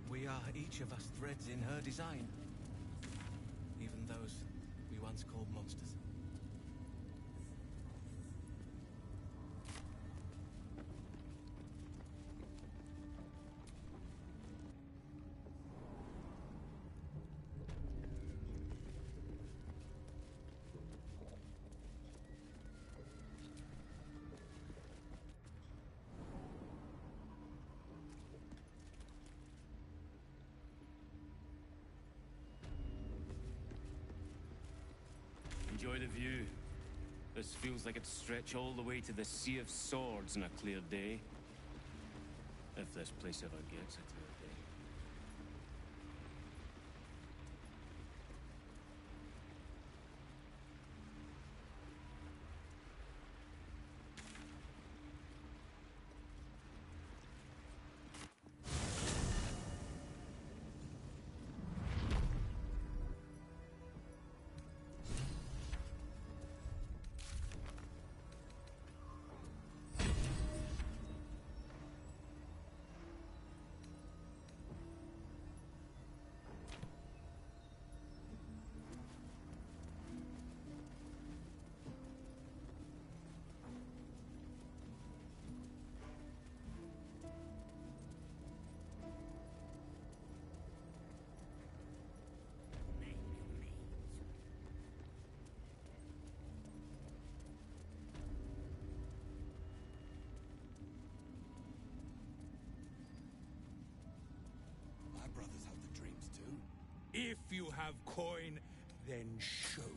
We are each of us threads in her design. Even those we once called monsters. Enjoy the view. This feels like it'd stretch all the way to the Sea of Swords on a clear day. If this place ever gets a clear day. If you have coin, then show